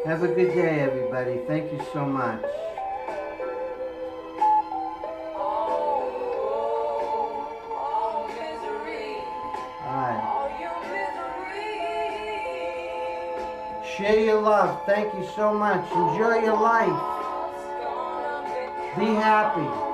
Have a good day, everybody. Thank you so much. Share your love. Thank you so much. Enjoy your life. Be happy.